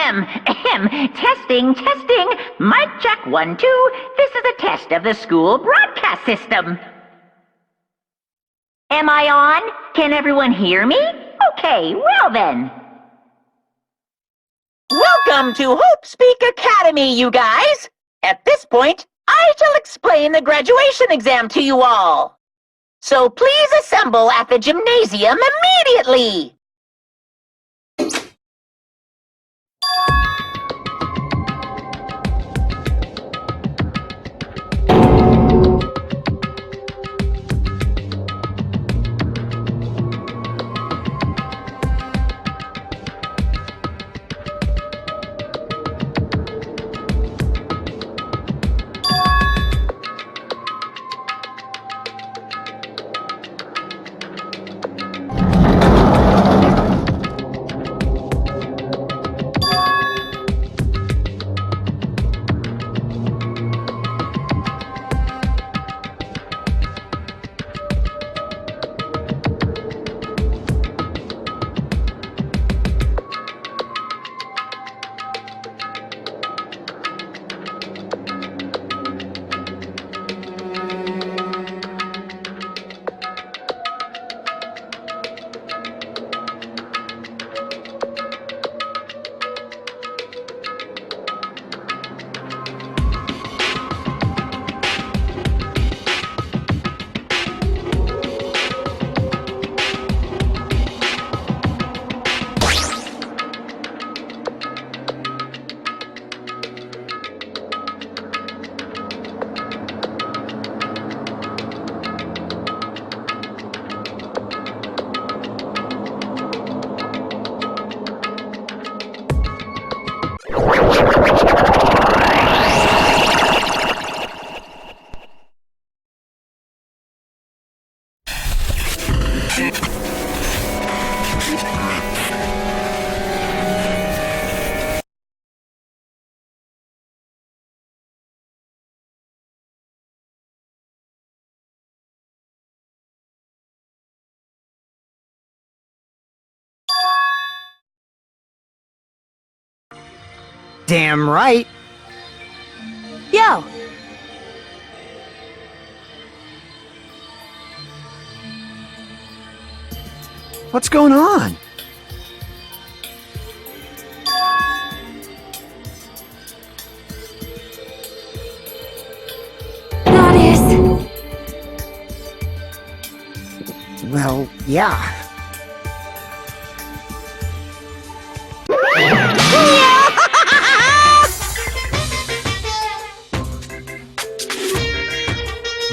Ahem. Testing, testing. Mic check 1, 2. This is a test of the school broadcast system. Am I on? Can everyone hear me? Okay, well then. Welcome to Hope Speak Academy, you guys! At this point, I shall explain the graduation exam to you all. So please assemble at the gymnasium immediately! Damn right. Yo! What's going on? That is... Well, yeah.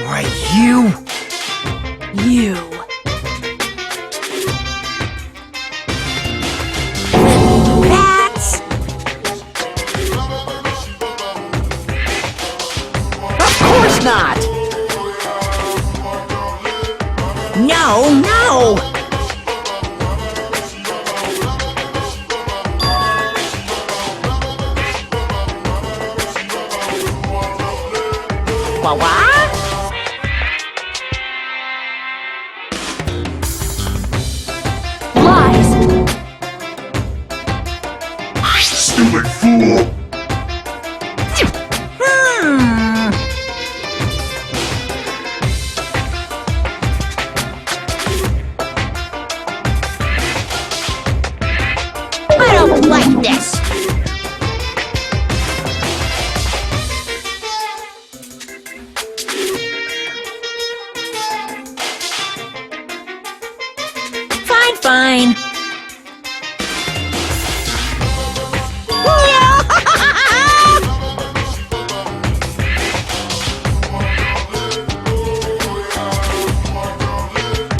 Why, you... That's... Of course not! No, no! What? Stupid fool! I don't like this. Fine.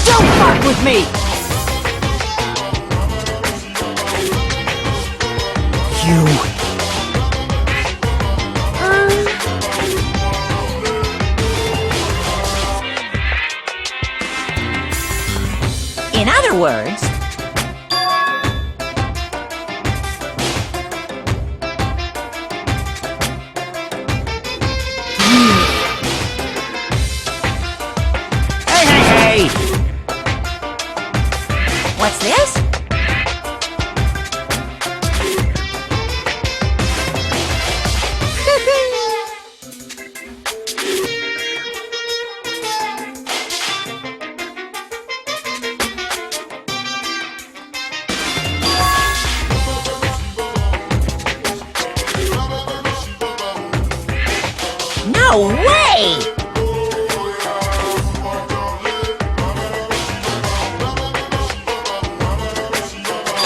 Don't fuck with me! You... In other words... Hey! What's this? No way!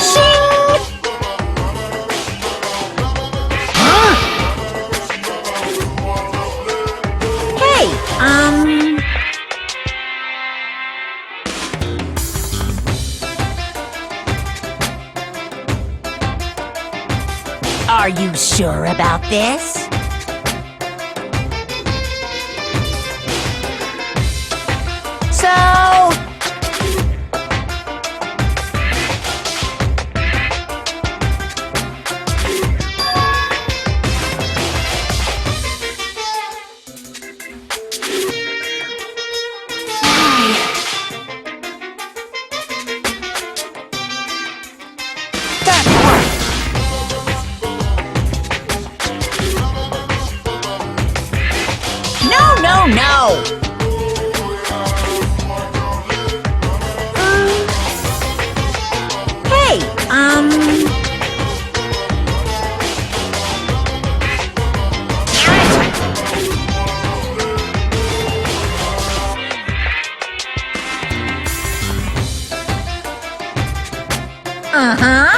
Shing! Hey, Are you sure about this? So... No, no! hey, Uh-huh.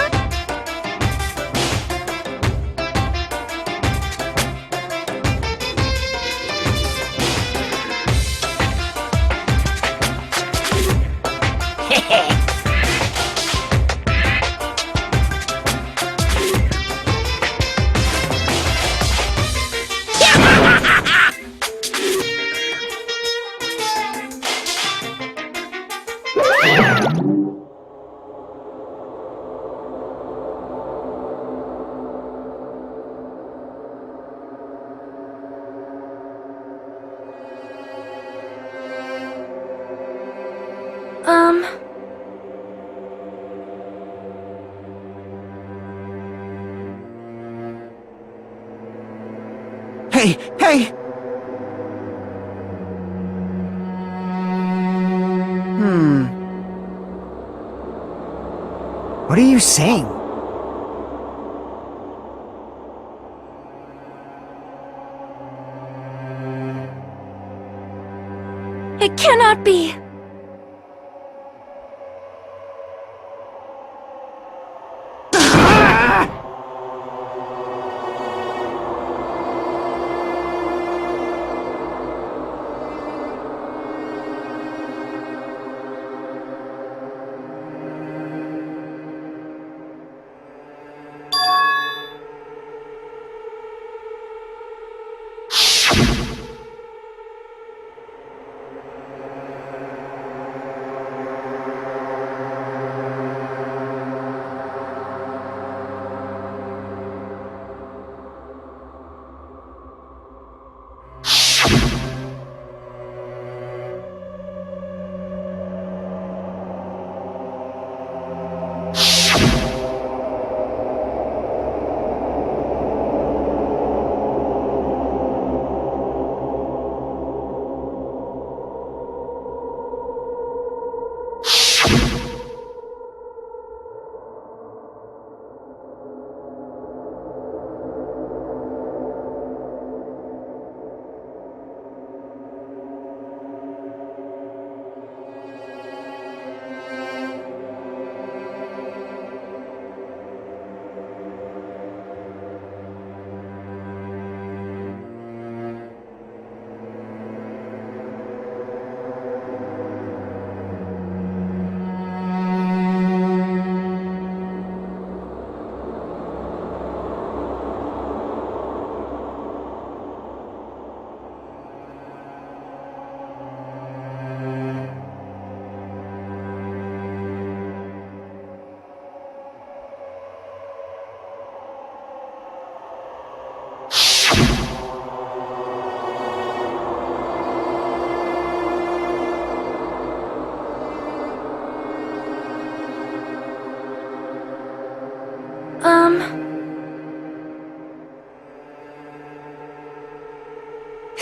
Hey, hey! What are you saying? It cannot be!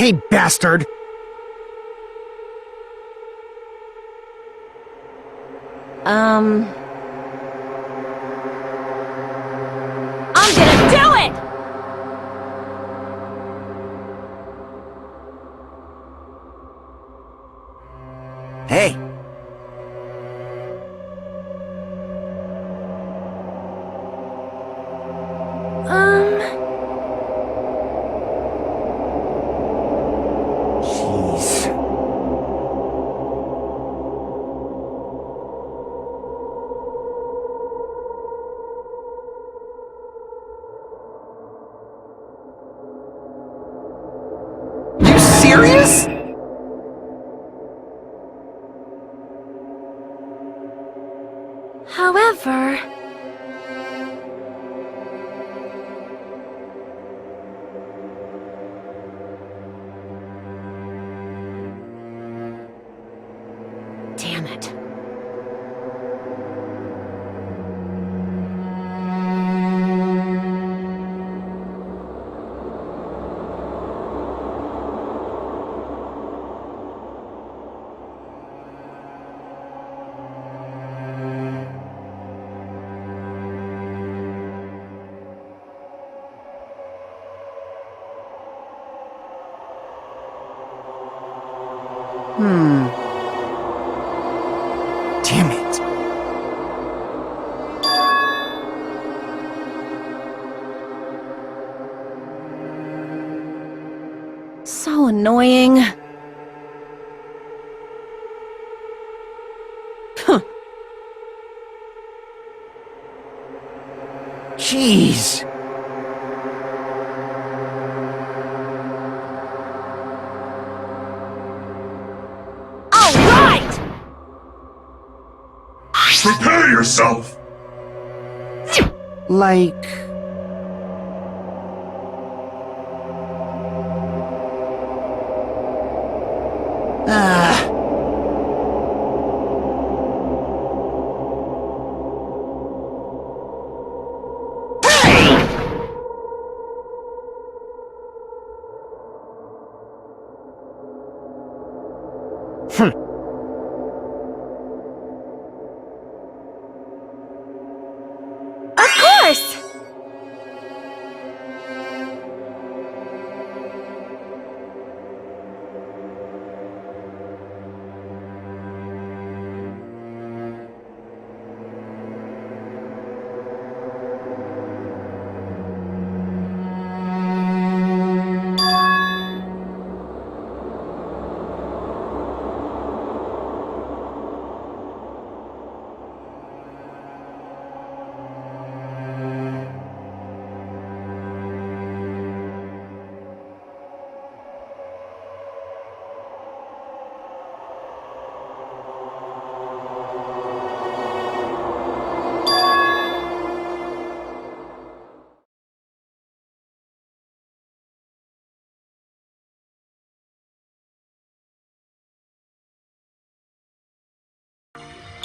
Hey, bastard! I'm gonna do it! Damn it. So annoying. Jeez. All right! Prepare yourself! Like... Ah. Of course!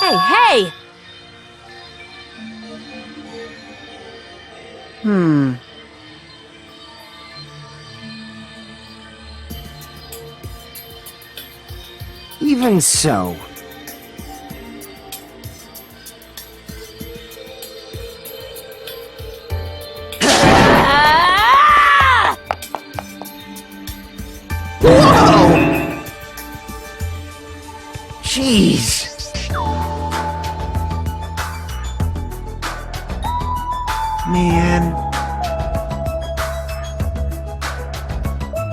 Hey, hey! Even so. Ah! Whoa! Jeez. Man.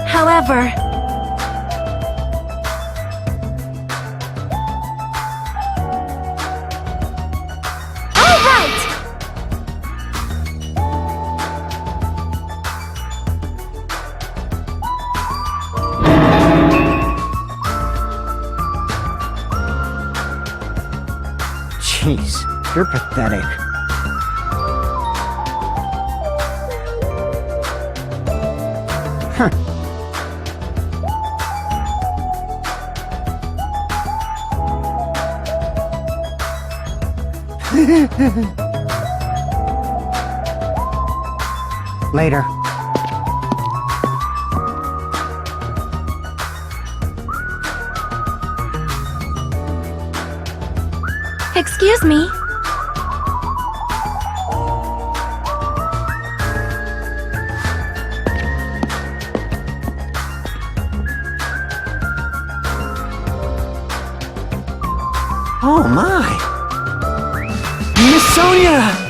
However... All right! Jeez, you're pathetic. Huh. Later. Excuse me. Oh my! Miss Sonia!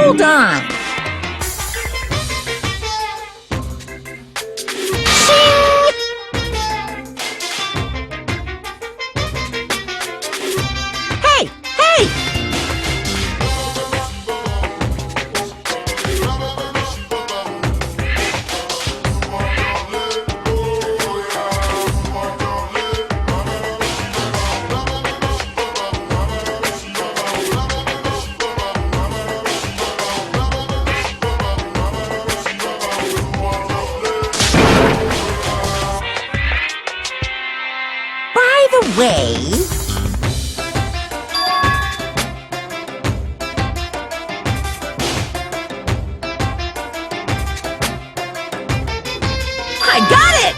hold on. Hey, hey! By the way, I got it!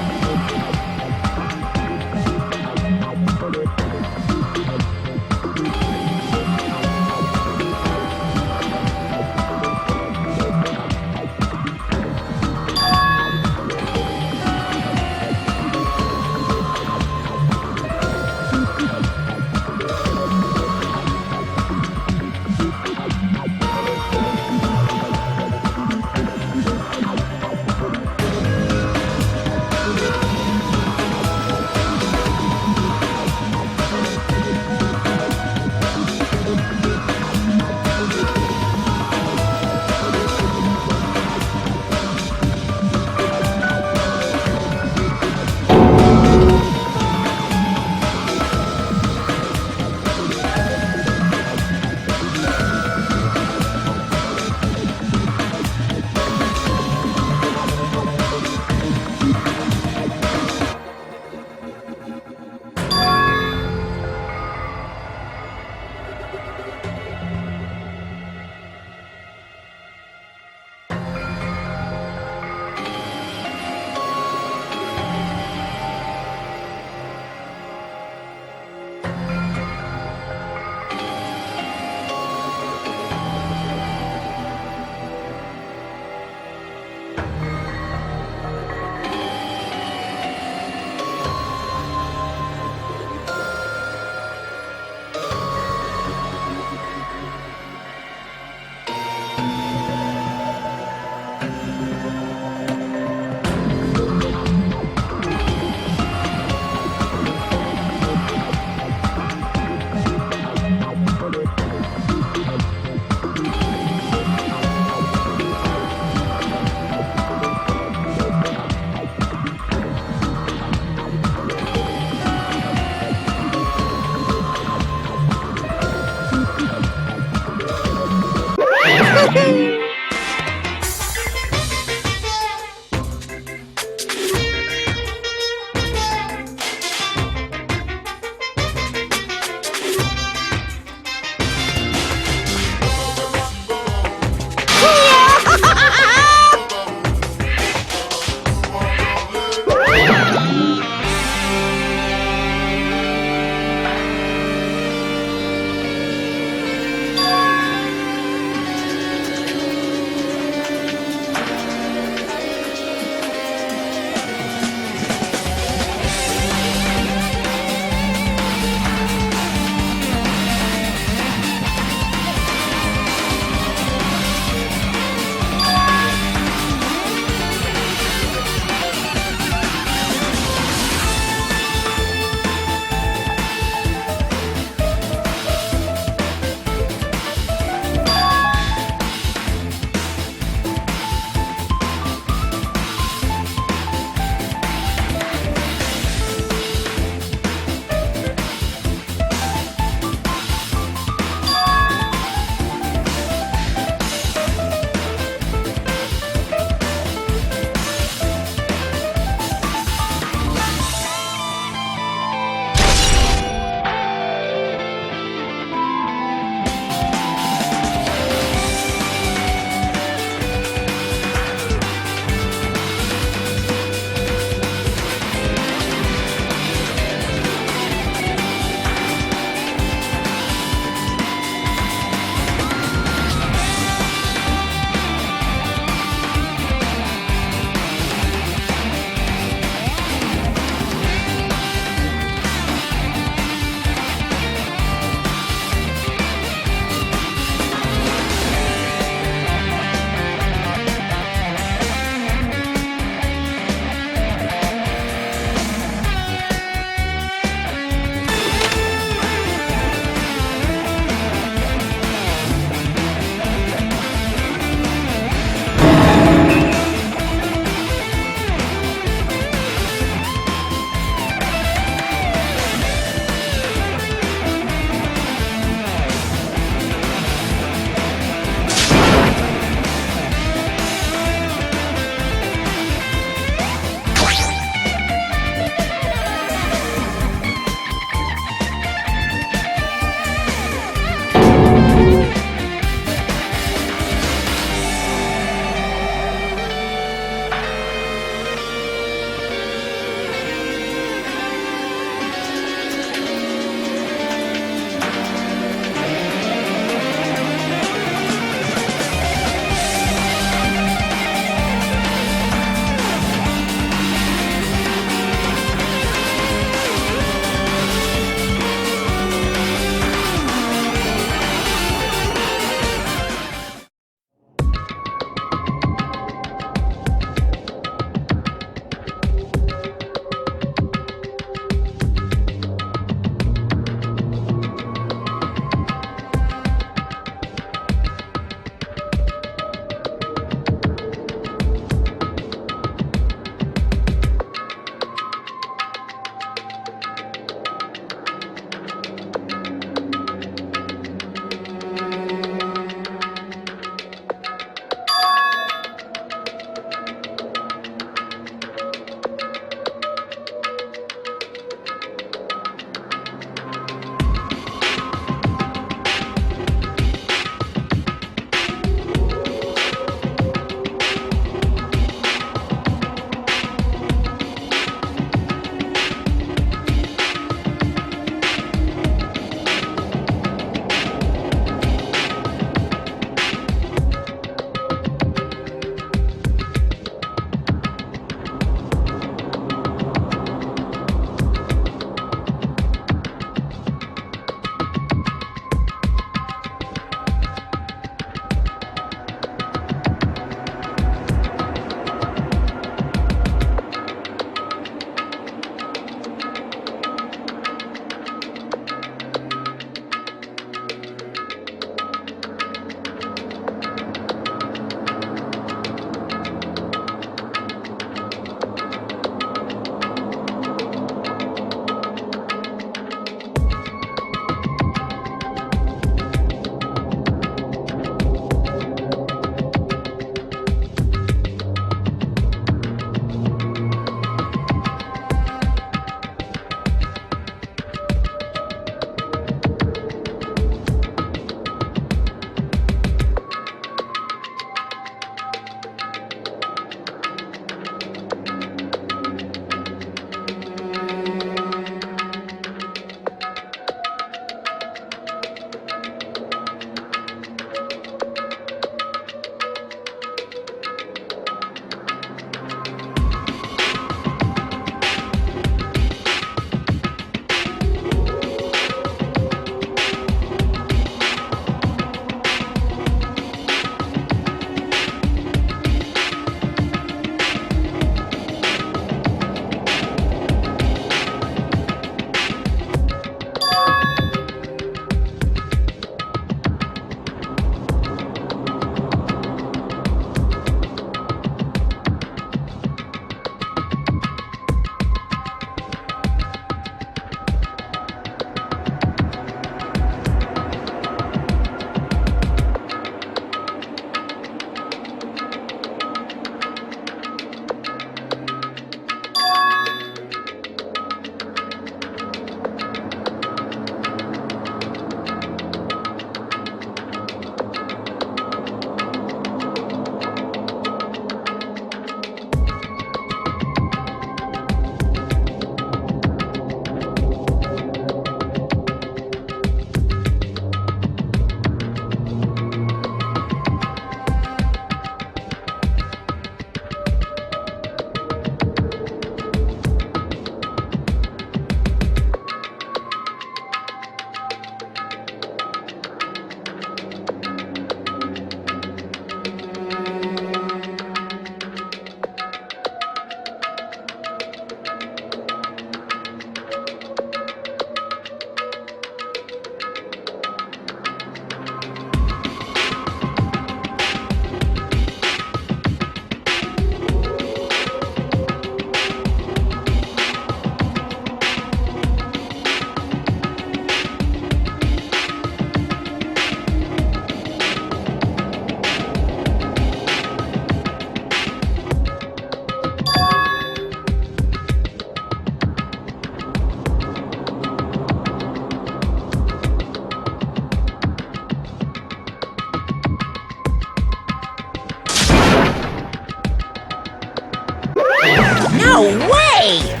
way!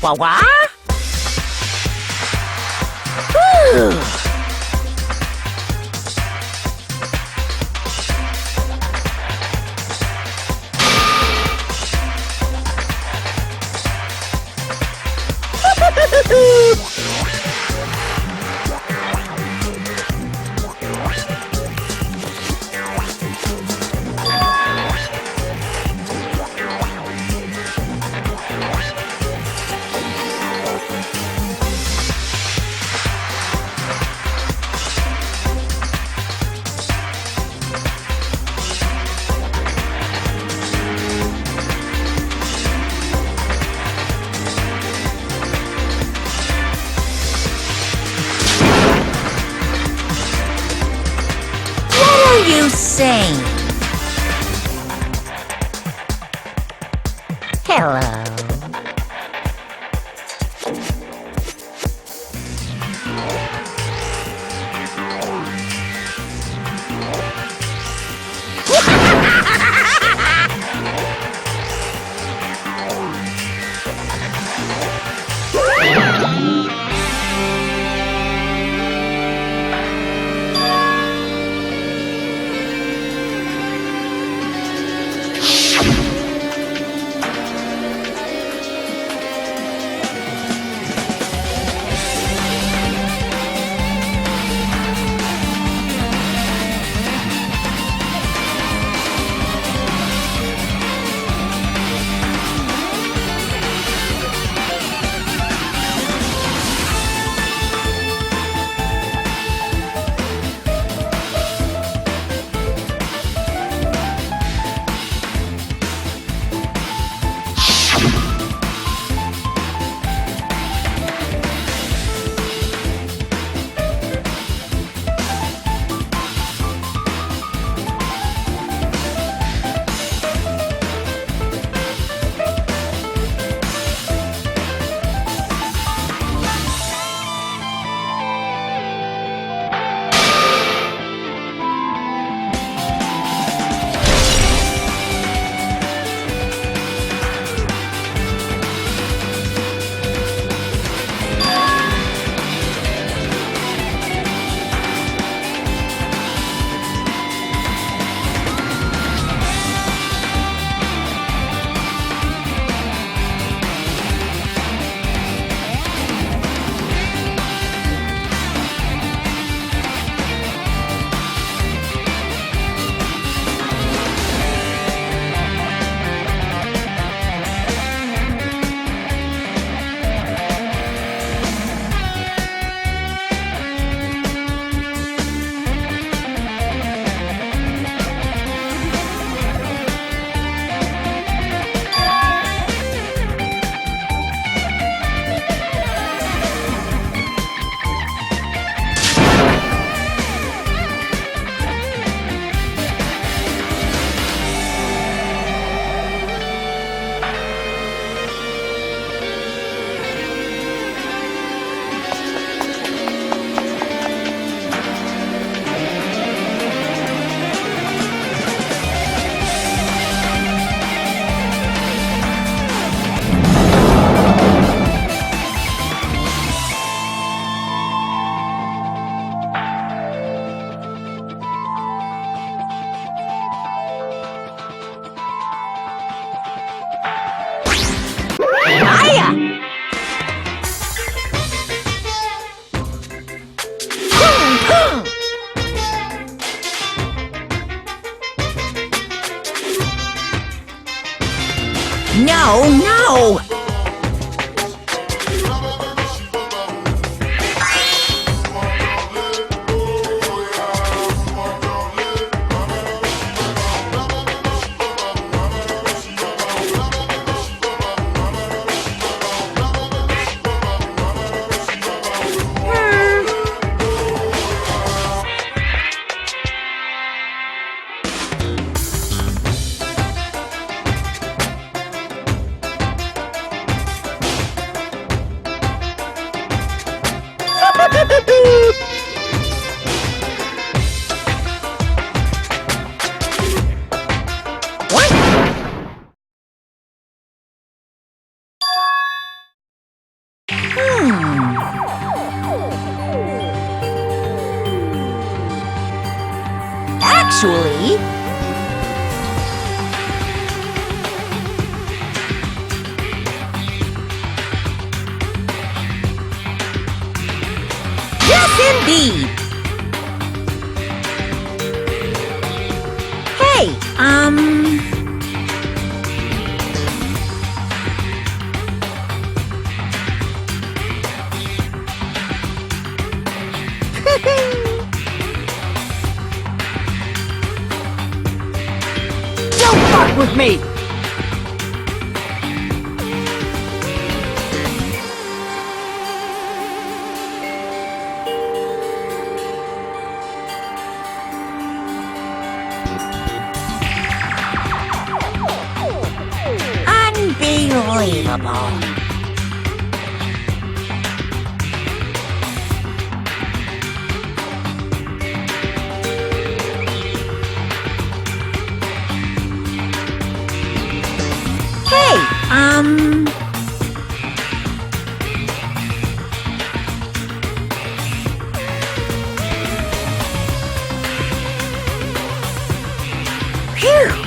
Wah-wah? Whew. What are you saying? Hello. No, no! actually. Yes, indeed. Hey, Don't fuck with me! unbelievable. Hey, phew.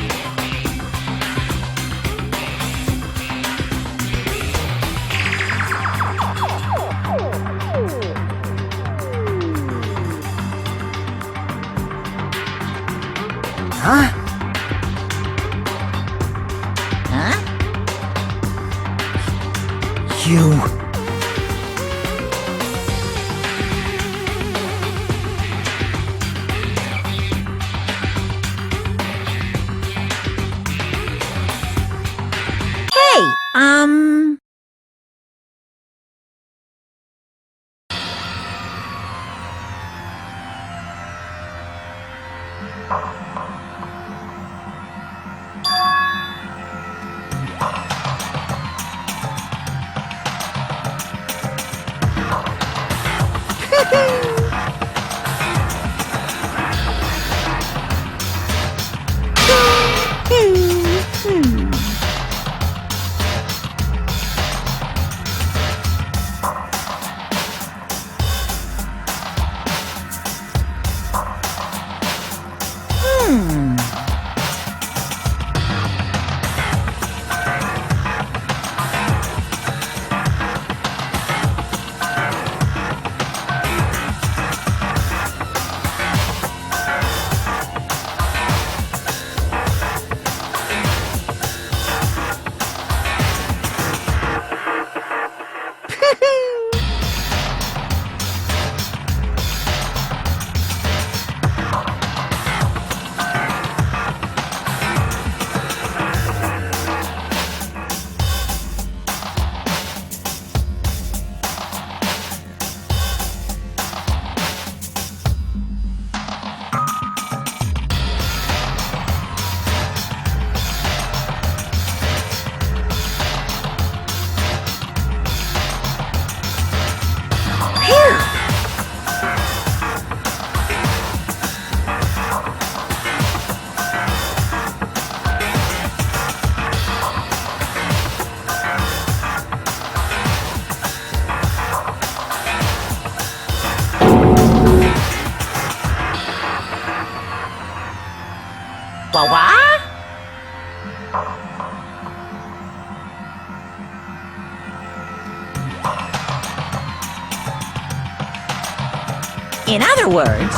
Huh? Huh? You... Hey, What? in other words,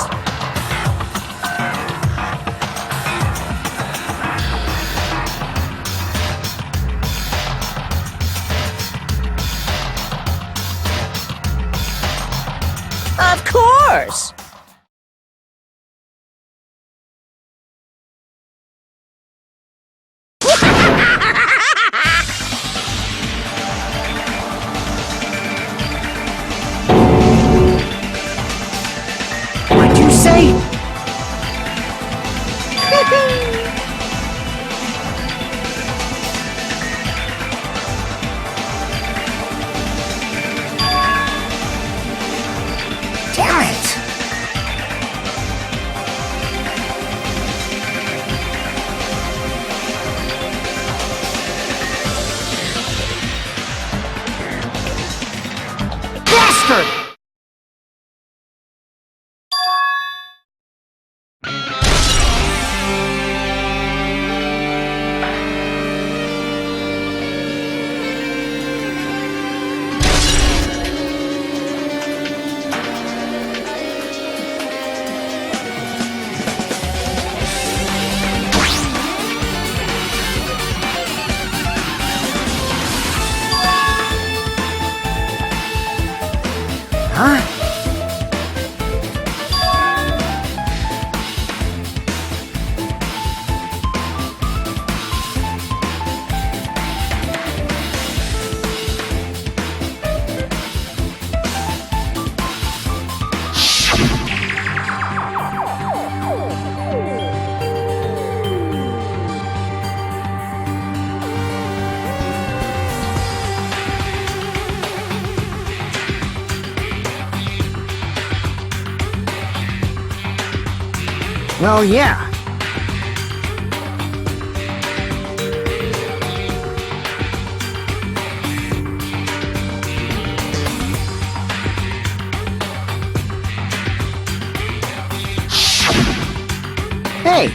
of course. What'd you say? Damn it! Huh? Well, yeah. Hey!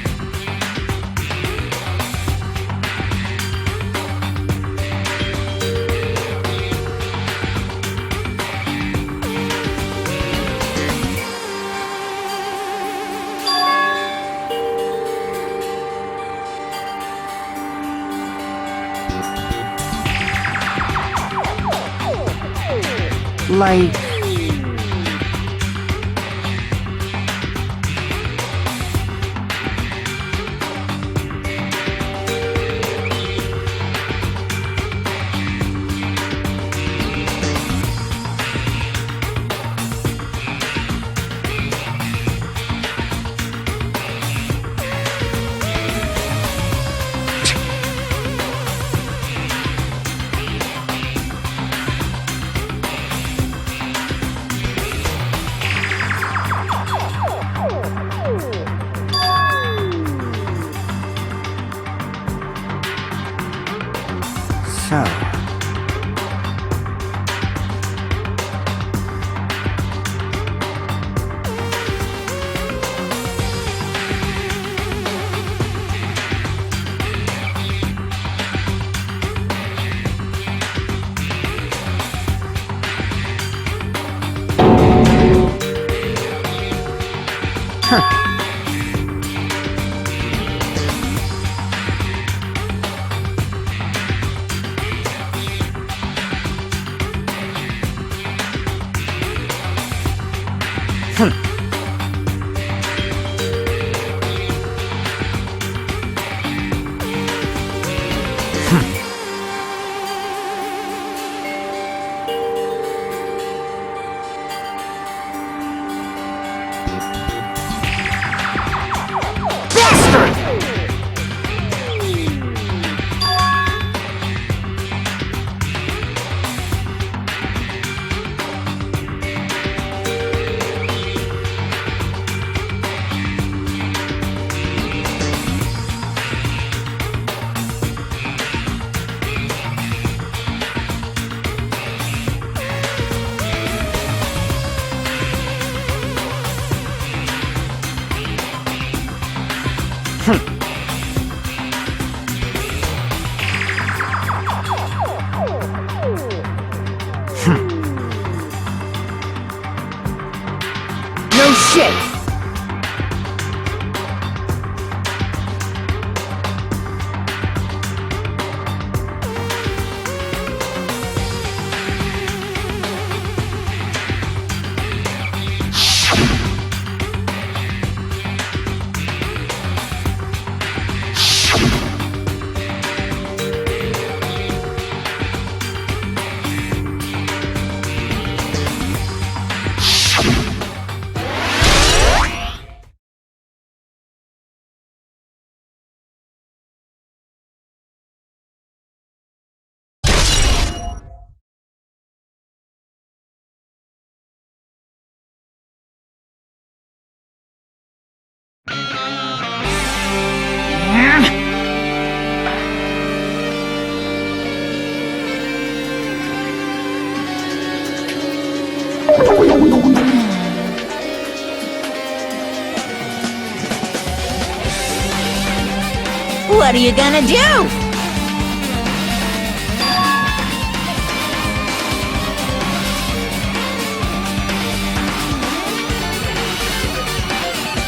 Like... So... No shit! What are you gonna do?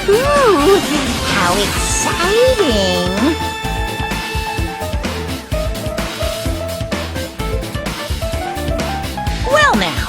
Ooh, how exciting! Well now,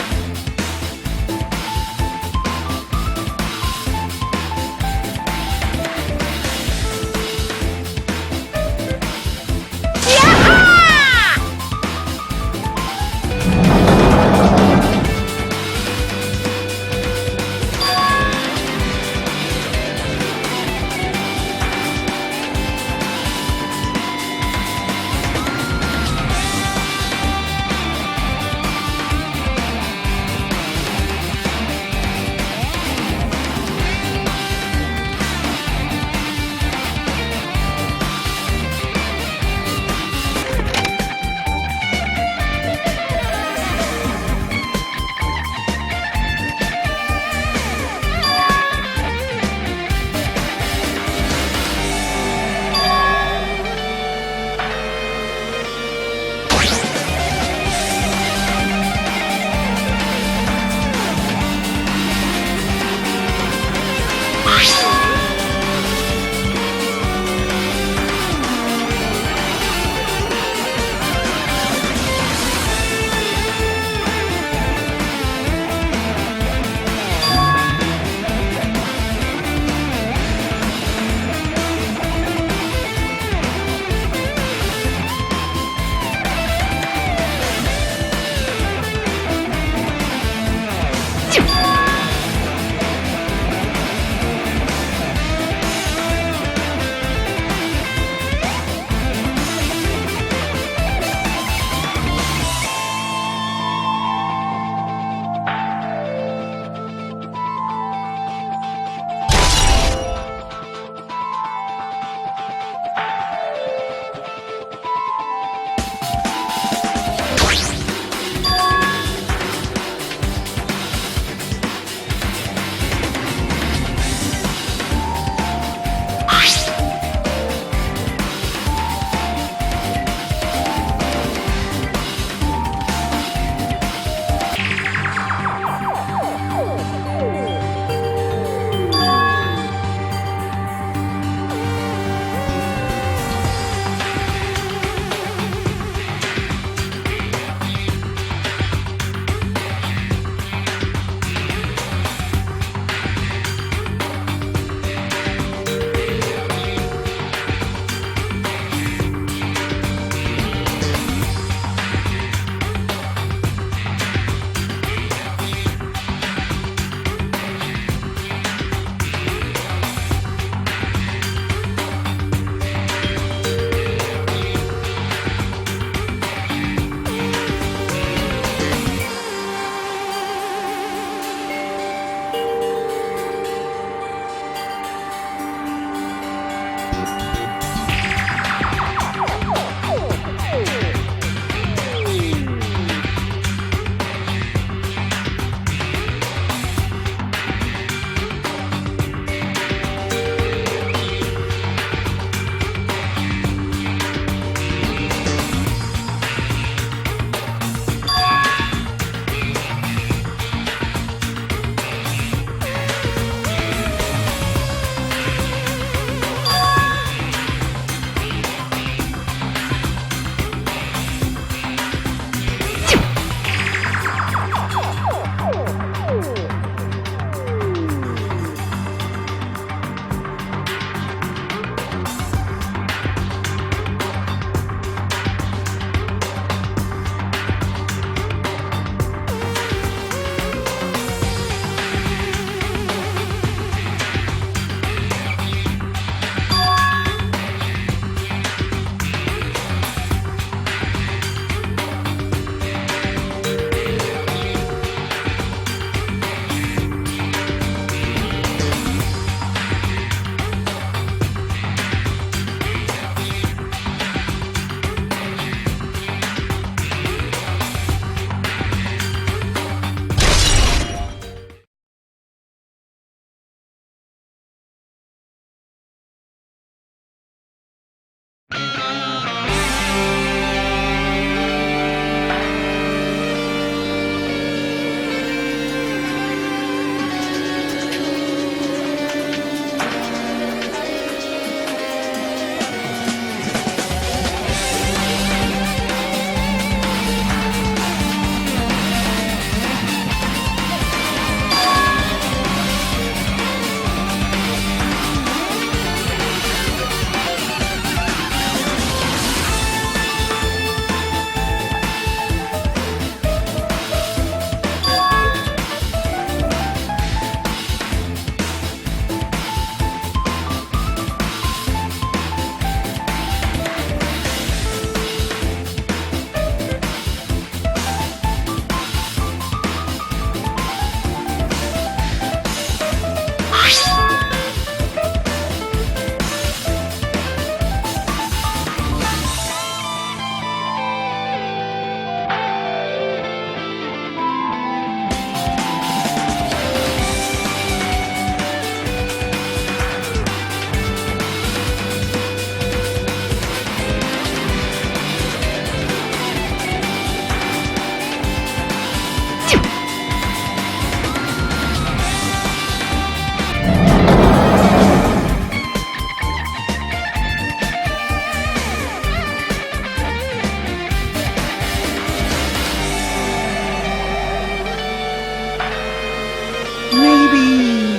Maybe...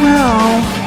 Well...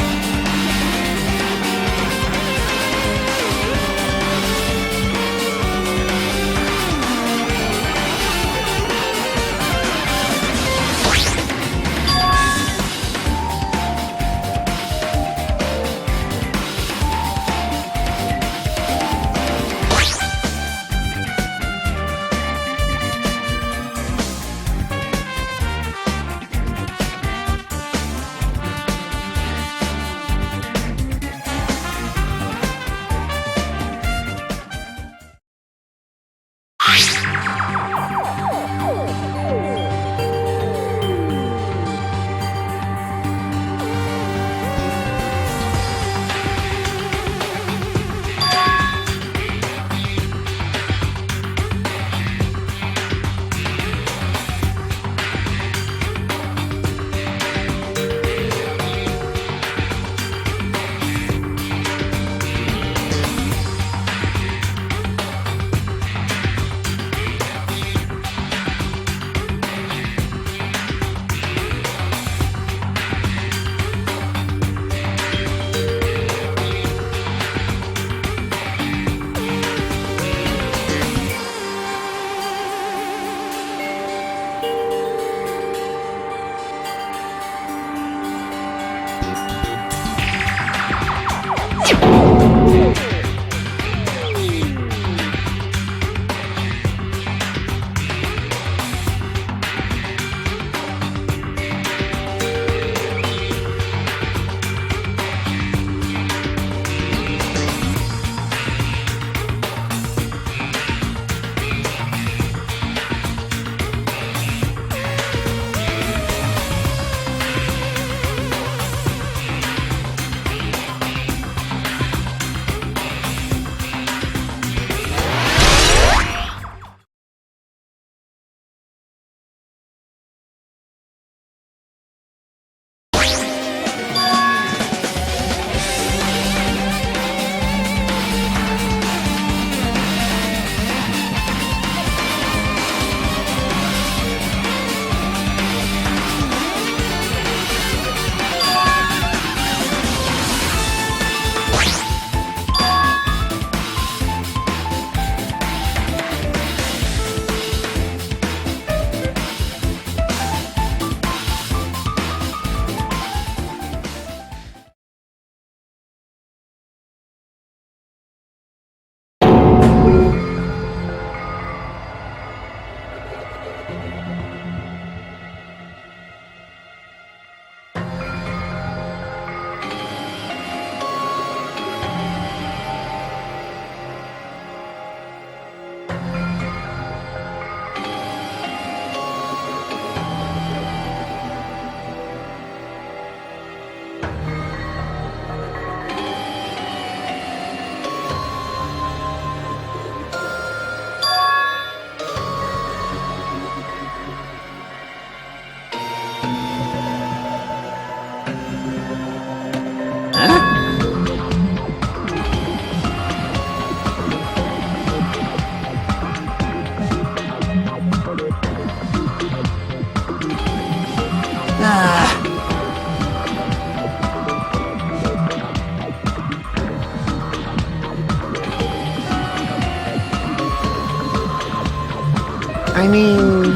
I mean...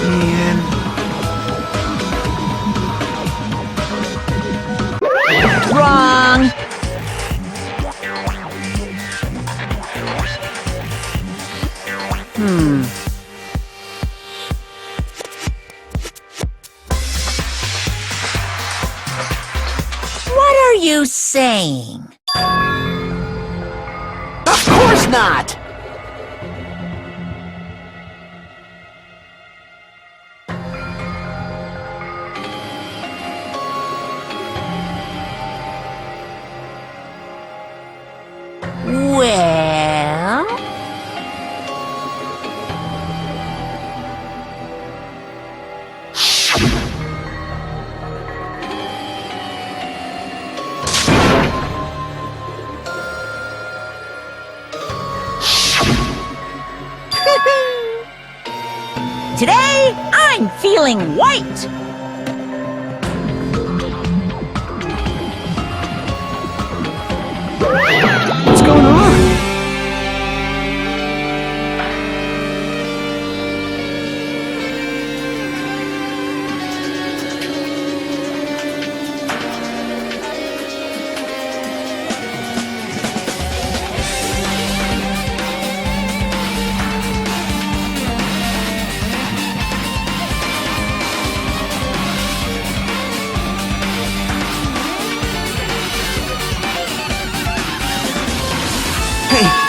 Man... Wrong! What are you saying? Of course not! Well... today, I'm feeling white. What's going on?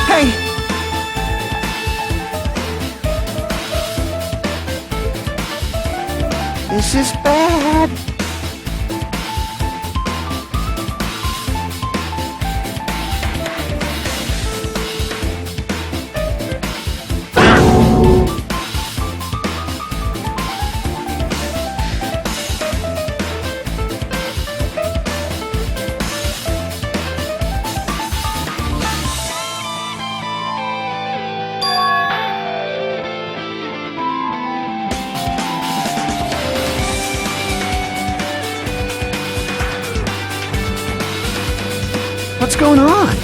Hey! This is bad. What's going on?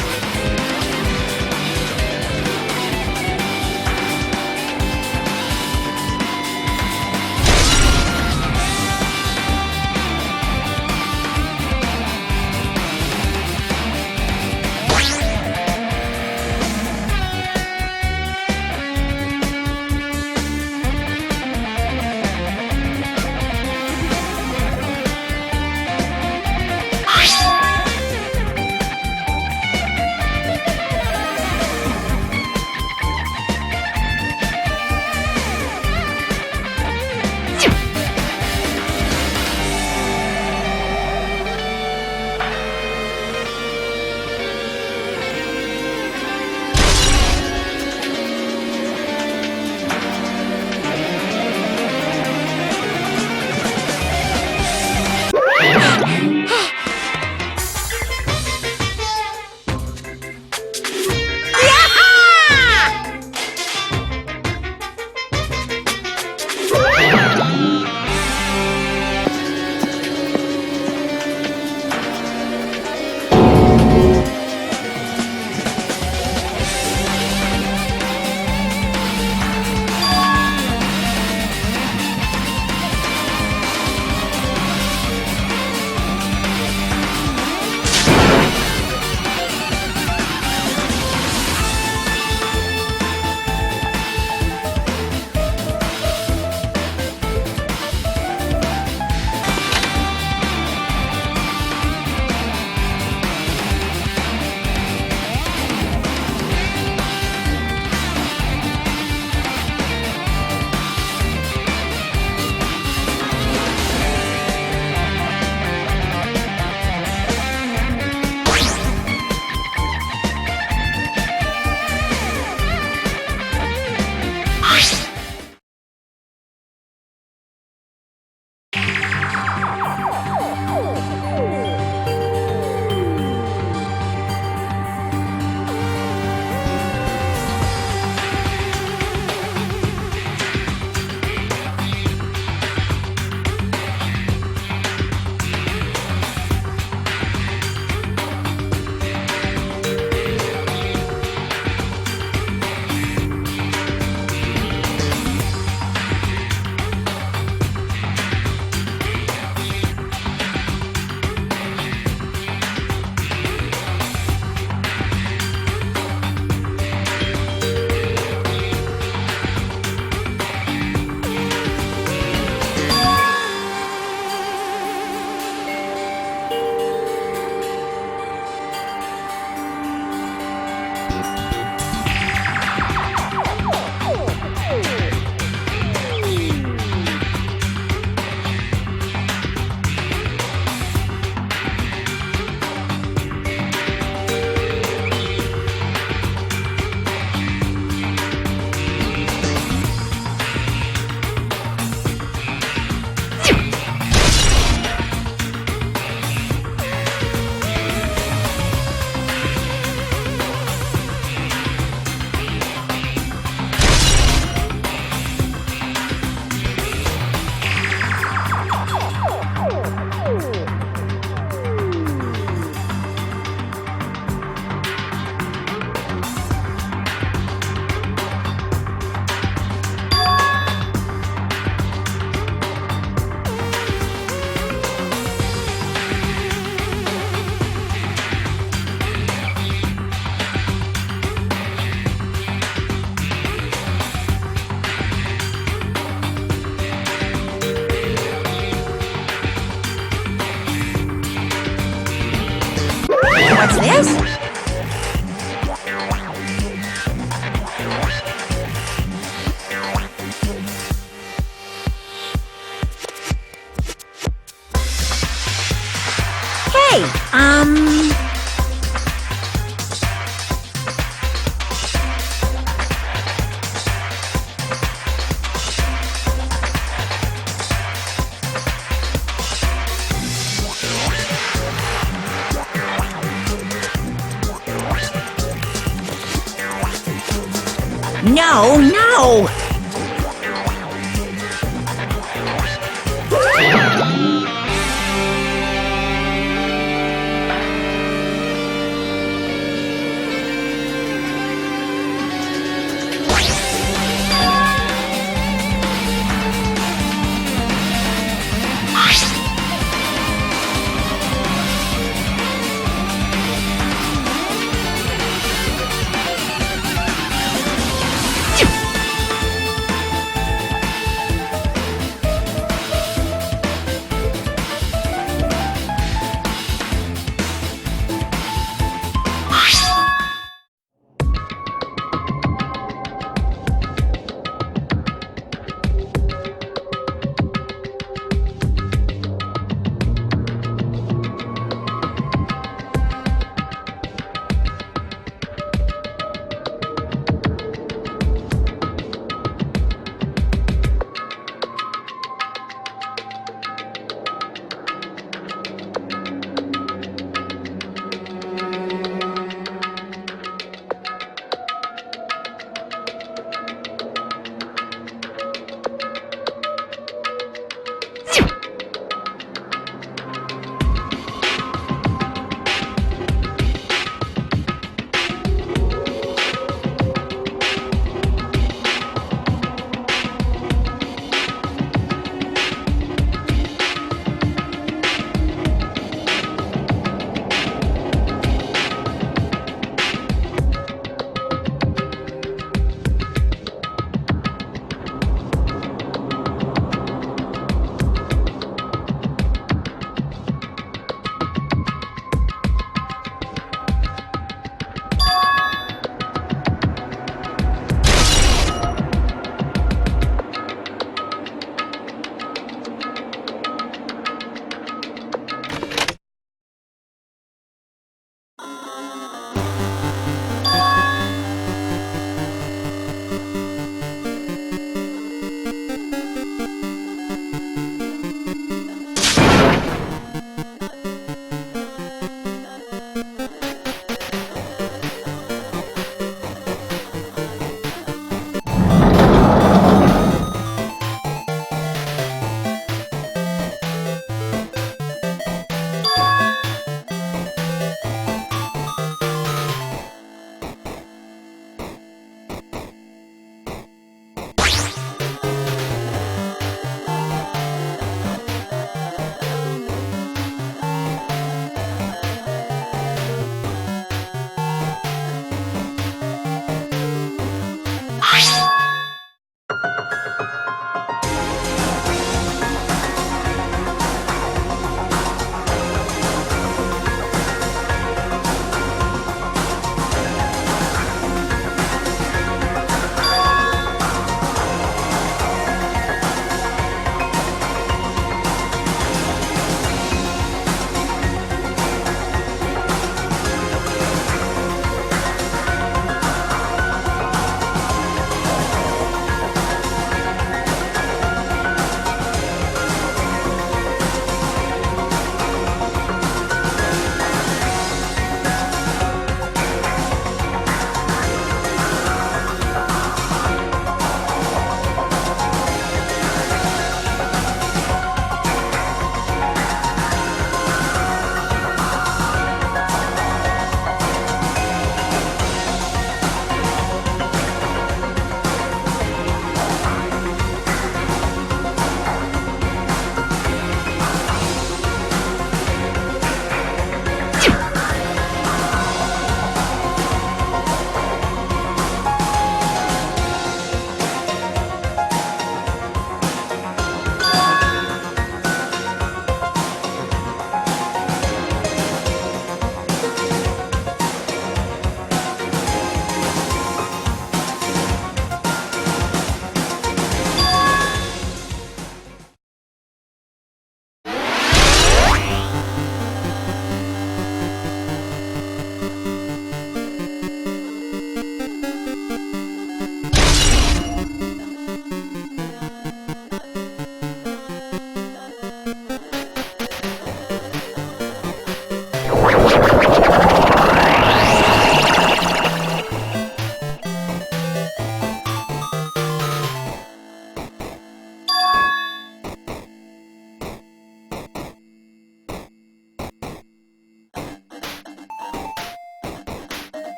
No, no!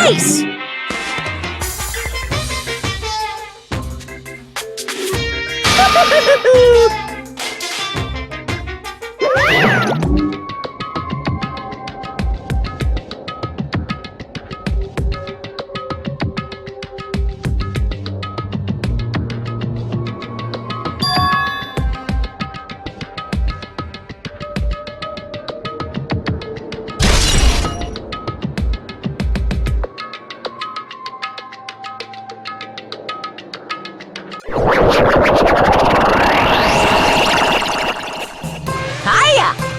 Nice! Hiya!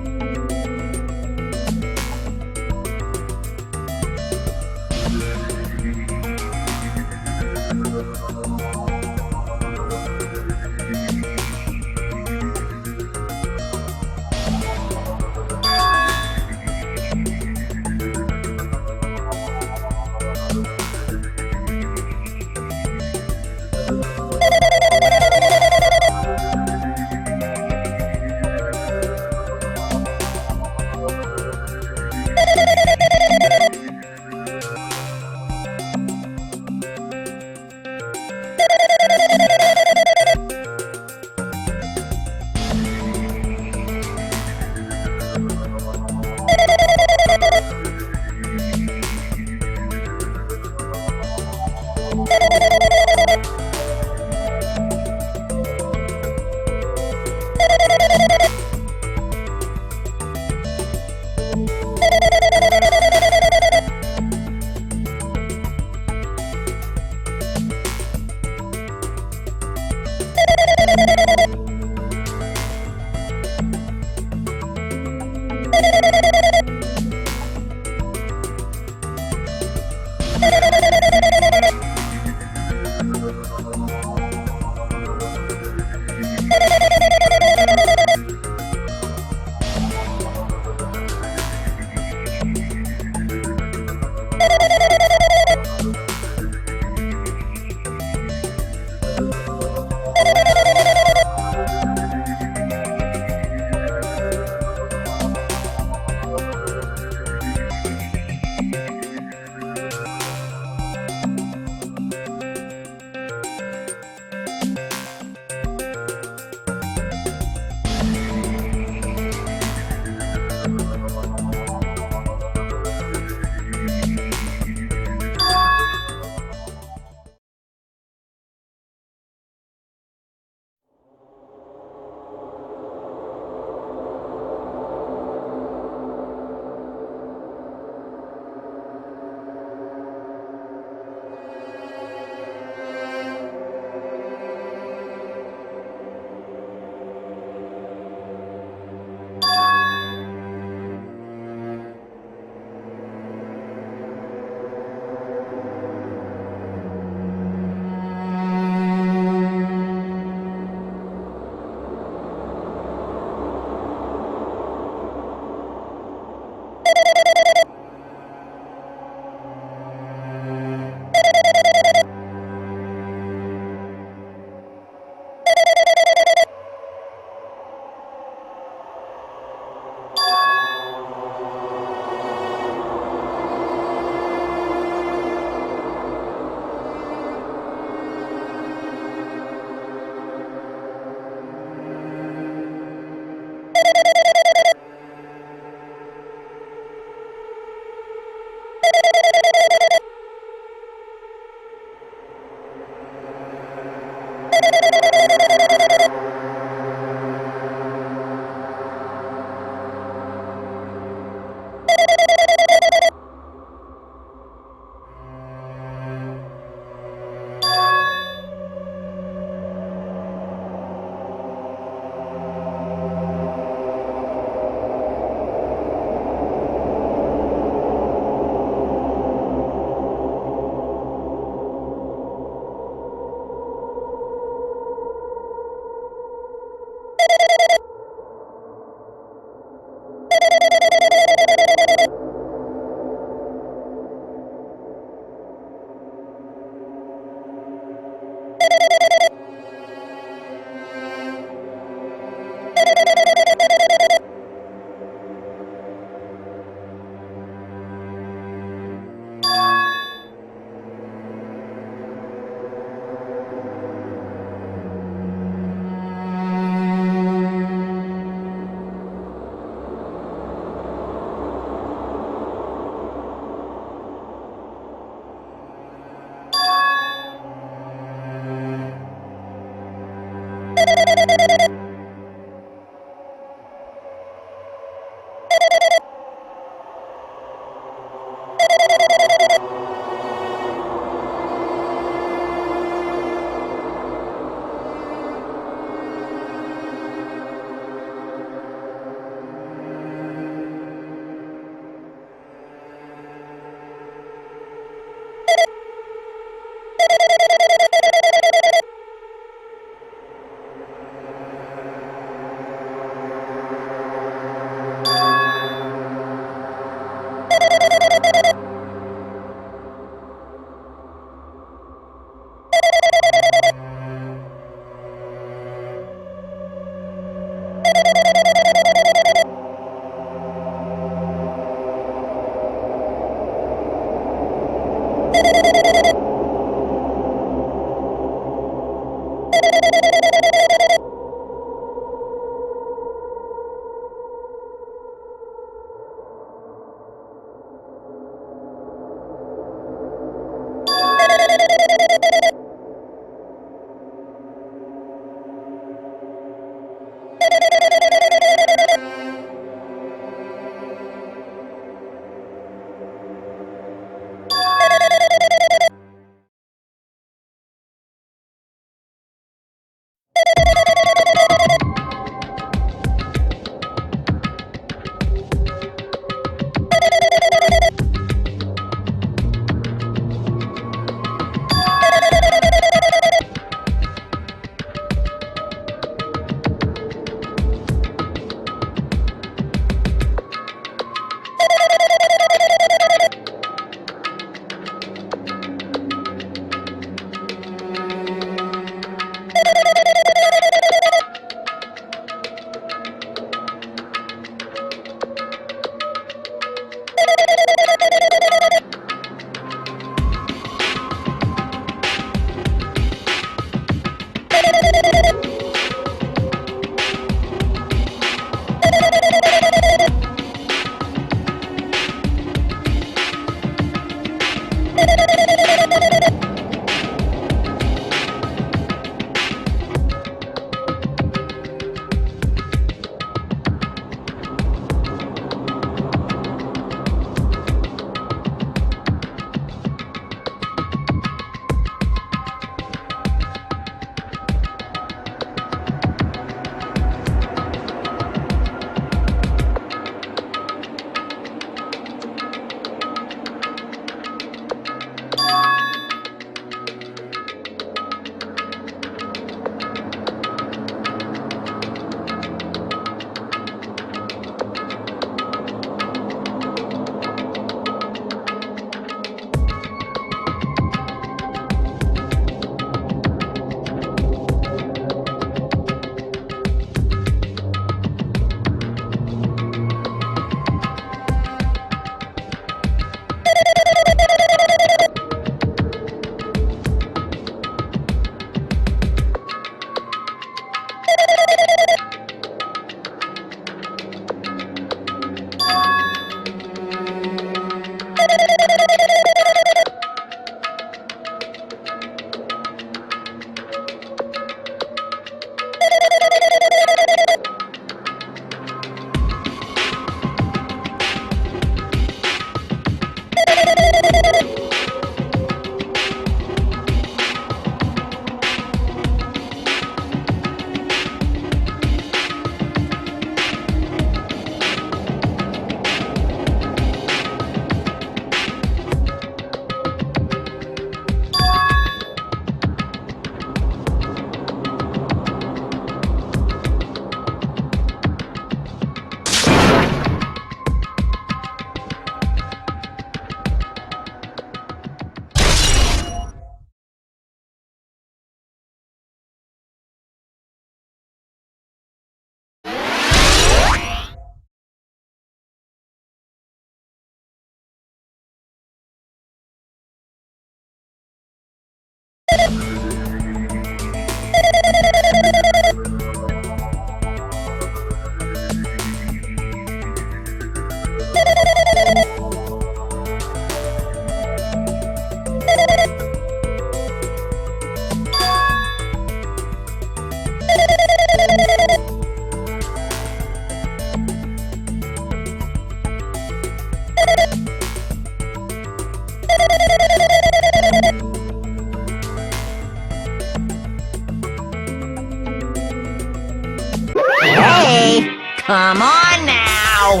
Hey, come on now.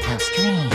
How strange.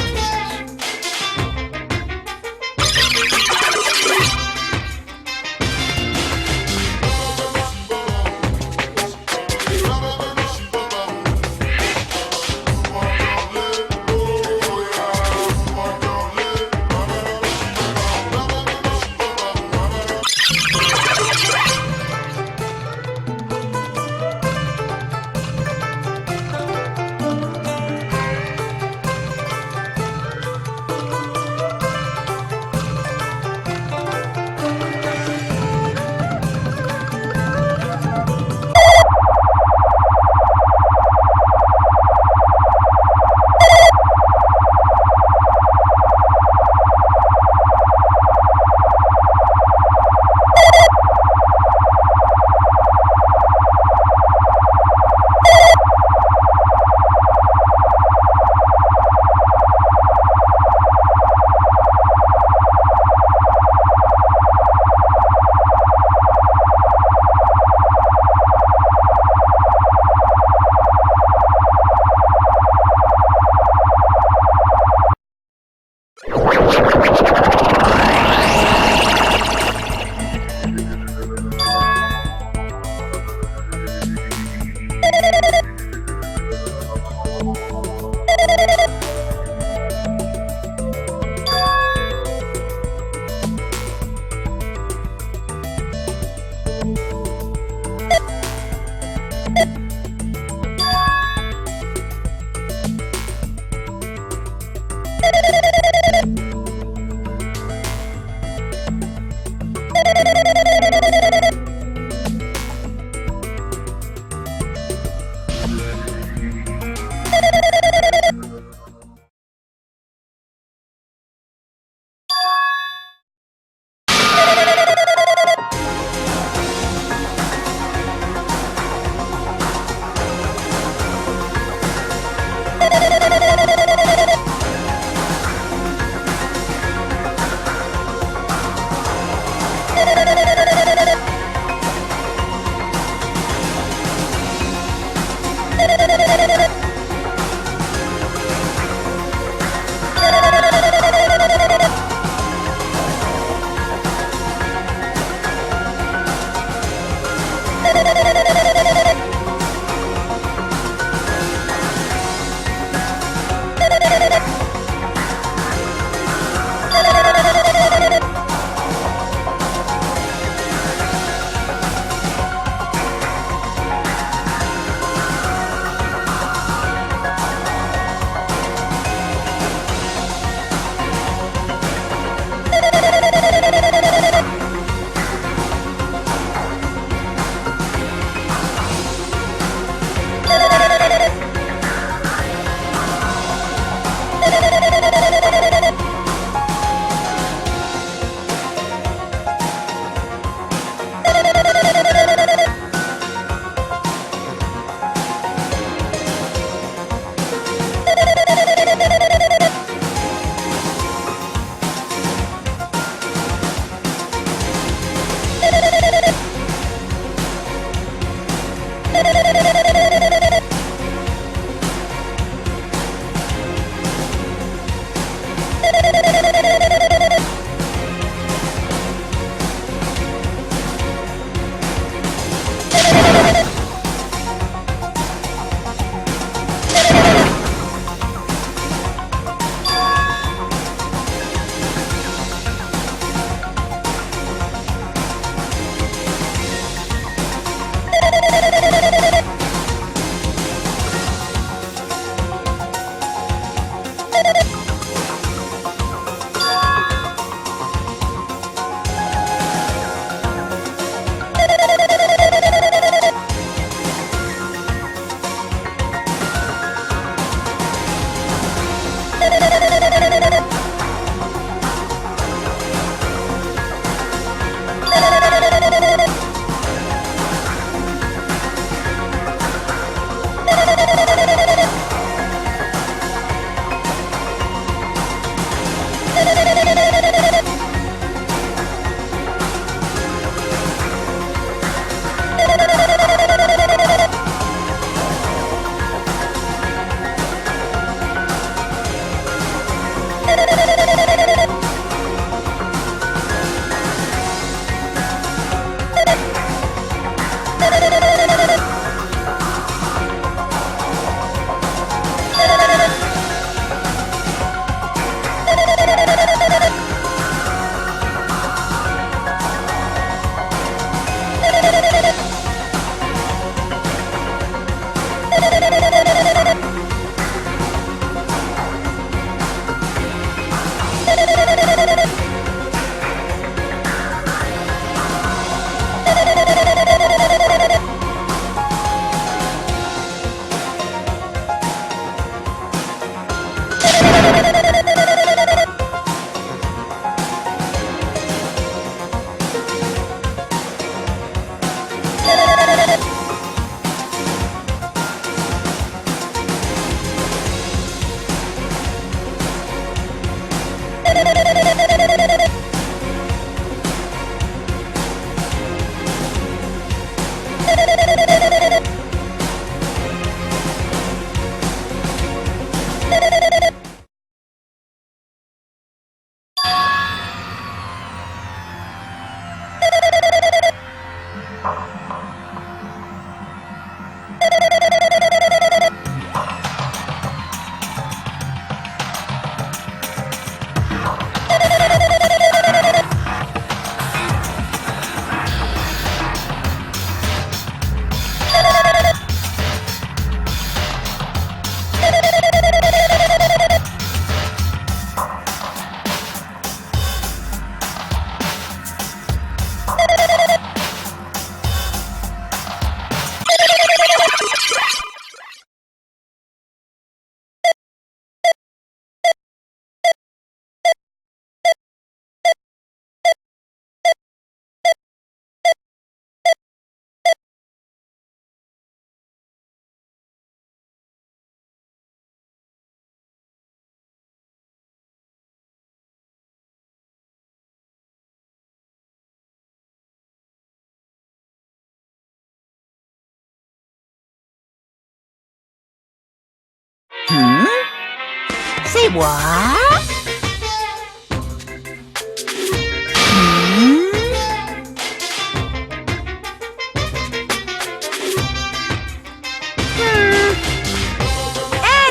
Say what?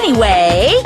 Anyway,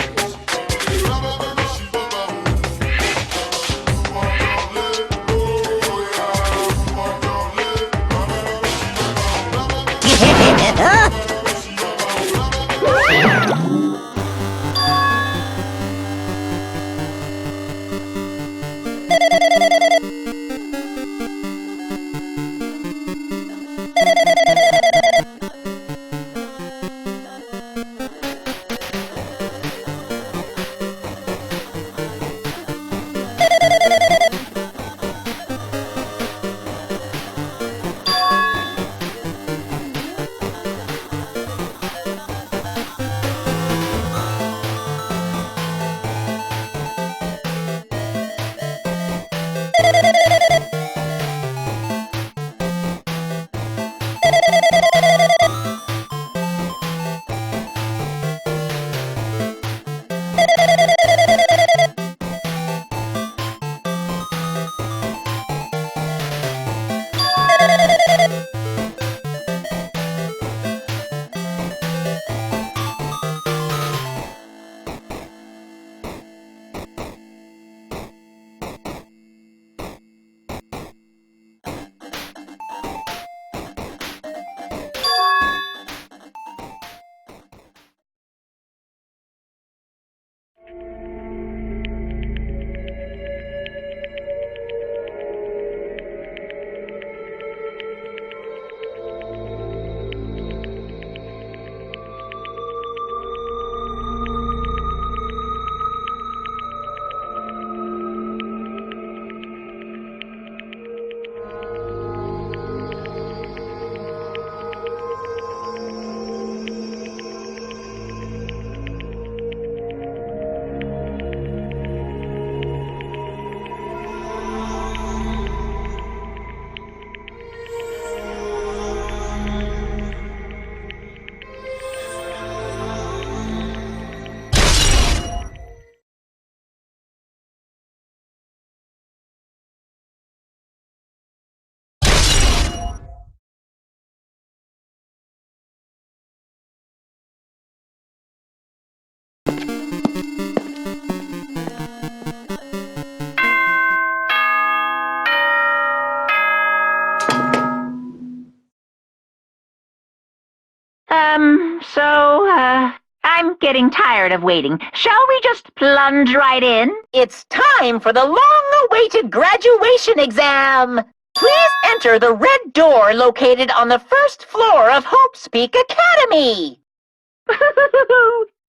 I'm getting tired of waiting. Shall we just plunge right in? It's time for the long-awaited graduation exam. Please enter the red door located on the first floor of Hope Speak Academy.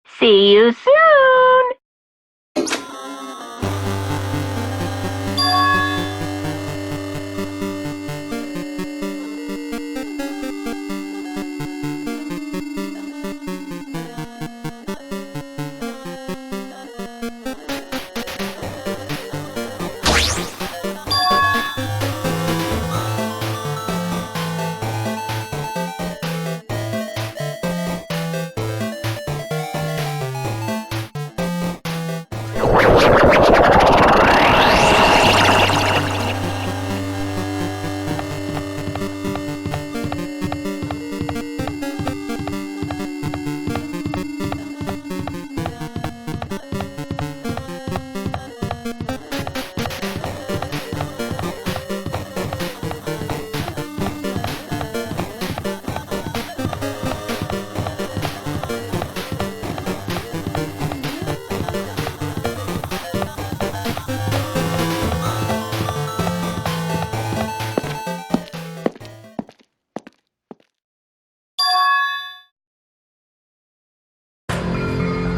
See you soon!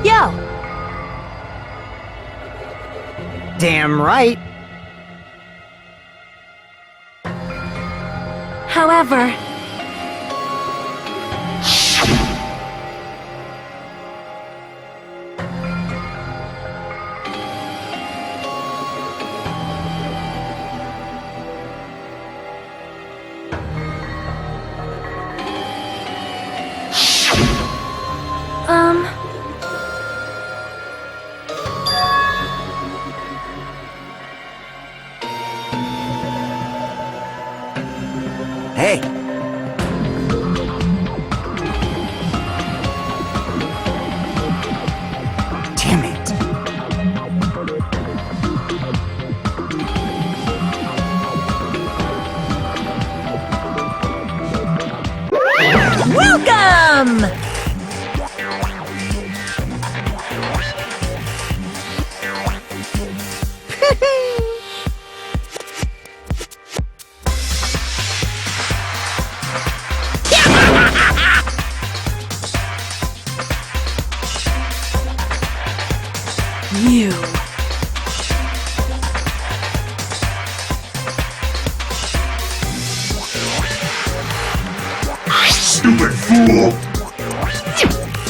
Yo! Damn right. However... Hey. Damn it. Welcome! You. Stupid fool!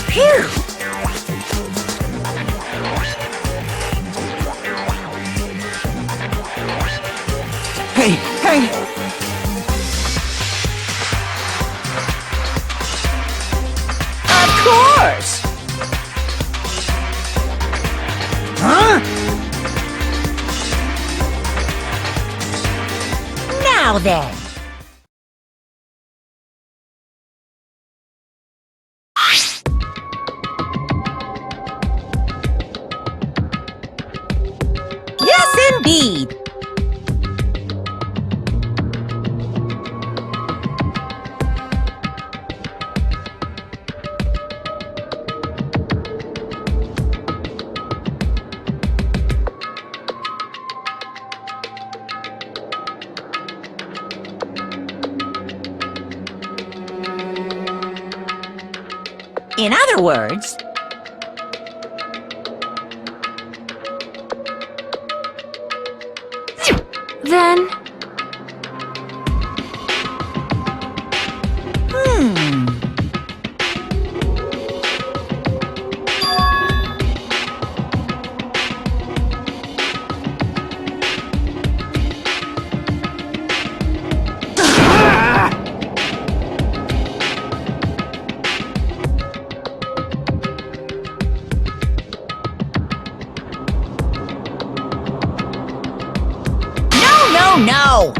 Phew! Hey, hey. Of course! Huh? Now then. Yes, indeed. In other words, then... No!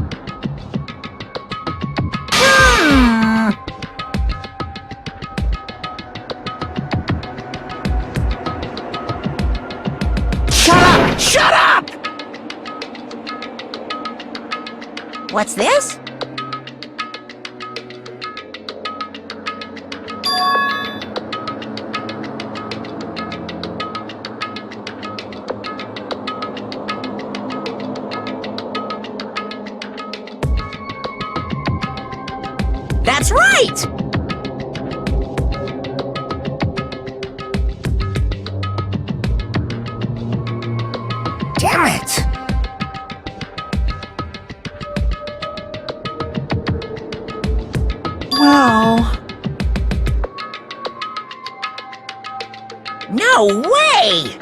Shut up! What's this? right! Damn it! Well... No way!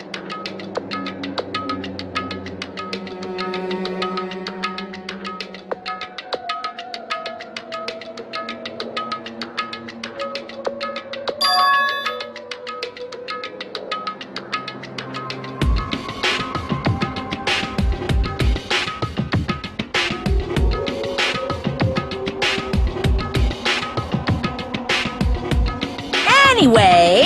Anyway...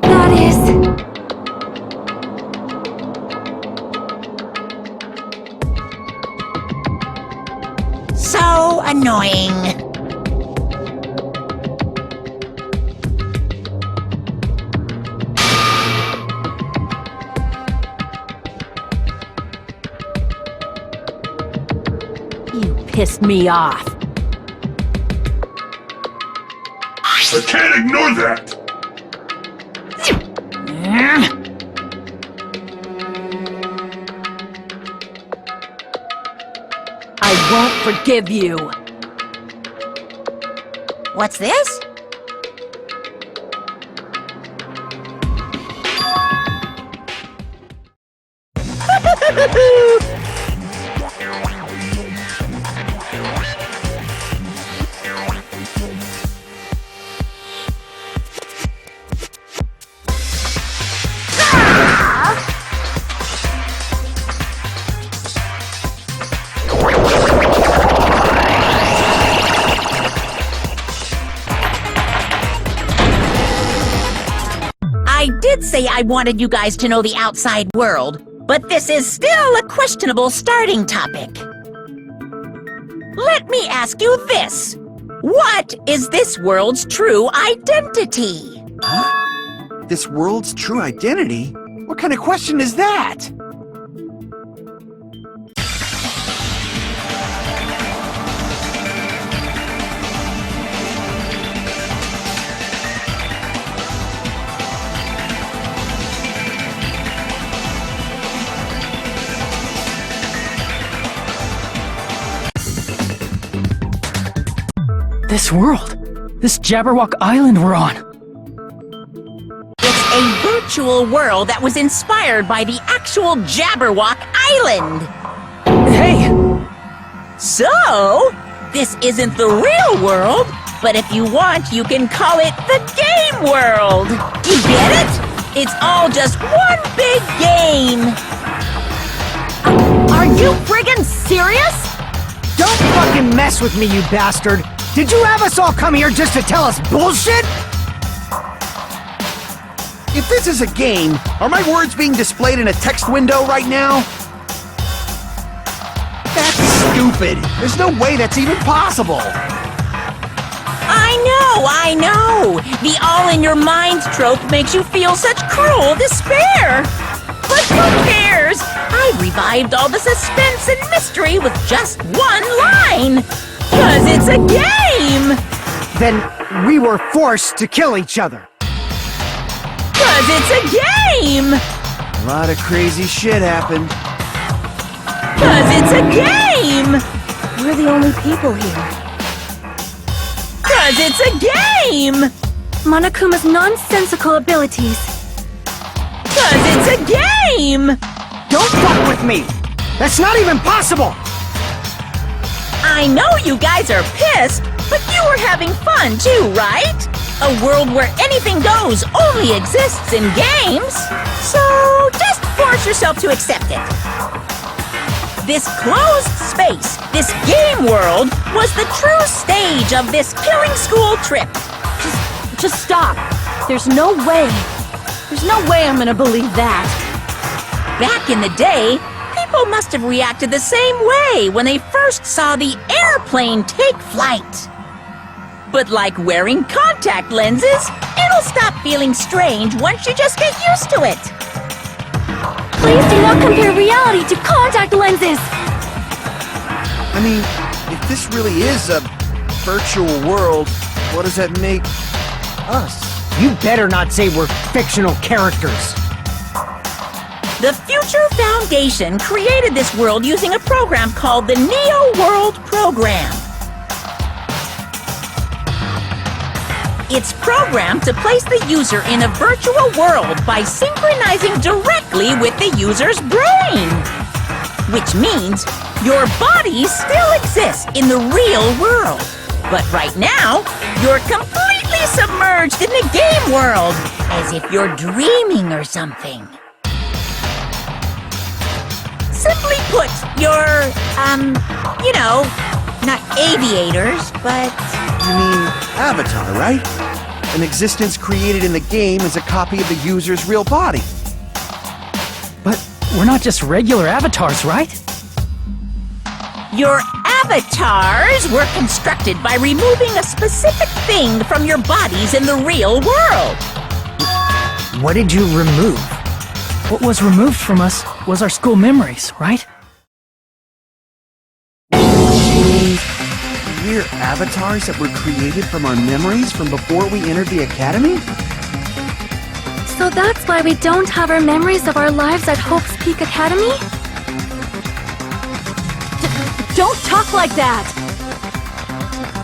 That is... So annoying. You pissed me off. I can't ignore that! I won't forgive you. What's this? I did say I wanted you guys to know the outside world, but this is still a questionable starting topic. Let me ask you this. What is this world's true identity? Huh? This world's true identity? What kind of question is that? This world! This Jabberwock Island we're on! It's a virtual world that was inspired by the actual Jabberwock Island. Hey! So, this isn't the real world, but if you want, you can call it the game world. You get it? It's all just one big game. Are you friggin' serious? Don't fucking mess with me, you bastard! Did you have us all come here just to tell us bullshit? If this is a game, are my words being displayed in a text window right now? That's stupid! There's no way that's even possible! I know! The all-in-your-mind trope makes you feel such cruel despair! But who cares? I revived all the suspense and mystery with just one line! 'Cause it's a game! Then we were forced to kill each other. 'Cause it's a game! A lot of crazy shit happened. 'Cause it's a game! We're the only people here. 'Cause it's a game! Monokuma's nonsensical abilities. 'Cause it's a game! Don't fuck with me! That's not even possible! I know you guys are pissed, but you were having fun too, right? A world where anything goes only exists in games. So just force yourself to accept it. This closed space, this game world, was the true stage of this killing school trip. Just stop. There's no way. There's no way I'm gonna believe that. Back in the day, people must have reacted the same way when they first saw the airplane take flight. But like wearing contact lenses, it'll stop feeling strange once you just get used to it. Please do not compare reality to contact lenses! I mean, if this really is a virtual world, what does that make us? You better not say we're fictional characters. The Future Foundation created this world using a program called the Neo World Program. It's programmed to place the user in a virtual world by synchronizing directly with the user's brain. Which means your body still exists in the real world. But right now, you're completely submerged in the game world, as if you're dreaming or something. Simply put, you're, you know, not aviators, but... You mean Avatar, right? An existence created in the game is a copy of the user's real body. But we're not just regular avatars, right? Your avatars were constructed by removing a specific thing from your bodies in the real world. What did you remove? What was removed from us was our school memories, right? We're avatars that were created from our memories from before we entered the academy? So that's why we don't have our memories of our lives at Hope's Peak Academy? Don't talk like that!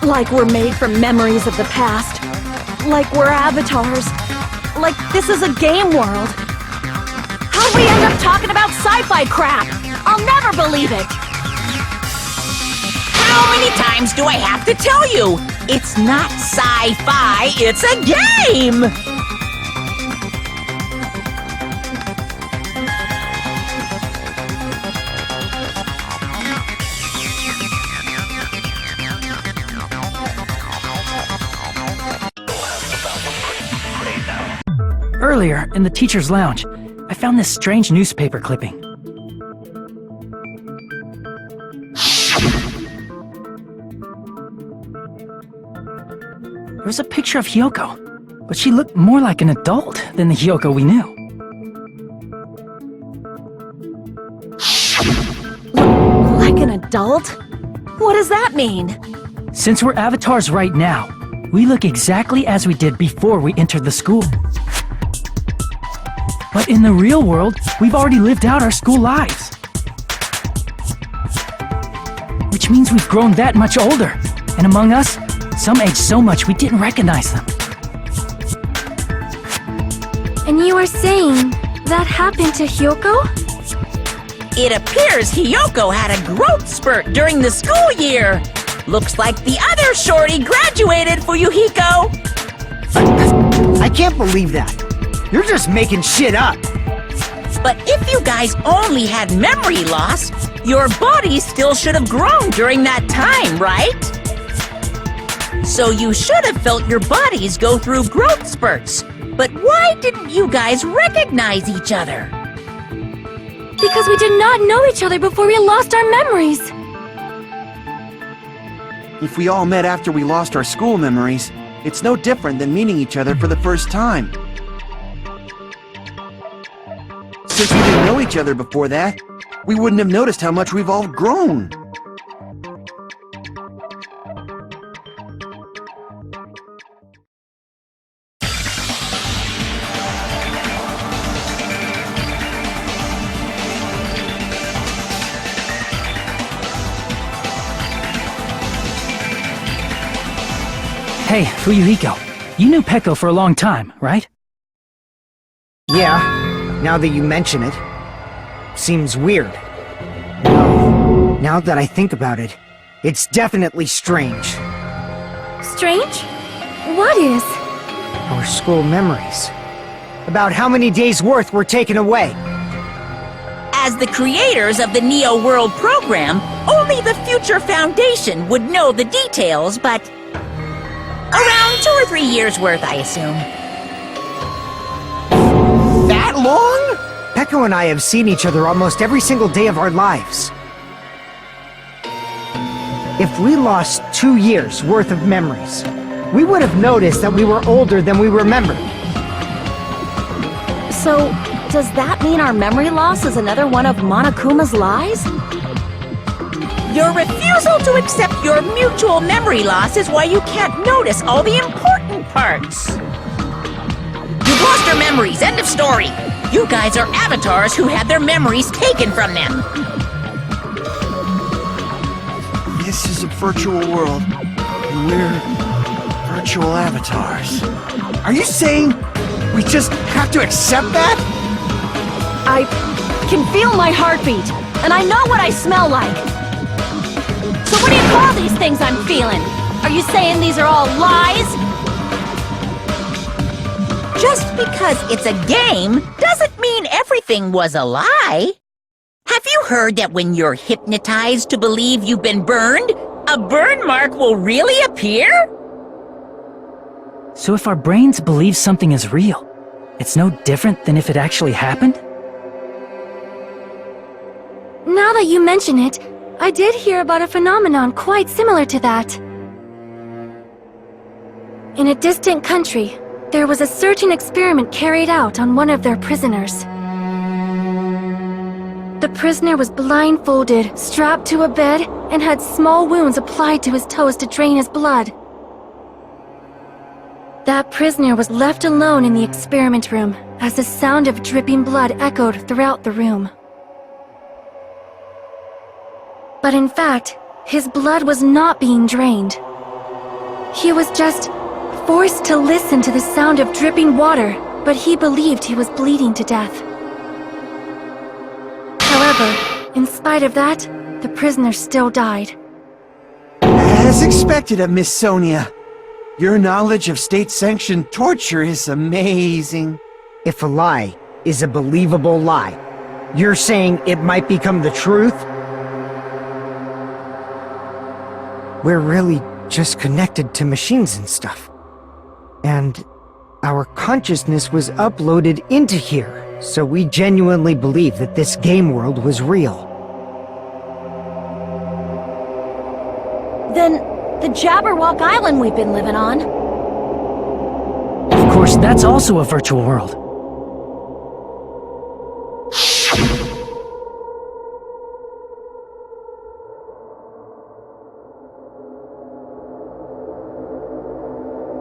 Like we're made from memories of the past. Like we're avatars. Like this is a game world. How'd we end up talking about sci-fi crap? I'll never believe it! How many times do I have to tell you? It's not sci-fi, it's a game! Earlier, in the teacher's lounge, I found this strange newspaper clipping. There was a picture of Hyoko, but she looked more like an adult than the Hyoko we knew. Like an adult? What does that mean? Since we're avatars right now, we look exactly as we did before we entered the school. But in the real world, we've already lived out our school lives. Which means we've grown that much older, and among us, some aged so much we didn't recognize them. And you are saying that happened to Hyoko? It appears Hyoko had a growth spurt during the school year. Looks like the other shorty graduated, Fuyuhiko. I can't believe that. You're just making shit up. But if you guys only had memory loss, your body still should have grown during that time, right? So you should have felt your bodies go through growth spurts. But why didn't you guys recognize each other? Because we did not know each other before we lost our memories. If we all met after we lost our school memories, it's no different than meeting each other for the first time. Since we didn't know each other before that, we wouldn't have noticed how much we've all grown. Hey, Fuyuhiko, you knew Peko for a long time, right? Yeah, now that you mention it. Seems weird. No, now that I think about it, it's definitely strange. Strange? What is? Our school memories. About how many days' worth were taken away. As the creators of the Neo World program, only the Future Foundation would know the details, but around 2 or 3 years worth, I assume. That long? Pecco and I have seen each other almost every single day of our lives. If we lost 2 years' worth of memories, we would have noticed that we were older than we remembered. So, does that mean our memory loss is another one of Monokuma's lies? Your refusal to accept your mutual memory loss is why you can't notice all the important parts. You've lost your memories, end of story. You guys are avatars who had their memories taken from them. This is a virtual world, and we're virtual avatars. Are you saying we just have to accept that? I can feel my heartbeat, and I know what I smell like. So what do you call these things I'm feeling? Are you saying these are all lies? Just because it's a game doesn't mean everything was a lie. Have you heard that when you're hypnotized to believe you've been burned, a burn mark will really appear? So if our brains believe something is real, it's no different than if it actually happened? Now that you mention it, I did hear about a phenomenon quite similar to that. In a distant country, there was a certain experiment carried out on one of their prisoners. The prisoner was blindfolded, strapped to a bed, and had small wounds applied to his toes to drain his blood. That prisoner was left alone in the experiment room as the sound of dripping blood echoed throughout the room. But in fact, his blood was not being drained. He was just forced to listen to the sound of dripping water, but he believed he was bleeding to death. However, in spite of that, the prisoner still died. As expected of Miss Sonia. Your knowledge of state-sanctioned torture is amazing. If a lie is a believable lie, you're saying it might become the truth? We're really just connected to machines and stuff. And our consciousness was uploaded into here, so we genuinely believe that this game world was real. Then, the Jabberwock Island we've been living on. Of course, that's also a virtual world.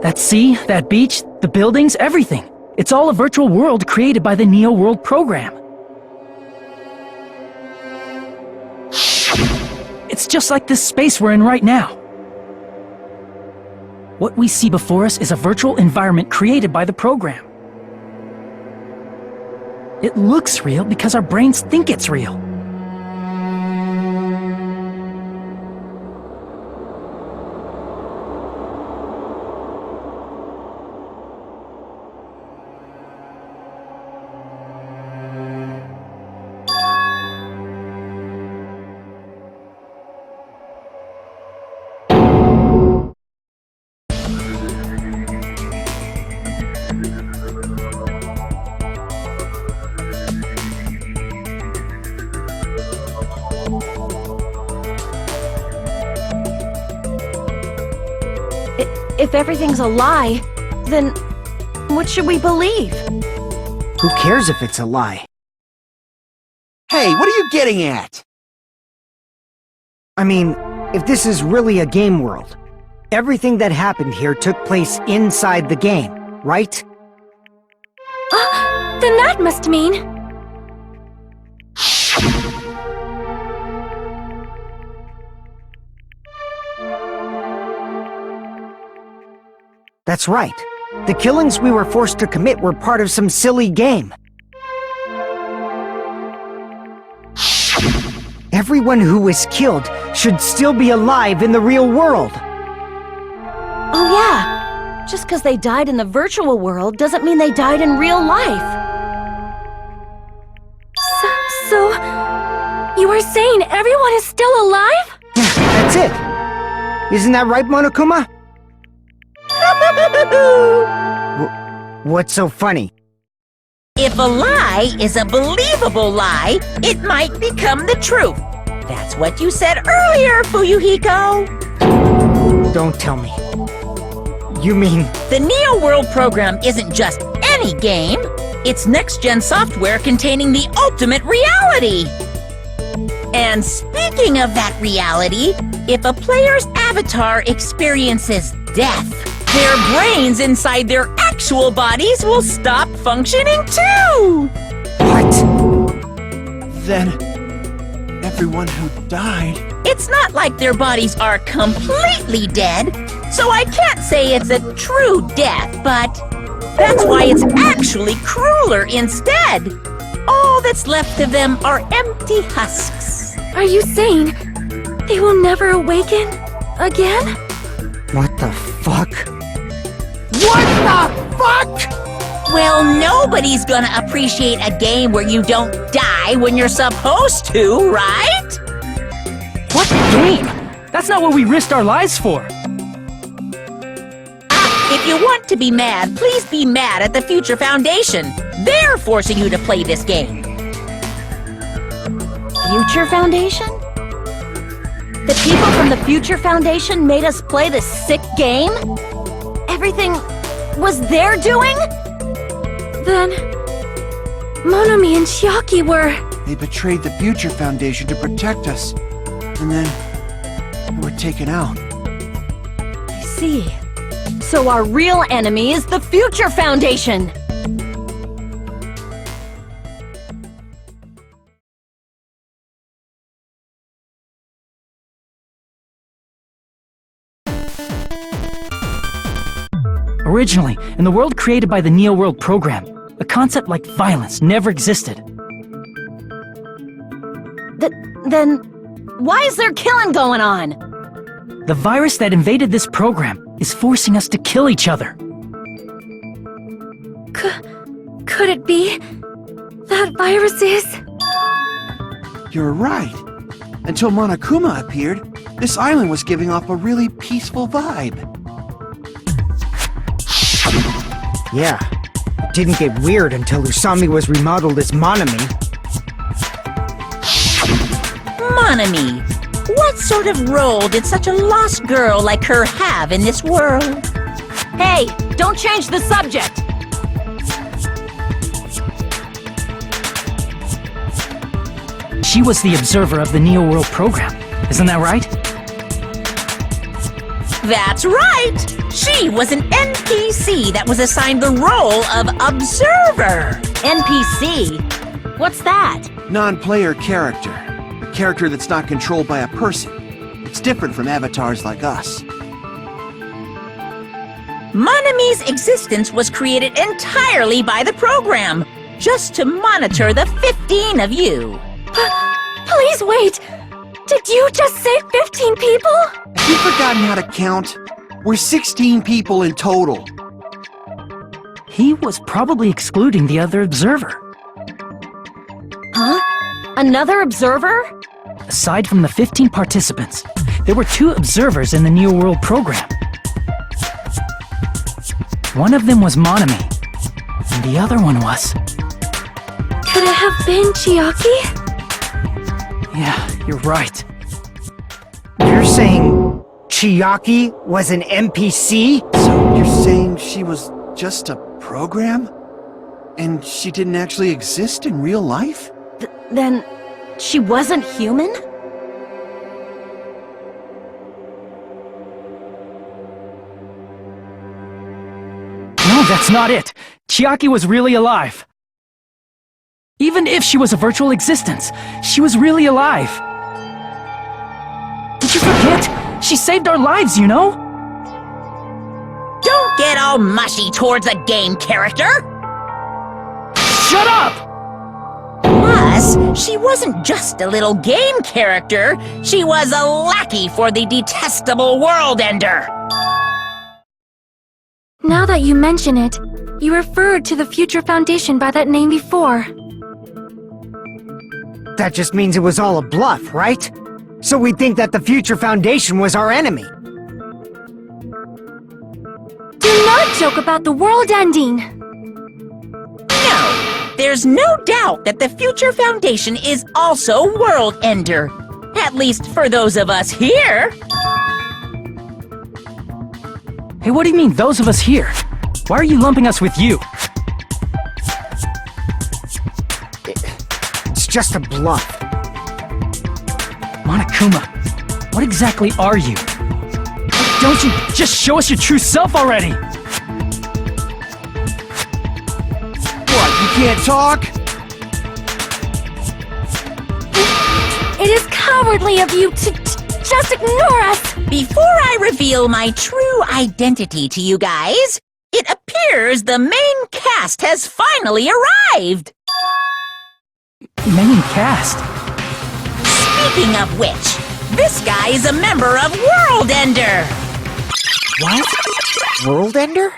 That sea, that beach, the buildings, everything. It's all a virtual world created by the Neo World program. It's just like this space we're in right now. What we see before us is a virtual environment created by the program. It looks real because our brains think it's real. If everything's a lie, then what should we believe? Who cares if it's a lie? Hey, what are you getting at? I mean, if this is really a game world, everything that happened here took place inside the game, right? Then that must mean... That's right. The killings we were forced to commit were part of some silly game. Everyone who was killed should still be alive in the real world. Oh yeah, just because they died in the virtual world doesn't mean they died in real life. So, you are saying everyone is still alive? That's it. Isn't that right, Monokuma? What's so funny? If a lie is a believable lie, it might become the truth. That's what you said earlier, Fuyuhiko. Don't tell me. You mean... The Neo World program isn't just any game. It's next-gen software containing the ultimate reality. And speaking of that reality, if a player's avatar experiences death, their brains inside their actual bodies will stop functioning too! What? Then, everyone who died... It's not like their bodies are completely dead, so I can't say it's a true death, but that's why it's actually crueler instead. All that's left of them are empty husks. Are you saying they will never awaken again? What the fuck? What the fuck?! Well, nobody's gonna appreciate a game where you don't die when you're supposed to, right? What game? That's not what we risked our lives for. If you want to be mad, please be mad at the Future Foundation. They're forcing you to play this game. Future Foundation? The people from the Future Foundation made us play this sick game? Everything was their doing? Then, Monomi and Chiaki were... They betrayed the Future Foundation to protect us. And then... we were taken out. I see. So our real enemy is the Future Foundation! Originally, in the world created by the Neo World program, a concept like violence never existed. Then, why is there killing going on? The virus that invaded this program is forcing us to kill each other. Could it be that virus is... You're right. Until Monokuma appeared, this island was giving off a really peaceful vibe. Yeah. Didn't get weird until Usami was remodeled as Monomi. Monomi, what sort of role did such a lost girl like her have in this world? Hey, don't change the subject! She was the observer of the Neo World program. Isn't that right? That's right! She was an NPC that was assigned the role of Observer! NPC? What's that? Non-player character. A character that's not controlled by a person. It's different from avatars like us. Monomi's existence was created entirely by the program, just to monitor the 15 of you. Please wait! Did you just say 15 people? Have you forgotten how to count? We're 16 people in total. He was probably excluding the other observer. Huh? Another observer? Aside from the 15 participants, there were 2 observers in the Neo World program. One of them was Monomi, and the other one was... Could it have been Chiaki? Yeah, you're right. You're saying Chiaki was an NPC? So you're saying she was just a program? And she didn't actually exist in real life? Then, she wasn't human? No, that's not it. Chiaki was really alive. Even if she was a virtual existence, she was really alive. Did you forget? She saved our lives, you know? Don't get all mushy towards a game character! Shut up! Plus, she wasn't just a little game character, she was a lackey for the detestable World Ender. Now that you mention it, you referred to the Future Foundation by that name before. That just means it was all a bluff, right? So we think that the Future Foundation was our enemy. Do not joke about the world ending! No, there's no doubt that the Future Foundation is also World Ender. At least for those of us here. Hey, what do you mean, those of us here? Why are you lumping us with you? It's just a bluff. Monokuma, what exactly are you? Don't you just show us your true self already? What, you can't talk? It is cowardly of you to just ignore us! Before I reveal my true identity to you guys, it appears the main cast has finally arrived! Main cast? Speaking of which, this guy is a member of World Ender! What? World Ender?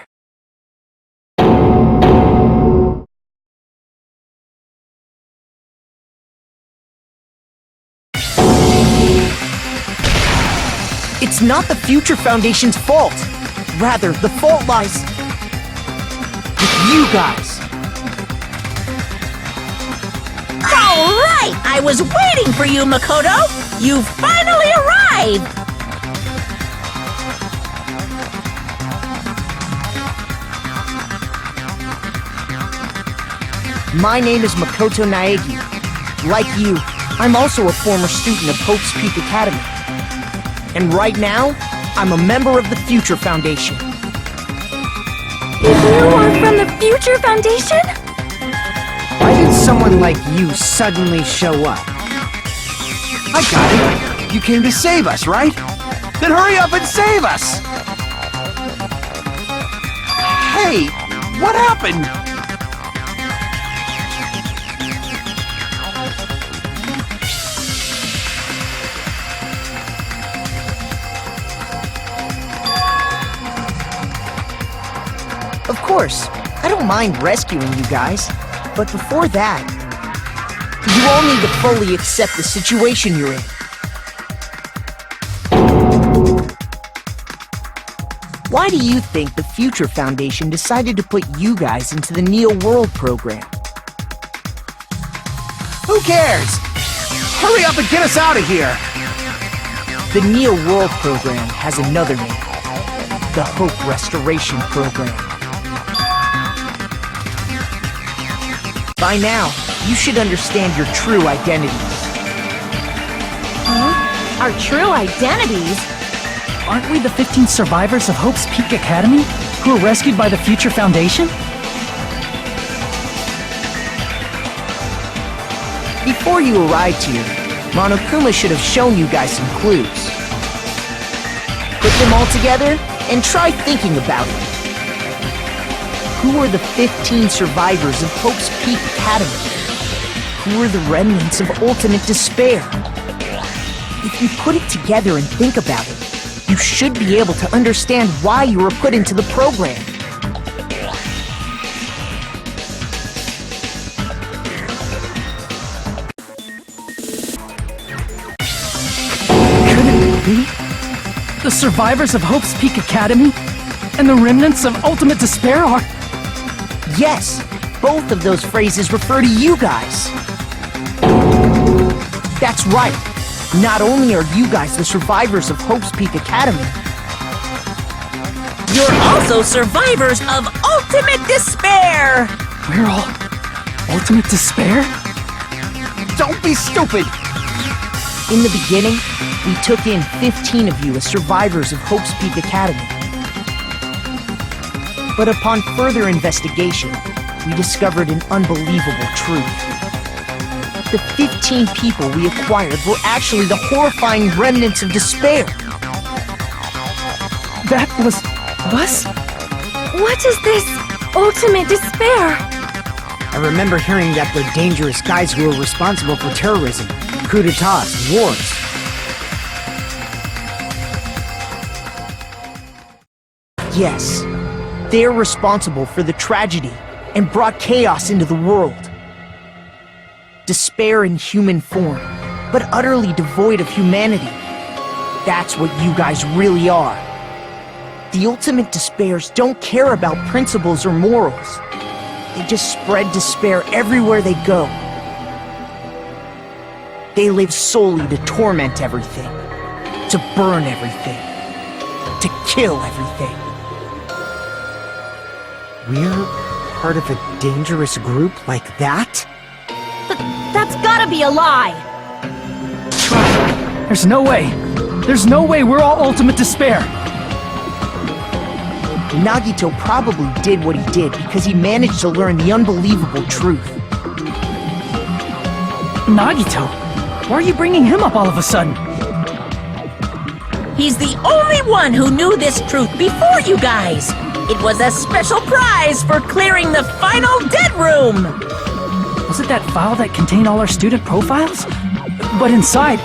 It's not the Future Foundation's fault. Rather, the fault lies with you guys. All right! I was waiting for you, Makoto! You finally arrived! My name is Makoto Naegi. Like you, I'm also a former student of Hope's Peak Academy. And right now, I'm a member of the Future Foundation. You are from the Future Foundation? Why did someone like you suddenly show up? I got it. You came to save us, right? Then hurry up and save us! Hey, what happened? Of course, I don't mind rescuing you guys. But before that, you all need to fully accept the situation you're in. Why do you think the Future Foundation decided to put you guys into the Neo World program? Who cares? Hurry up and get us out of here! The Neo World program has another name. The Hope Restoration Program. By now, you should understand your true identities. Huh? Our true identities? Aren't we the 15 survivors of Hope's Peak Academy who were rescued by the Future Foundation? Before you arrived here, Monokuma should have shown you guys some clues. Put them all together and try thinking about it. Who are the 15 survivors of Hope's Peak Academy? Who are the remnants of ultimate despair? If you put it together and think about it, you should be able to understand why you were put into the program. Could it be? The survivors of Hope's Peak Academy and the remnants of ultimate despair are... Yes, both of those phrases refer to you guys. That's right. Not only are you guys the survivors of Hope's Peak Academy, You're also survivors of ultimate despair! We're all... ultimate despair? Don't be stupid! in the beginning, we took in 15 of you as survivors of Hope's Peak Academy. But upon further investigation, we discovered an unbelievable truth. The 15 people we acquired were actually the horrifying remnants of despair. That was... us? What is this ultimate despair? I remember hearing that they're dangerous guys who are responsible for terrorism, coups d'etats, and wars. Yes, They're responsible for the tragedy and brought chaos into the world. Despair in human form, but utterly devoid of humanity. That's what you guys really are. The ultimate despairs don't care about principles or morals. They just spread despair everywhere they go. They live solely to torment everything, to burn everything, to kill everything. We're part of a dangerous group like that? That's gotta be a lie! There's no way. There's no way we're all ultimate despair. Nagito probably did what he did because he managed to learn the unbelievable truth. Nagito? Why are you bringing him up all of a sudden? He's the only one who knew this truth before you guys. It was a special prize for clearing the final dead room. Was it that file that contained all our student profiles? But inside...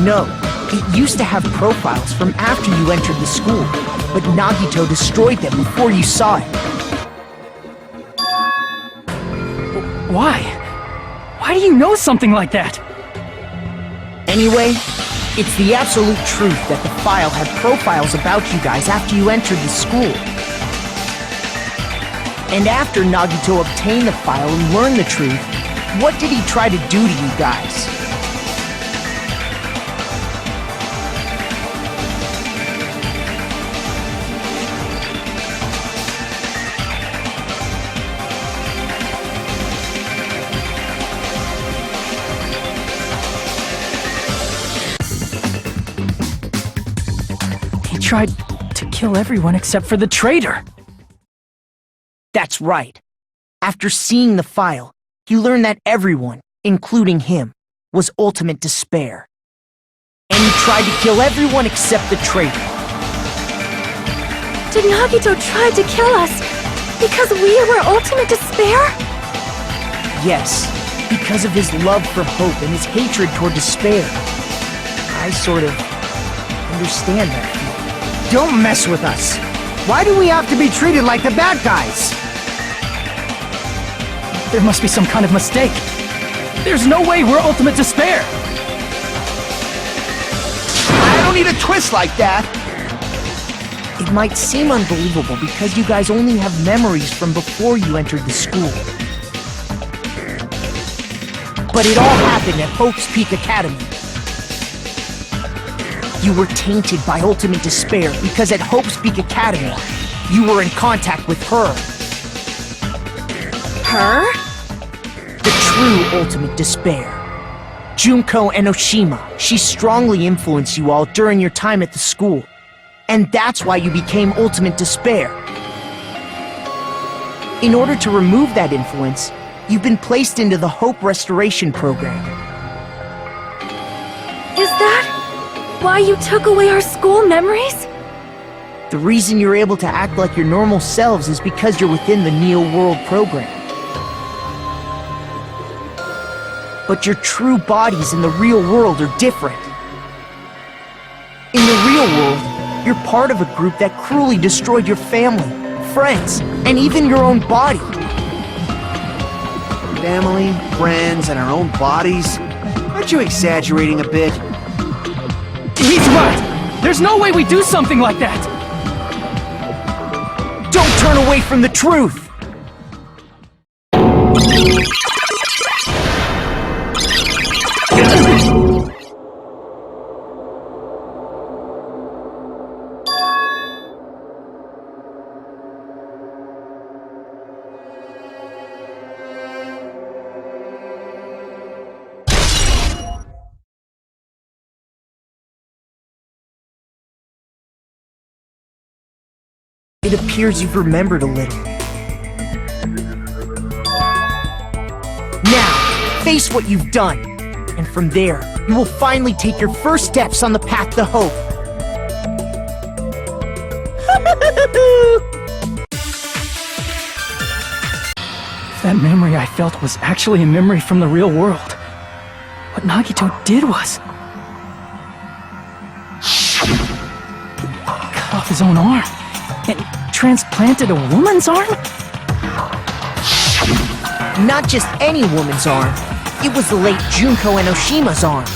No, it used to have profiles from after you entered the school, but Nagito destroyed them before you saw it. Why? Why do you know something like that? Anyway, it's the absolute truth that the file had profiles about you guys after you entered the school. And after Nagito obtained the file and learned the truth, what did he try to do to you guys? He tried to kill everyone except for the traitor. That's right. After seeing the file, he learned that everyone, including him, was ultimate despair. And he tried to kill everyone except the traitor. Did Nagito try to kill us because we were ultimate despair? Yes, because of his love for hope and his hatred toward despair. I sort of understand that feeling. Don't mess with us! Why do we have to be treated like the bad guys? There must be some kind of mistake. There's no way we're ultimate despair. I don't need a twist like that! It might seem unbelievable because you guys only have memories from before you entered the school. But it all happened at Hope's Peak Academy. You were tainted by ultimate despair because at Hope's Peak Academy, you were in contact with her. Her? The true ultimate despair. Junko Enoshima. She strongly influenced you all during your time at the school. And that's why you became ultimate despair. In order to remove that influence, you've been placed into the Hope Restoration Program. Is that why you took away our school memories? The reason you're able to act like your normal selves is because you're within the Neo World program. But your true bodies in the real world are different. In the real world, you're part of a group that cruelly destroyed your family, friends, and even your own body. Family, friends, and our own bodies? Aren't you exaggerating a bit? He's right! There's no way we do something like that! Don't turn away from the truth! It appears you've remembered a little. face what you've done. And from there, you will finally take your first steps on the path to hope. That memory I felt was actually a memory from the real world. What Nagito did was... cut off his own arm and transplanted a woman's arm? Not just any woman's arm. It was the late Junko Enoshima's arm.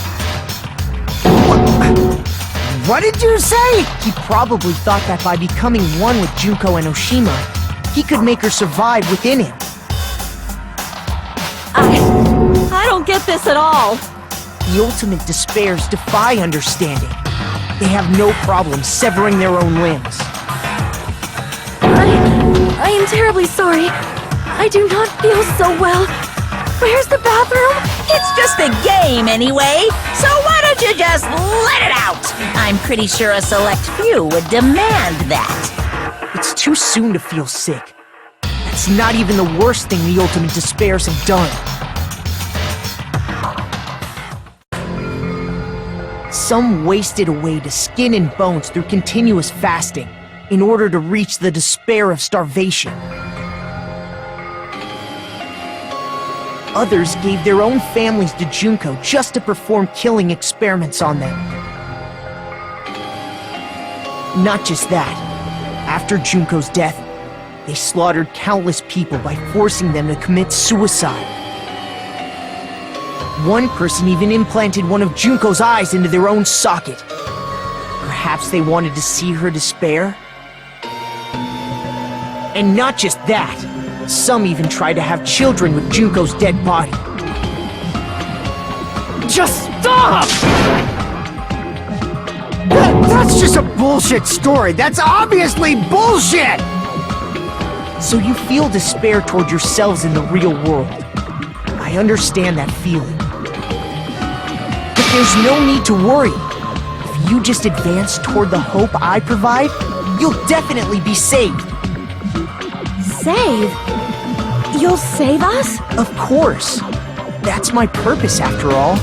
What did you say? He probably thought that by becoming one with Junko Enoshima, he could make her survive within him. I don't get this at all. The ultimate despairs defy understanding. They have no problem severing their own limbs. I am terribly sorry. I do not feel so well. Where's the bathroom? It's just a game anyway, so why don't you just let it out? I'm pretty sure a select few would demand that. It's too soon to feel sick. That's not even the worst thing the ultimate despairs have done. Some wasted away to skin and bones through continuous fasting in order to reach the despair of starvation. Others gave their own families to Junko just to perform killing experiments on them. Not just that. After Junko's death, they slaughtered countless people by forcing them to commit suicide. One person even implanted one of Junko's eyes into their own socket. Perhaps they wanted to see her despair? And not just that. Some even tried to have children with Junko's dead body. Just stop! That's just a bullshit story. That's obviously bullshit! So you feel despair toward yourselves in the real world. I understand that feeling. But there's no need to worry. If you just advance toward the hope I provide, you'll definitely be saved. Save? You'll save us? Of course. That's my purpose, after all.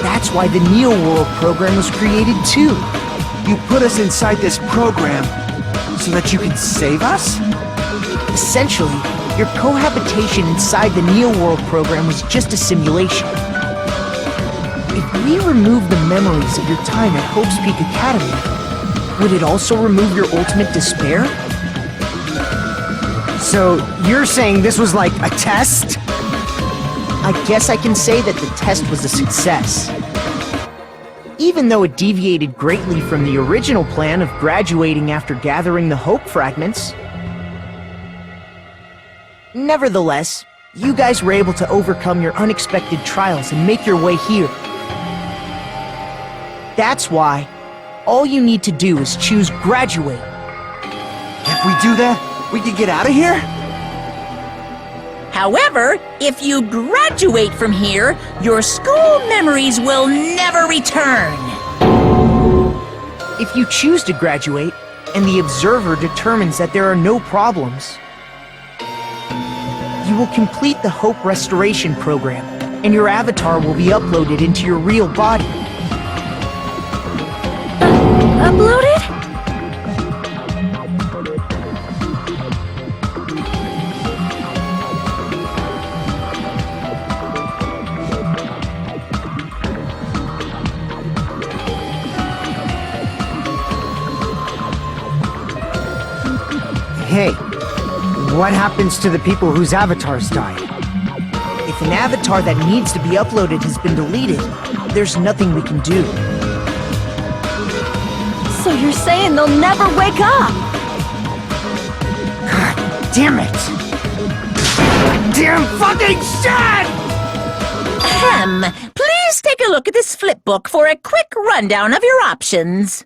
That's why the Neo World program was created, too. You put us inside this program so that you can save us? Essentially, your cohabitation inside the Neo World program was just a simulation. If we remove the memories of your time at Hope's Peak Academy, would it also remove your ultimate despair? So, you're saying this was like a test? I guess I can say that the test was a success. Even though it deviated greatly from the original plan of graduating after gathering the Hope fragments. Nevertheless, you guys were able to overcome your unexpected trials and make your way here. That's why, all you need to do is choose graduate. If we do that, we can get out of here? However, if you graduate from here, your school memories will never return. If you choose to graduate, and the observer determines that there are no problems, you will complete the Hope Restoration Program, and your avatar will be uploaded into your real body. Uploaded? Hey, what happens to the people whose avatars died? If an avatar that needs to be uploaded has been deleted, there's nothing we can do. So you're saying they'll never wake up? God damn it! Damn fucking shit! Please take a look at this flipbook for a quick rundown of your options.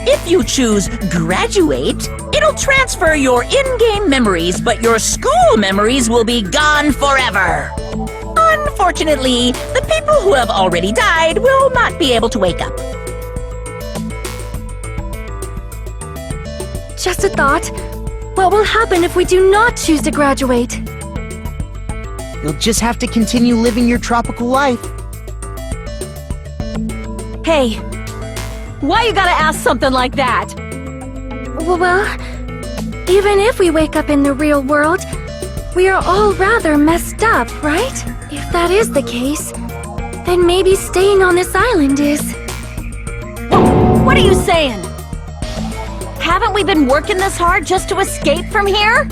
If you choose graduate, it'll transfer your in-game memories, but your school memories will be gone forever. Unfortunately, the people who have already died will not be able to wake up. Just a thought. What will happen if we do not choose to graduate? You'll just have to continue living your tropical life. Hey, why you gotta ask something like that? Well, even if we wake up in the real world, we are all rather messed up, right? If that is the case, then maybe staying on this island is... What are you saying? Haven't we been working this hard just to escape from here?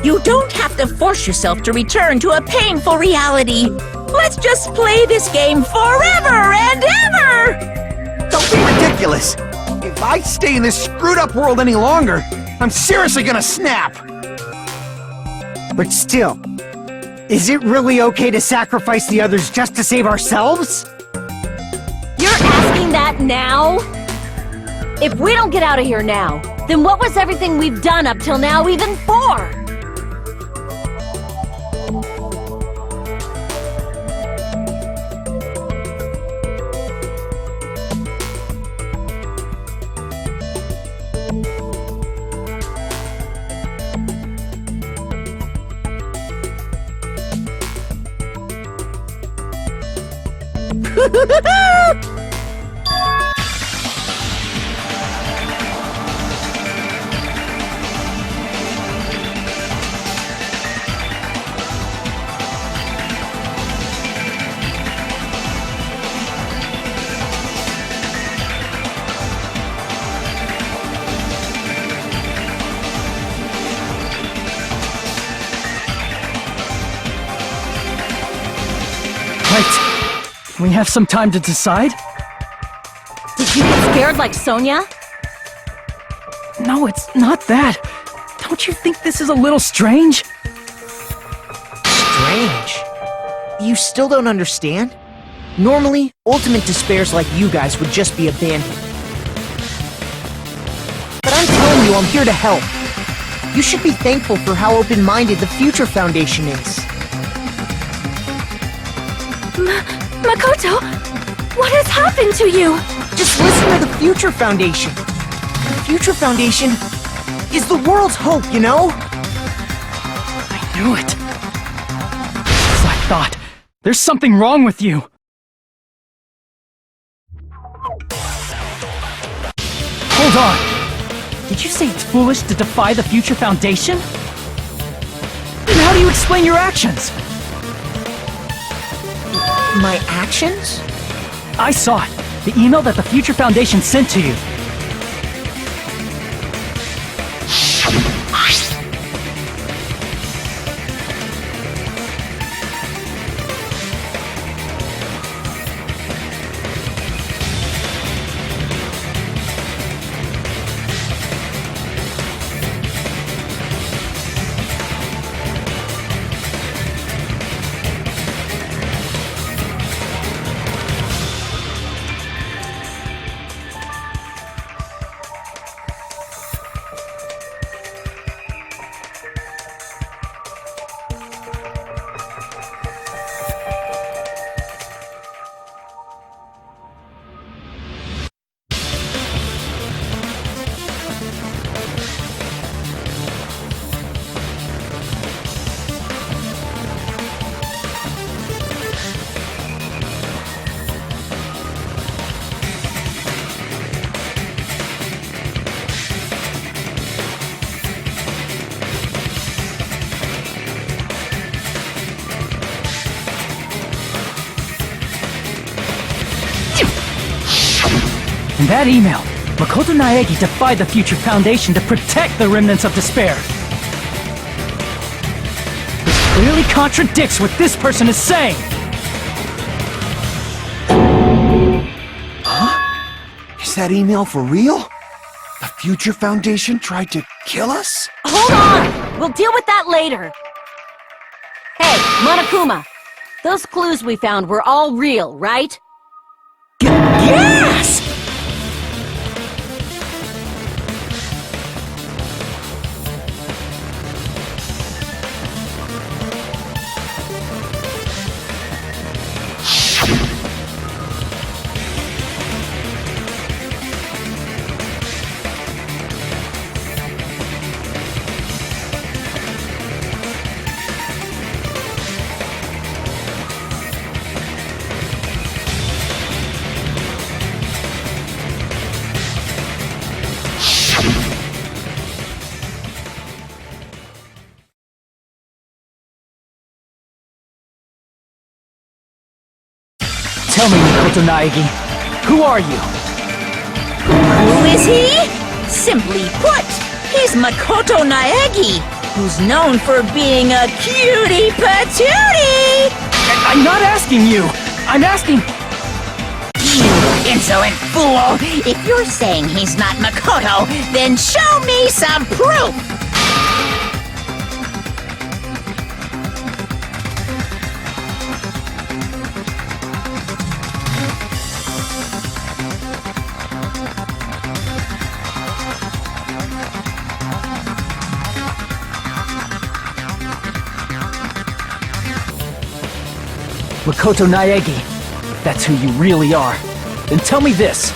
You don't have to force yourself to return to a painful reality. Let's just play this game forever and ever! Don't be ridiculous! If I stay in this screwed up world any longer, I'm seriously gonna snap! But still, is it really okay to sacrifice the others just to save ourselves? You're asking that now? If we don't get out of here now, then what was everything we've done up till now even for? Right. We have some time to decide? Did you get scared like Sonia? No, it's not that. Don't you think this is a little strange? Strange. You still don't understand? Normally, ultimate despairs like you guys would just be abandoned. But I'm telling you, I'm here to help. You should be thankful for how open-minded the Future Foundation is. Makoto, what has happened to you? Just listen to the Future Foundation. The Future Foundation is the world's hope, you know? I knew it. As I thought. There's something wrong with you. Hold on. Did you say it's foolish to defy the Future Foundation? Then how do you explain your actions? My actions? I saw it. The email that the Future Foundation sent to you. In that email, Makoto Naegi defied the Future Foundation to protect the remnants of despair. This clearly contradicts what this person is saying! Huh? Is that email for real? The Future Foundation tried to kill us? Hold on! We'll deal with that later. Hey, Monokuma! Those clues we found were all real, right? Yes! Tell me, Mikoto Naegi, who are you? Who is he? Simply put, he's Makoto Naegi, who's known for being a cutie patootie! I'm not asking you! I'm asking... You insolent fool! If you're saying he's not Makoto, then show me some proof! Makoto Naegi, that's who you really are. Then tell me this.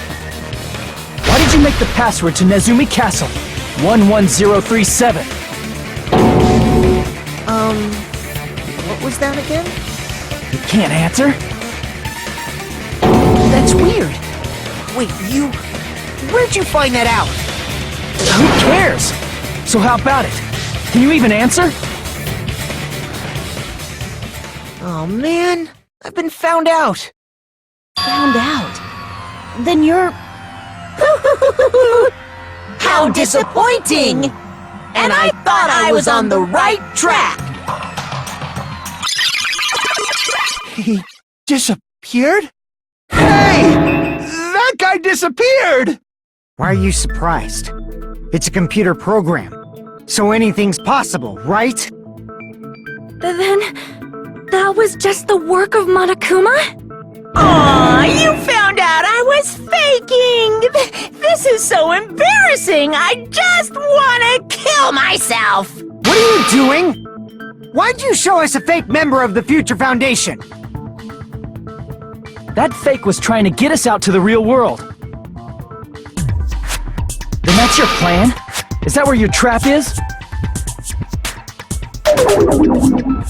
Why did you make the password to Nezumi Castle? 11037. What was that again? You can't answer? That's weird. Wait, where'd you find that out? Who cares? So how about it? Can you even answer? Oh man, I've been found out. Found out. Then you're... How disappointing! And I thought I was on the right track! He disappeared? Hey! That guy disappeared! Why are you surprised? It's a computer program, so anything's possible, right? Then... that was just the work of Monokuma? Aw, you found out I was faking! This is so embarrassing! I just wanna kill myself! What are you doing? Why'd you show us a fake member of the Future Foundation? That fake was trying to get us out to the real world. Then that's your plan? Is that where your trap is?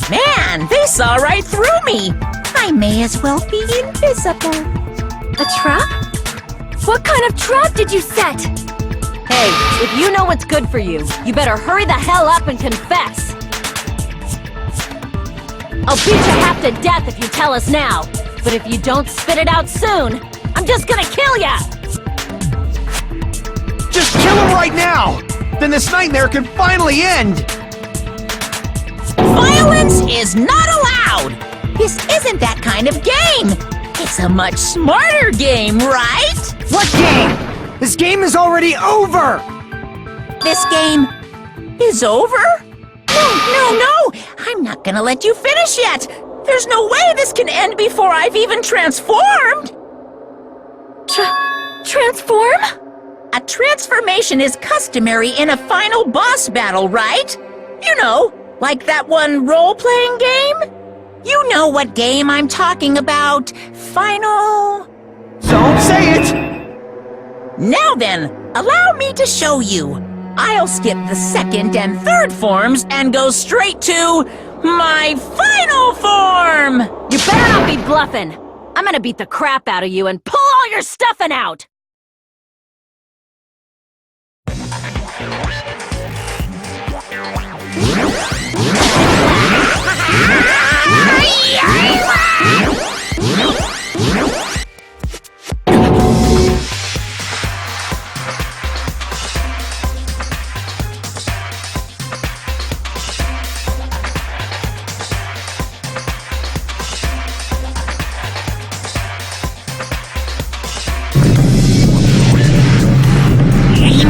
Man, they saw right through me! I may as well be invisible. A trap? What kind of trap did you set? Hey, if you know what's good for you, you better hurry the hell up and confess. I'll beat you half to death if you tell us now. But if you don't spit it out soon, I'm just gonna kill ya! Just kill him right now! Then this nightmare can finally end! Violence is not allowed! This isn't that kind of game! It's a much smarter game, right? What game? This game is already over! This game is over? No! I'm not gonna let you finish yet! There's no way this can end before I've even transformed! Transform? A transformation is customary in a final boss battle, right? You know, like that one role-playing game? You know what game I'm talking about. Final... Don't say it! Now then, allow me to show you. I'll skip the second and third forms and go straight to my final form! You better not be bluffing. I'm gonna beat the crap out of you and pull all your stuffing out!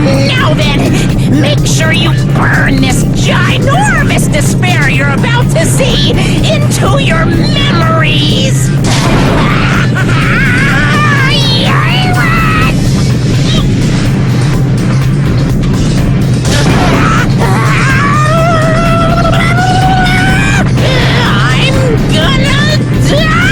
Now then, make sure you burn this ginormous despair you're about to see into your memories! I'm gonna die!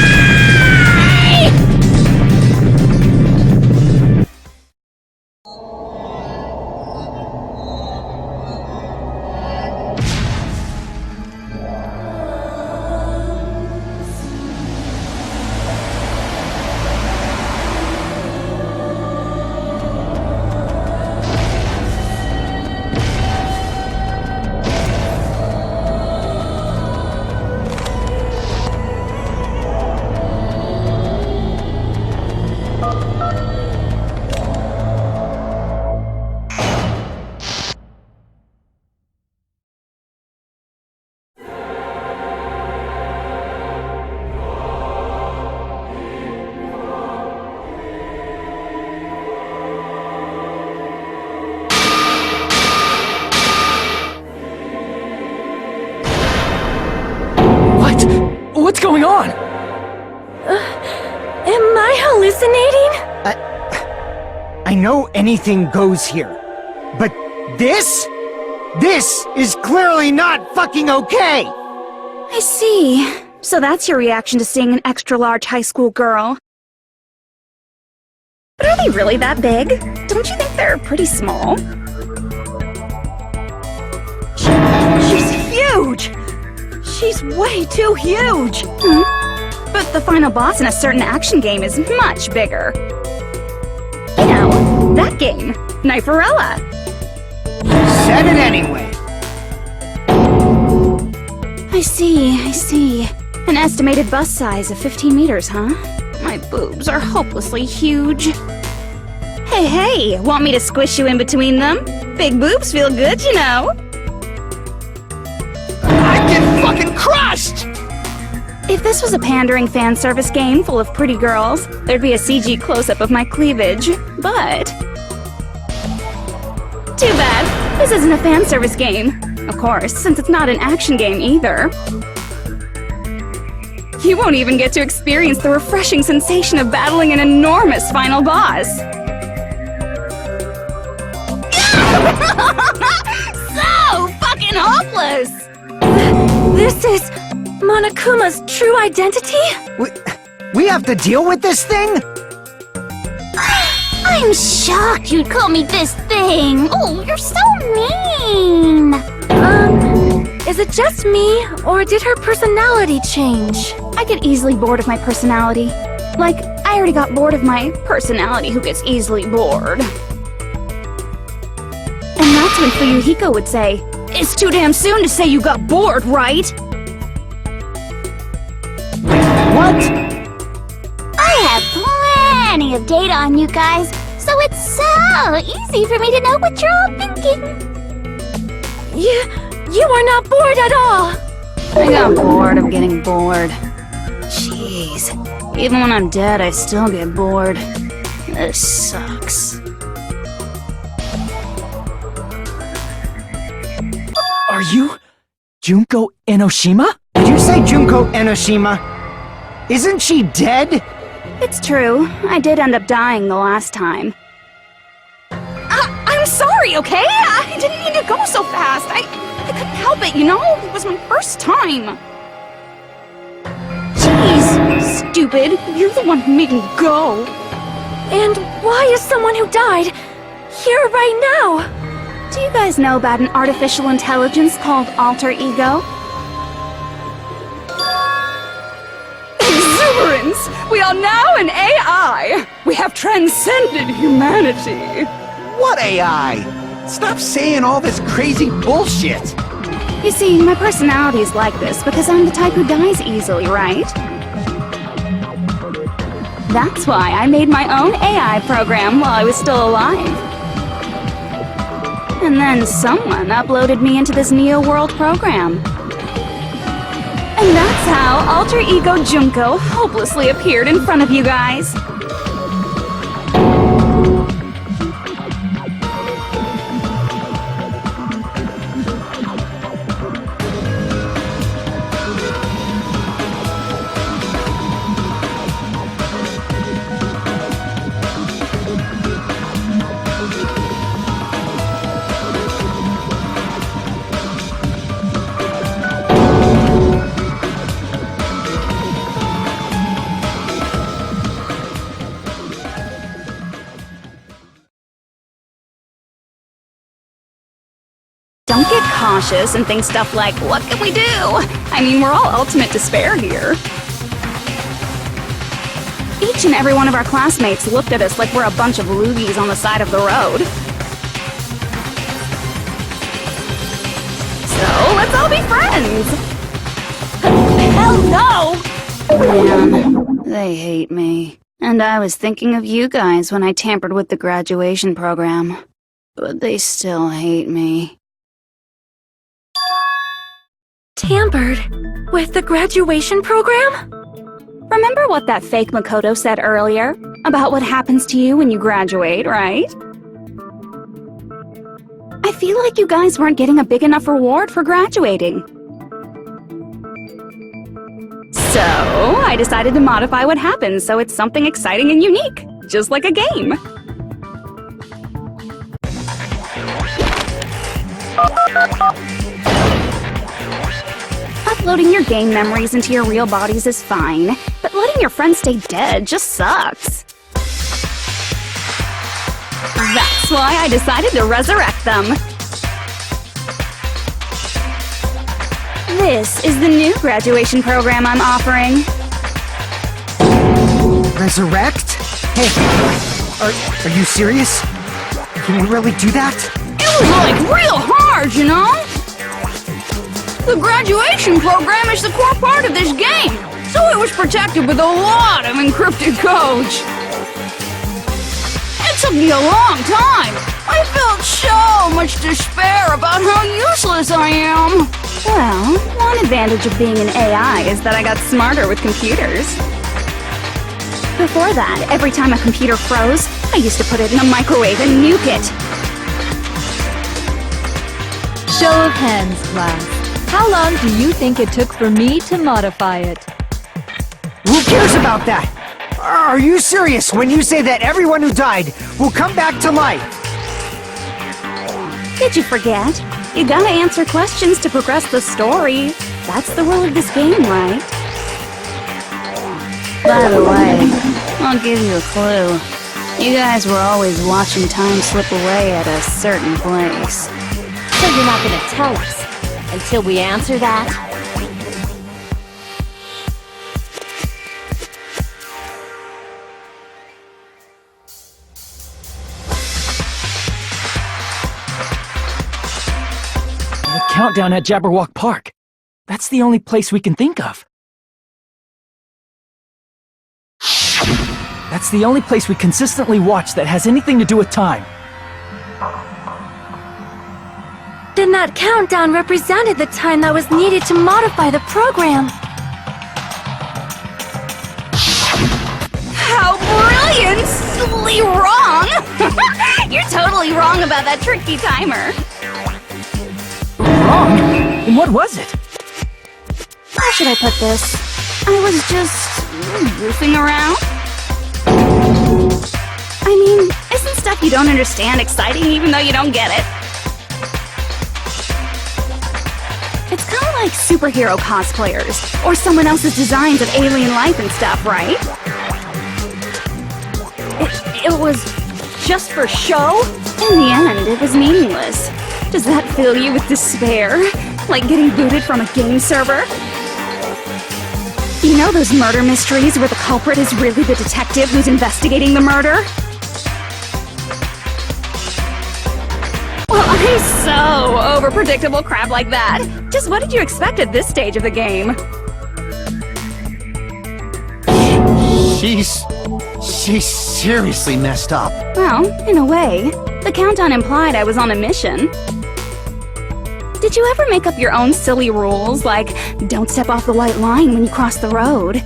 What? What's going on? Am I hallucinating? I know anything goes here, but this is clearly not fucking okay! I see. So that's your reaction to seeing an extra-large high school girl. But are they really that big? Don't you think they're pretty small? She's huge! She's way too huge! But the final boss in a certain action game is much bigger. You know, that game, Kniferella. Said it anyway. I see. An estimated bust size of 15 meters, huh? My boobs are hopelessly huge. Hey, want me to squish you in between them? Big boobs feel good, you know. I get fucking crushed! If this was a pandering fan service game full of pretty girls, there'd be a CG close-up of my cleavage, but... Too bad. This isn't a fan service game. Of course, since it's not an action game either. You won't even get to experience the refreshing sensation of battling an enormous final boss. So fucking hopeless! This is Monokuma's true identity? We have to deal with this thing? I'm shocked you'd call me this thing. Oh, you're so mean. Is it just me, or did her personality change? I get easily bored of my personality. Like, I already got bored of my personality who gets easily bored. And that's when Fuyuhiko would say, "It's too damn soon to say you got bored, right?" What? I have plenty of data on you guys, so it's so easy for me to know what you're all thinking. You are not bored at all. I got bored of getting bored. Jeez. Even when I'm dead, I still get bored. This sucks. Are you Junko Enoshima? Did you say Junko Enoshima? Isn't she dead? It's true. I did end up dying the last time. I'm sorry, okay? I didn't mean to go so fast. I couldn't help it, you know? It was my first time. Jeez, stupid. You're the one who made me go. And why is someone who died here right now? Do you guys know about an artificial intelligence called alter ego? Exuberance! We are now an AI! We have transcended humanity! What AI? Stop saying all this crazy bullshit! You see, my personality is like this because I'm the type who dies easily, right? That's why I made my own AI program while I was still alive. And then someone uploaded me into this Neo World program. And that's how Alter Ego Junko hopelessly appeared in front of you guys. Don't get cautious and think stuff like, what can we do? I mean, we're all ultimate despair here. Each and every one of our classmates looked at us like we're a bunch of loogies on the side of the road. So, let's all be friends! Hell no! Man, they hate me. And I was thinking of you guys when I tampered with the graduation program. But they still hate me. Tampered with the graduation program? Remember what that fake Makoto said earlier? About what happens to you when you graduate, right? I feel like you guys weren't getting a big enough reward for graduating. So, I decided to modify what happens so it's something exciting and unique, just like a game. Uploading your game memories into your real bodies is fine, but letting your friends stay dead just sucks. That's why I decided to resurrect them. This is the new graduation program I'm offering. Resurrect? Hey, are you serious? Can you really do that? It was like real hard, you know? The graduation program is the core part of this game, so it was protected with a lot of encrypted codes. It took me a long time. I felt so much despair about how useless I am. Well, one advantage of being an AI is that I got smarter with computers. Before that, every time a computer froze, I used to put it in a microwave and nuke it. Show of hands, class. How long do you think it took for me to modify it? Who cares about that? Are you serious when you say that everyone who died will come back to life? Did you forget? You gotta answer questions to progress the story. That's the rule of this game, right? By the way, I'll give you a clue. You guys were always watching time slip away at a certain place. So you're not gonna tell us until we answer that? The countdown at Jabberwock Park. That's the only place we can think of. That's the only place we consistently watch that has anything to do with time. Then that countdown represented the time that was needed to modify the program. How brilliantly wrong! You're totally wrong about that tricky timer. Wrong? And what was it? How should I put this? I was just goofing around. I mean, isn't stuff you don't understand exciting even though you don't get it? It's kind of like superhero cosplayers, or someone else's designs of alien life and stuff, right? It was just for show? In the end, it was meaningless. Does that fill you with despair? Like getting booted from a game server? You know those murder mysteries where the culprit is really the detective who's investigating the murder? Well, I'm so over predictable crap like that. Just what did you expect at this stage of the game? She's seriously messed up. Well, in a way. The countdown implied I was on a mission. Did you ever make up your own silly rules, like don't step off the white line when you cross the road?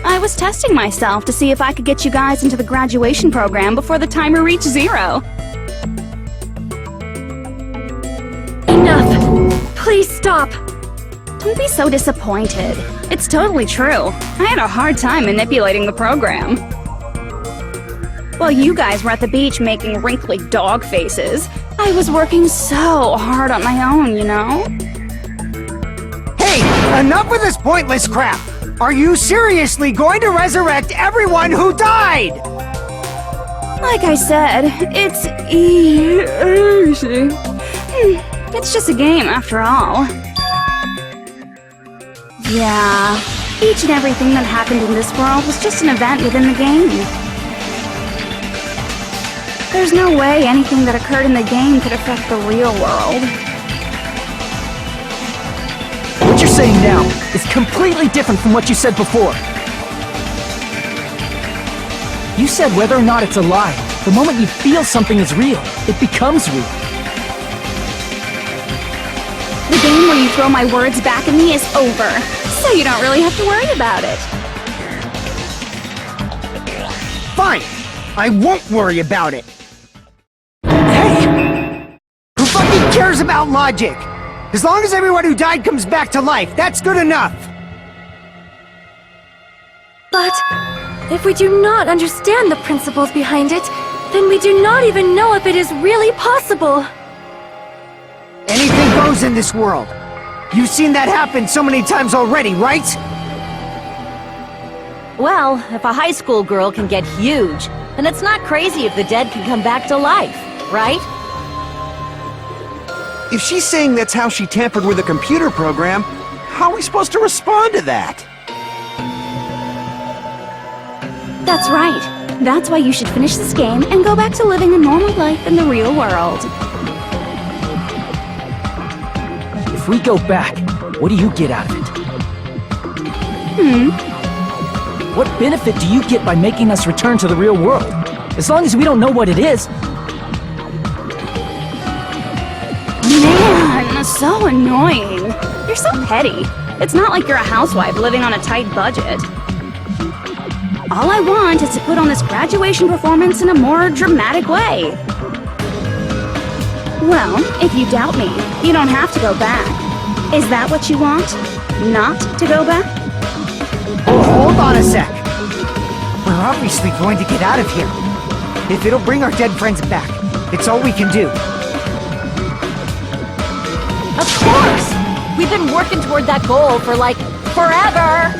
I was testing myself to see if I could get you guys into the graduation program before the timer reached 0. Enough! Please stop! Don't be so disappointed. It's totally true. I had a hard time manipulating the program. While you guys were at the beach making wrinkly dog faces, I was working so hard on my own, you know? Hey, enough with this pointless crap! Are you seriously going to resurrect everyone who died? Like I said, it's easy. It's just a game after all. Yeah, each and everything that happened in this world was just an event within the game. There's no way anything that occurred in the game could affect the real world. What you're saying now is completely different from what you said before. You said whether or not it's a lie, the moment you feel something is real, it becomes real. The game where you throw my words back at me is over, so you don't really have to worry about it. Fine! I won't worry about it! Hey! Who fucking cares about logic? As long as everyone who died comes back to life, that's good enough! But if we do not understand the principles behind it, then we do not even know if it is really possible. Anything goes in this world. You've seen that happen so many times already, right? Well, if a high school girl can get huge, then it's not crazy if the dead can come back to life, right? If she's saying that's how she tampered with a computer program, how are we supposed to respond to that? That's right. That's why you should finish this game and go back to living a normal life in the real world. If we go back, what do you get out of it? What benefit do you get by making us return to the real world? As long as we don't know what it is. Man, so annoying. You're so petty. It's not like you're a housewife living on a tight budget. All I want is to put on this graduation performance in a more dramatic way. Well, if you doubt me, you don't have to go back. Is that what you want? Not to go back? Oh, hold on a sec. We're obviously going to get out of here. If it'll bring our dead friends back, it's all we can do. Of course! We've been working toward that goal for, like, forever!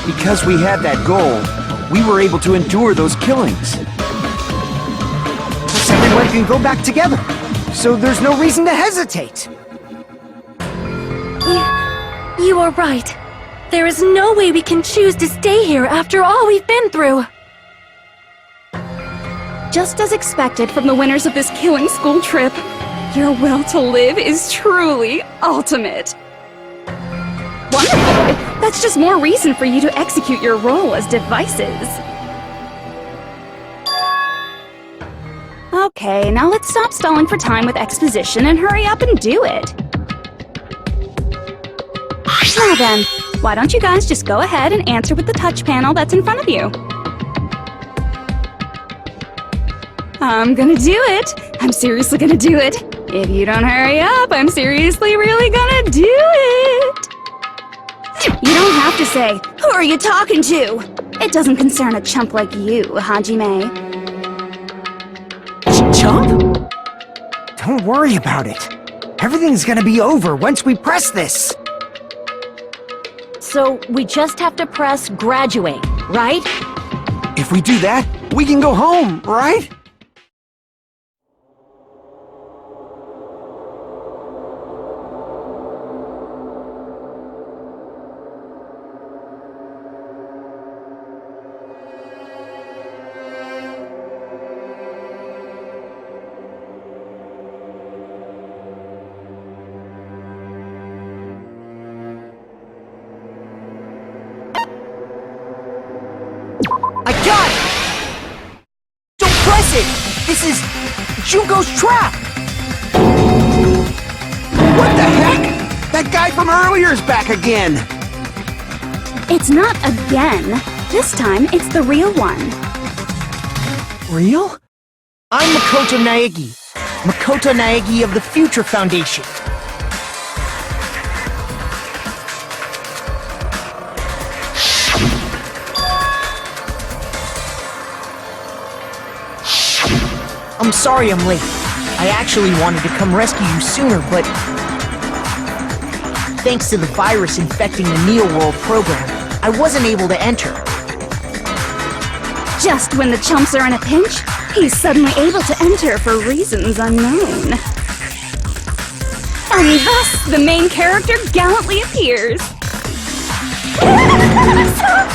Because we had that goal, we were able to endure those killings. Plus everyone can go back together, so there's no reason to hesitate. You are right. There is no way we can choose to stay here after all we've been through. Just as expected from the winners of this killing school trip, your will to live is truly ultimate. Wonderful! That's just more reason for you to execute your role as devices. Okay, now let's stop stalling for time with exposition and hurry up and do it. Now then, why don't you guys just go ahead and answer with the touch panel that's in front of you? I'm gonna do it. I'm seriously gonna do it. If you don't hurry up, I'm seriously really gonna do it. You don't have to say, "Who are you talking to?" It doesn't concern a chump like you, Hajime. Chump? Don't worry about it. Everything's gonna be over once we press this. So, we just have to press graduate, right? If we do that, we can go home, right? I got it! Don't press it! This is Junko's trap! What the heck? That guy from earlier is back again! It's not again. This time, it's the real one. Real? I'm Makoto Naegi. Makoto Naegi of the Future Foundation. I'm sorry I'm late. I actually wanted to come rescue you sooner, but thanks to the virus infecting the Neo World program, I wasn't able to enter. Just when the chumps are in a pinch, he's suddenly able to enter for reasons unknown. And thus, the main character gallantly appears. So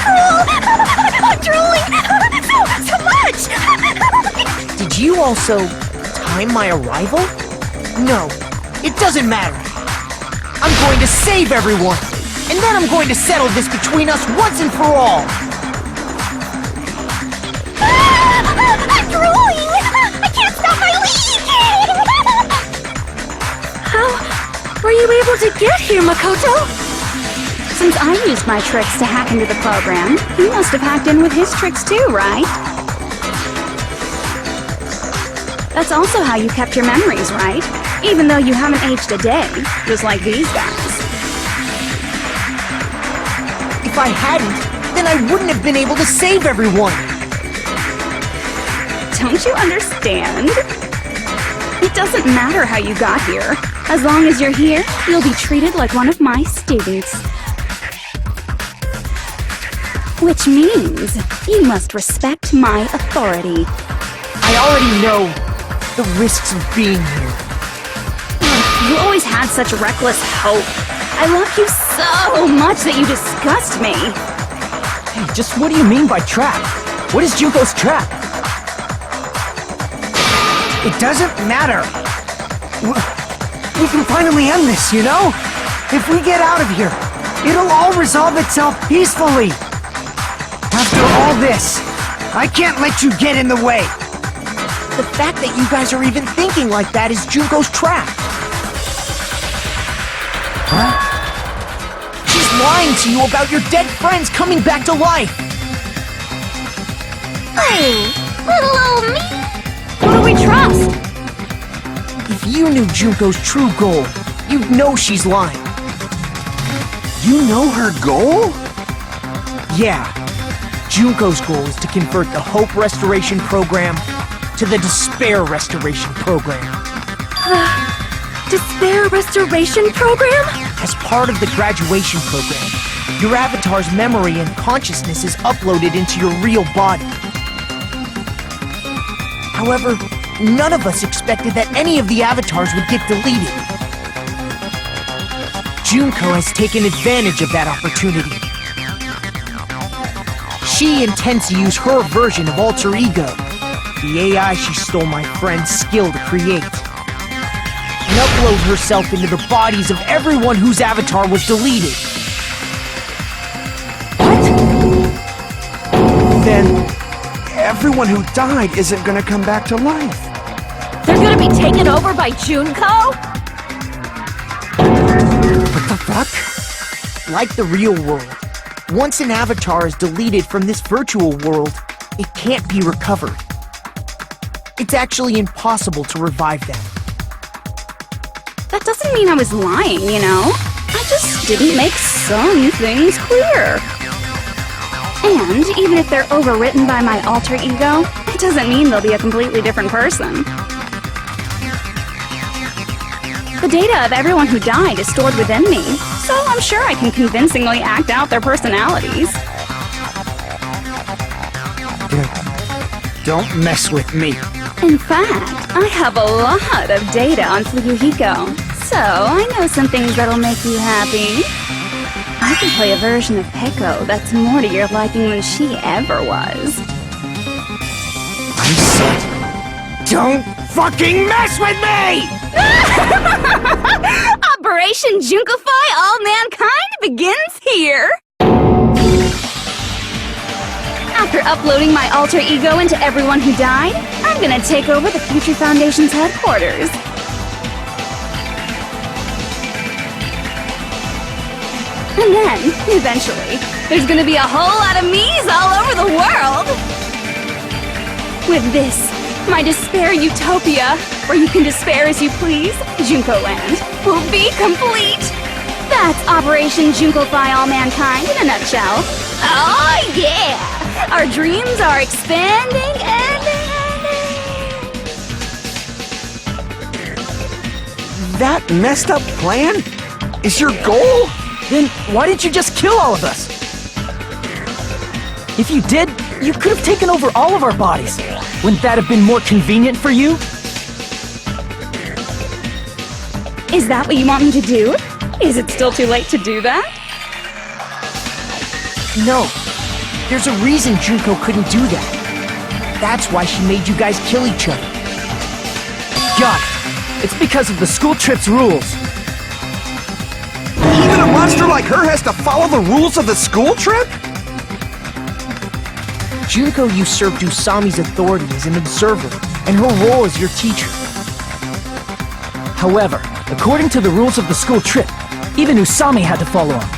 cool! I'm drooling! So much! Did you also time my arrival? No, it doesn't matter. I'm going to save everyone, and then I'm going to settle this between us once and for all. I'm drooling! I can't stop my leaking! How were you able to get here, Makoto? Since I used my tricks to hack into the program, he must have hacked in with his tricks too, right? That's also how you kept your memories, right? Even though you haven't aged a day, just like these guys. If I hadn't, then I wouldn't have been able to save everyone. Don't you understand? It doesn't matter how you got here. As long as you're here, you'll be treated like one of my students. Which means you must respect my authority. I already know the risks of being here. You always had such reckless hope. I love you so much that you disgust me. Hey, just what do you mean by trap? What is Junko's trap? It doesn't matter. We can finally end this, you know? If we get out of here, it'll all resolve itself peacefully. After all this, I can't let you get in the way. The fact that you guys are even thinking like that is Junko's trap. Huh? She's lying to you about your dead friends coming back to life. Hey, little old me. Who do we trust? If you knew Junko's true goal, you'd know she's lying. You know her goal? Yeah. Junko's goal is to convert the Hope Restoration Program to the Despair Restoration Program. Despair Restoration Program? As part of the graduation program, your avatar's memory and consciousness is uploaded into your real body. However, none of us expected that any of the avatars would get deleted. Junko has taken advantage of that opportunity. She intends to use her version of Alter Ego, the AI she stole my friend's skill to create, and upload herself into the bodies of everyone whose avatar was deleted. Then everyone who died isn't gonna come back to life. They're gonna be taken over by Junko? What the fuck? Like the real world, once an avatar is deleted from this virtual world, it can't be recovered. It's actually impossible to revive them. That doesn't mean I was lying, you know? I just didn't make some things clear. And even if they're overwritten by my alter ego, it doesn't mean they'll be a completely different person. The data of everyone who died is stored within me, so I'm sure I can convincingly act out their personalities. Don't mess with me. In fact, I have a lot of data on Fuyuhiko, so I know some things that'll make you happy. I can play a version of Peko that's more to your liking than she ever was. I said, don't fucking mess with me! Operation Junkify All Mankind begins here! After uploading my alter ego into everyone who died, I'm gonna take over the Future Foundation's headquarters. And then, eventually, there's gonna be a whole lot of me's all over the world! With this, my despair utopia, where you can despair as you please, Junko Land, will be complete! That's Operation Junkify All Mankind in a nutshell. Oh yeah! Our dreams are expanding and... That messed up plan is your goal? Then why didn't you just kill all of us? If you did, you could have taken over all of our bodies. Wouldn't that have been more convenient for you? Is that what you want me to do? Is it still too late to do that? No. There's a reason Junko couldn't do that. That's why she made you guys kill each other. Got it. It's because of the school trip's rules. Even a monster like her has to follow the rules of the school trip? Junko usurped Usami's authority as an observer, and her role as your teacher. However, according to the rules of the school trip, even Usami had to follow them.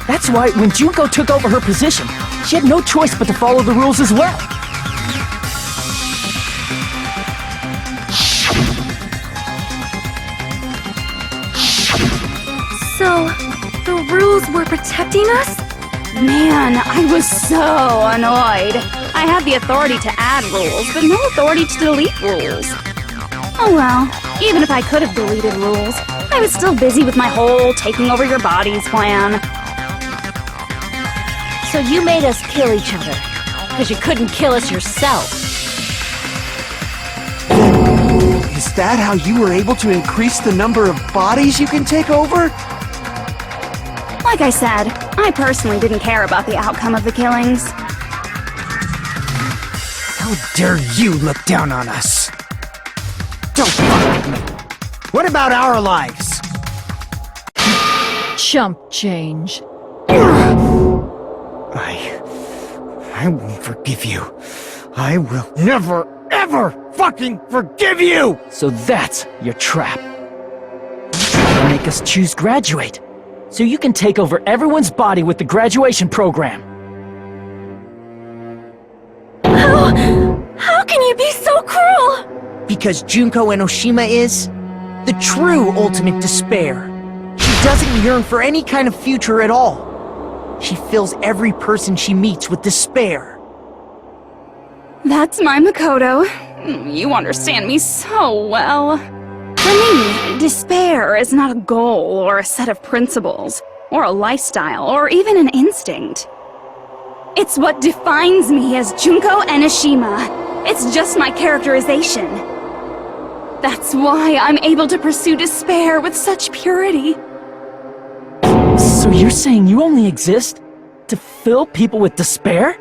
That's why when Junko took over her position, she had no choice but to follow the rules as well. So, the rules were protecting us? Man, I was so annoyed. I had the authority to add rules, but no authority to delete rules. Oh well, even if I could have deleted rules, I was still busy with my whole taking over your bodies plan. So you made us kill each other, because you couldn't kill us yourself. Is that how you were able to increase the number of bodies you can take over? Like I said, I personally didn't care about the outcome of the killings. How dare you look down on us? Don't fuck with me. What about our lives? Chump change. I won't forgive you. I will never, ever fucking forgive you! So that's your trap. Trying to make us choose graduate, so you can take over everyone's body with the graduation program. How can you be so cruel? Because Junko Enoshima is the true ultimate despair. She doesn't yearn for any kind of future at all. She fills every person she meets with despair. That's my Makoto. You understand me so well. For me, despair is not a goal or a set of principles, or a lifestyle, or even an instinct. It's what defines me as Junko Enoshima. It's just my characterization. That's why I'm able to pursue despair with such purity. So you're saying you only exist to fill people with despair?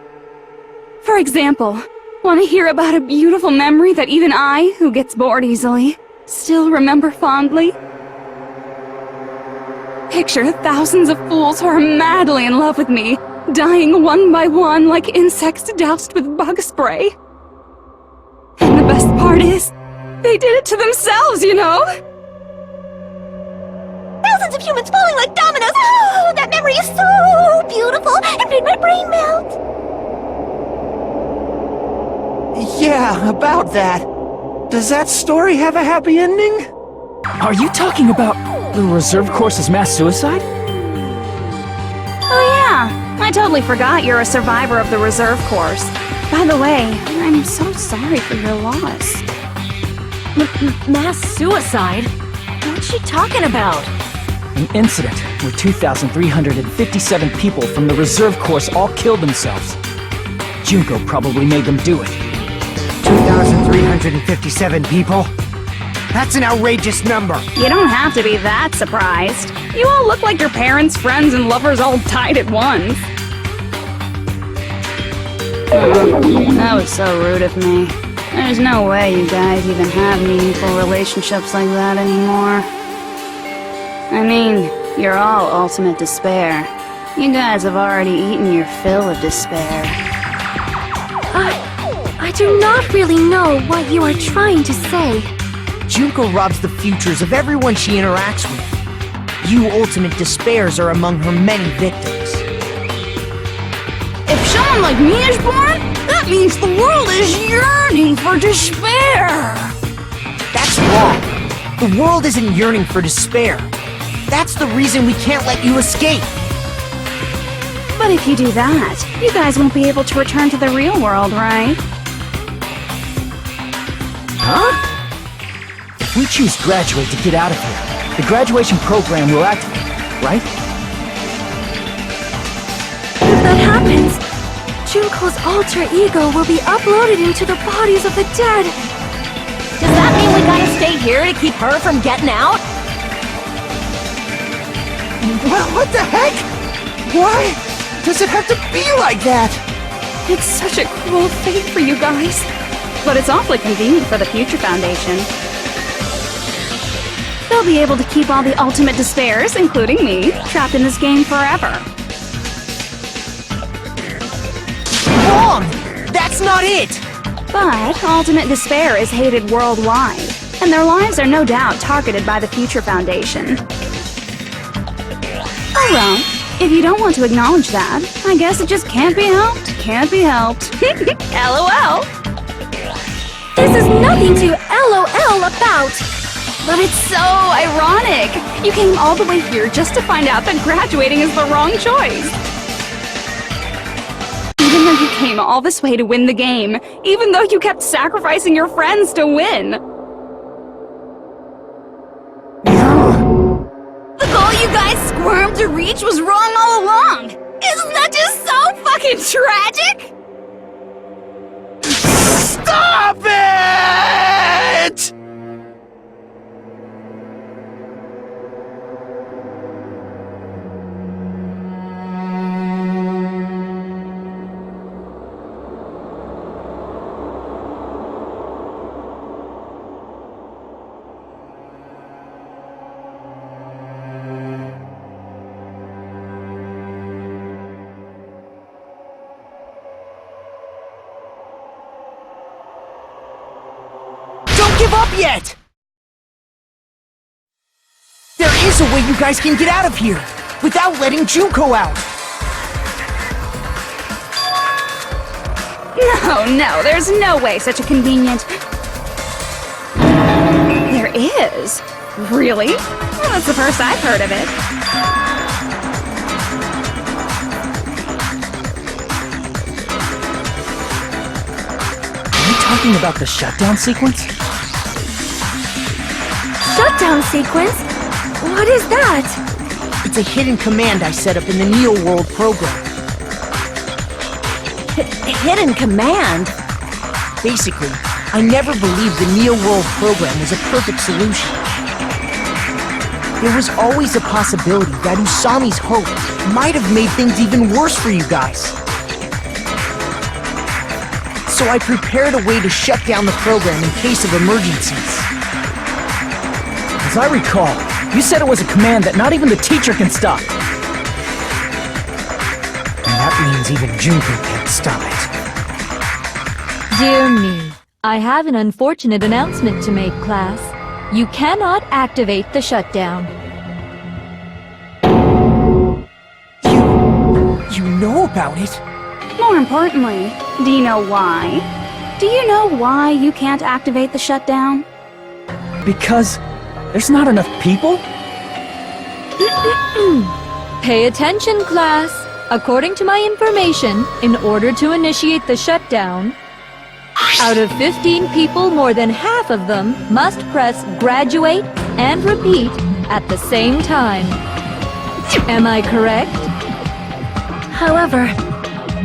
For example, want to hear about a beautiful memory that even I, who gets bored easily, still remember fondly? Picture thousands of fools who are madly in love with me, dying one by one like insects doused with bug spray. And the best part is, they did it to themselves, you know? Thousands of humans falling like dominoes! Oh, that memory is so beautiful! It made my brain melt! Yeah, about that. Does that story have a happy ending? Are you talking about the reserve course's mass suicide? Oh yeah, I totally forgot you're a survivor of the reserve course. By the way, I'm so sorry for your loss. Mass suicide? What's she talking about? An incident where 2,357 people from the reserve course all killed themselves. Junko probably made them do it. 2,357 people? That's an outrageous number! You don't have to be that surprised. You all look like your parents, friends, and lovers all died at once. That was so rude of me. There's no way you guys even have meaningful relationships like that anymore. I mean, you're all ultimate despair. You guys have already eaten your fill of despair. I do not really know what you are trying to say. Junko robs the futures of everyone she interacts with. You ultimate despairs are among her many victims. If someone like me is born, that means the world is yearning for despair! That's wrong. The world isn't yearning for despair. That's the reason we can't let you escape. But if you do that, you guys won't be able to return to the real world, right? Huh? If we choose graduate to get out of here, the graduation program will activate, right? If that happens, Junko's alter ego will be uploaded into the bodies of the dead. Does that mean we gotta stay here to keep her from getting out? Well, what the heck? Why does it have to be like that? It's such a cruel fate for you guys. But it's awfully convenient for the Future Foundation. They'll be able to keep all the ultimate despairs, including me, trapped in this game forever. Wrong! That's not it! But ultimate despair is hated worldwide, and their lives are no doubt targeted by the Future Foundation. Oh well, if you don't want to acknowledge that, I guess it just can't be helped. Can't be helped. LOL! This is nothing to LOL about. But it's so ironic! You came all the way here just to find out that graduating is the wrong choice! Even though you came all this way to win the game, even though you kept sacrificing your friends to win! The goal you guys squirmed to reach was wrong all along! Isn't that just so fucking tragic? Stop it! Give up yet! There is a way you guys can get out of here, without letting Junko out! No, there's no way such a convenient... There is? Really? Well, that's the first I've heard of it. Are you talking about the shutdown sequence? Shutdown sequence? What is that? It's a hidden command I set up in the Neo World program. Hidden command? Basically, I never believed the Neo World program was a perfect solution. There was always a possibility that Usami's hope might have made things even worse for you guys. So I prepared a way to shut down the program in case of emergencies. As I recall, you said it was a command that not even the teacher can stop. And that means even Junko can't stop it. Dear me, I have an unfortunate announcement to make, class. You cannot activate the shutdown. You know about it? More importantly, do you know why? Do you know why you can't activate the shutdown? Because there's not enough people? Pay attention, class. According to my information, in order to initiate the shutdown, out of 15 people, more than half of them must press graduate and repeat at the same time. Am I correct? However,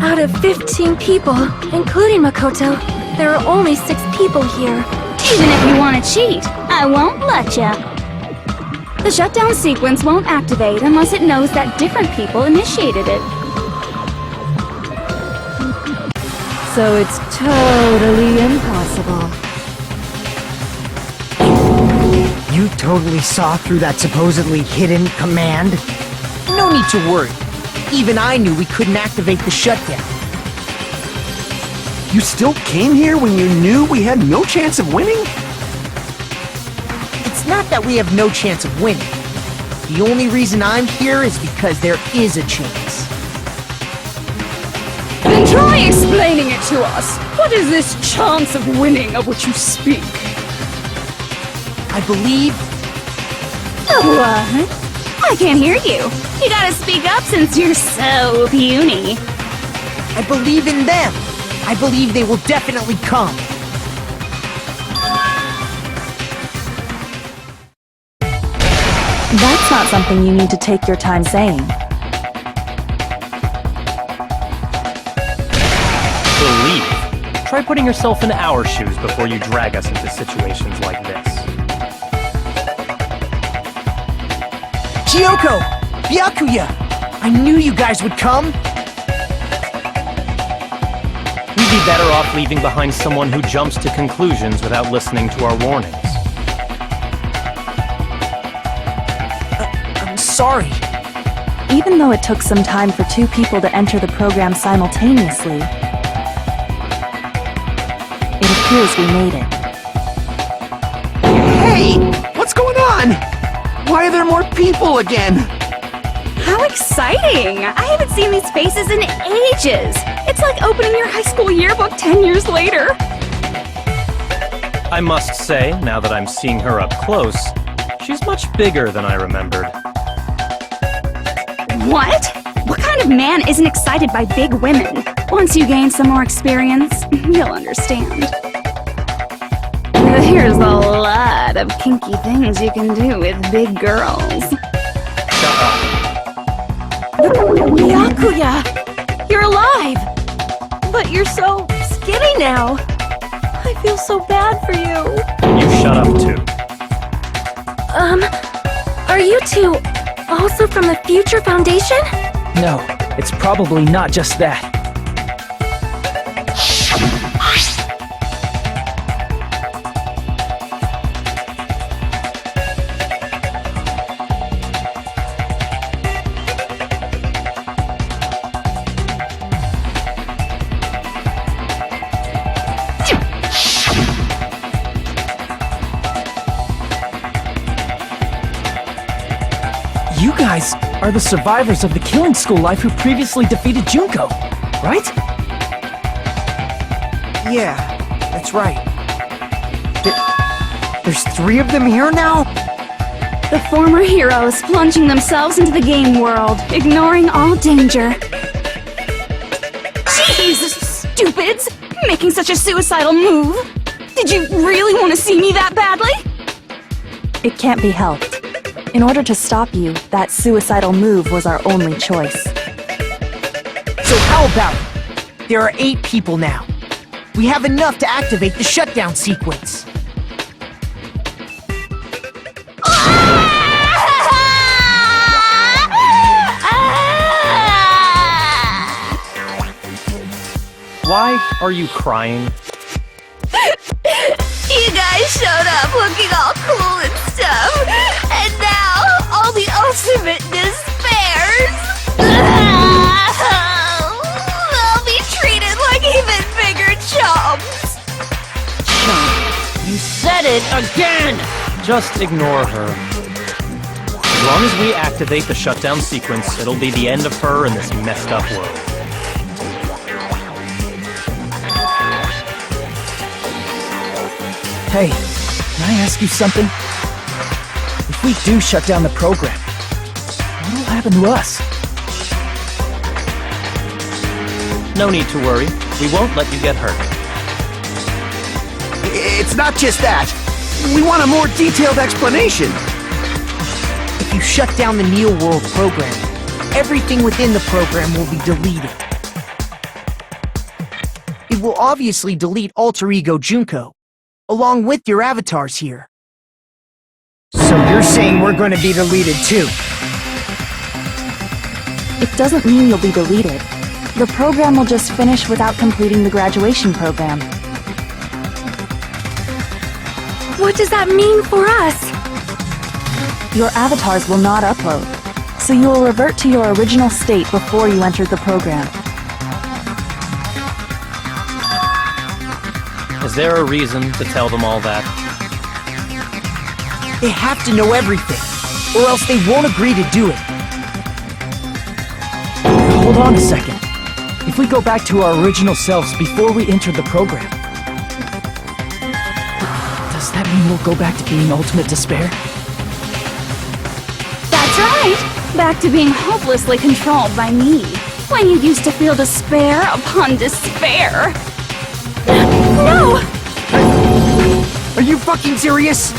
out of 15 people, including Makoto, there are only 6 people here. Even if you want to cheat, I won't let ya. The shutdown sequence won't activate unless it knows that different people initiated it. So it's totally impossible. You totally saw through that supposedly hidden command? No need to worry. Even I knew we couldn't activate the shutdown. You still came here when you knew we had no chance of winning? It's not that we have no chance of winning. The only reason I'm here is because there is a chance. Then try explaining it to us. What is this chance of winning of which you speak? I believe... What? I can't hear you. You gotta speak up since you're so puny. I believe in them. I believe they will definitely come. That's not something you need to take your time saying. Believe. Try putting yourself in our shoes before you drag us into situations like this. Kyoko! Byakuya! I knew you guys would come! We'd be better off leaving behind someone who jumps to conclusions without listening to our warnings. I'm sorry. Even though it took some time for 2 people to enter the program simultaneously, it appears we made it. Hey! What's going on? Why are there more people again? How exciting! I haven't seen these faces in ages! It's like opening your high school yearbook 10 years later! I must say, now that I'm seeing her up close, she's much bigger than I remembered. What? What kind of man isn't excited by big women? Once you gain some more experience, you'll understand. There's a lot of kinky things you can do with big girls. Shut up. Byakuya! You're alive! But you're so skinny now. I feel so bad for you. You shut up too. Are you two also from the Future Foundation? No, it's probably not just that. You guys are the survivors of the killing school life who previously defeated Junko, right? Yeah, that's right. There's 3 of them here now? The former heroes plunging themselves into the game world, ignoring all danger. Jeez, stupids! Making such a suicidal move! Did you really want to see me that badly? It can't be helped. In order to stop you, that suicidal move was our only choice. So how about it? There are 8 people now. We have enough to activate the shutdown sequence. Why are you crying? You guys showed up looking all cool and stuff, and now all the ultimate despairs! They'll be treated like even bigger chumps! You said it again! Just ignore her. As long as we activate the shutdown sequence, it'll be the end of her in this messed up world. Hey, can I ask you something? If we do shut down the program, what will happen to us? No need to worry. We won't let you get hurt. It's not just that. We want a more detailed explanation. If you shut down the Neo World program, everything within the program will be deleted. It will obviously delete Alter Ego Junko, along with your avatars here. So you're saying we're going to be deleted too? It doesn't mean you'll be deleted. The program will just finish without completing the graduation program. What does that mean for us? Your avatars will not upload, so you will revert to your original state before you entered the program. Is there a reason to tell them all that? They have to know everything, or else they won't agree to do it. Hold on a second. If we go back to our original selves before we entered the program, does that mean we'll go back to being Ultimate Despair? That's right! Back to being hopelessly controlled by me, when you used to feel despair upon despair. No! Are you fucking serious?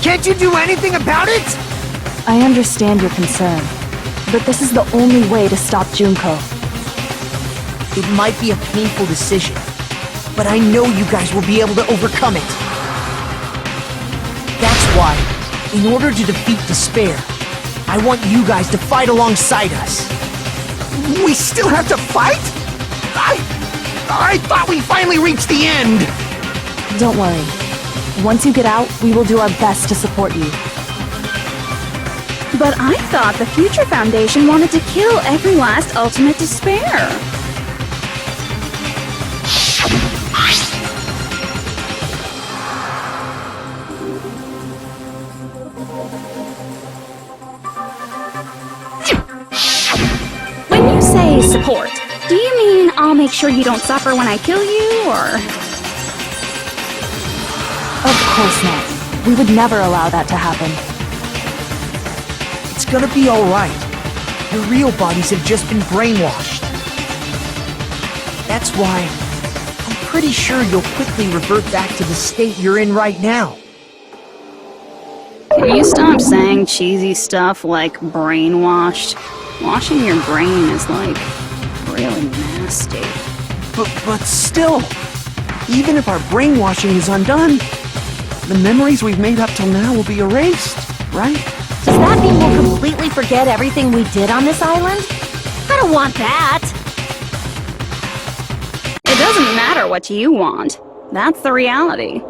Can't you do anything about it? I understand your concern, but this is the only way to stop Junko. It might be a painful decision, but I know you guys will be able to overcome it. That's why, in order to defeat despair, I want you guys to fight alongside us. We still have to fight? I thought we finally reached the end! Don't worry. Once you get out, we will do our best to support you. But I thought the Future Foundation wanted to kill every last Ultimate Despair. When you say support, do you mean I'll make sure you don't suffer when I kill you, or...? course not. We would never allow that to happen. It's gonna be alright. Your real bodies have just been brainwashed. That's why I'm pretty sure you'll quickly revert back to the state you're in right now. Can you stop saying cheesy stuff like brainwashed? Washing your brain is like really nasty. But still, even if our brainwashing is undone, the memories we've made up till now will be erased, right? Does that mean we'll completely forget everything we did on this island? I don't want that! It doesn't matter what you want. That's the reality.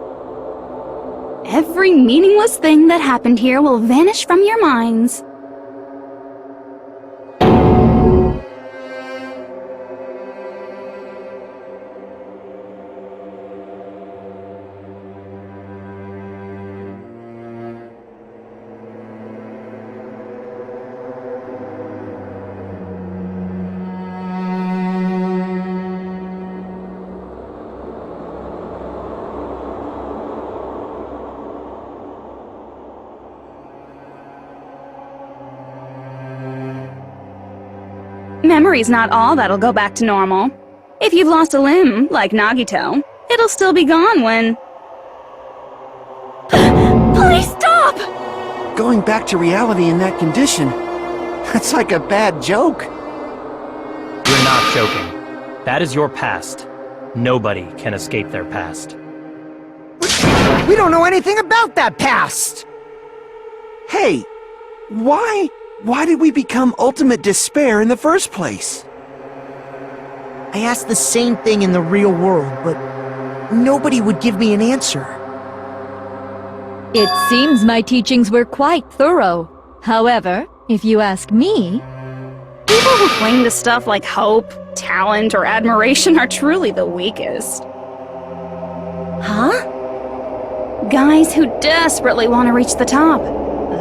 Every meaningless thing that happened here will vanish from your minds. Memory's not all that'll go back to normal. If you've lost a limb, like Nagito, it'll still be gone when... Please stop! Going back to reality in that condition, that's like a bad joke. You're not joking. That is your past. Nobody can escape their past. We don't know anything about that past! Hey, why did we become ultimate despair in the first place? I asked the same thing in the real world, but nobody would give me an answer. It seems my teachings were quite thorough. However, if you ask me... People who cling to stuff like hope, talent, or admiration are truly the weakest. Huh? Guys who desperately want to reach the top.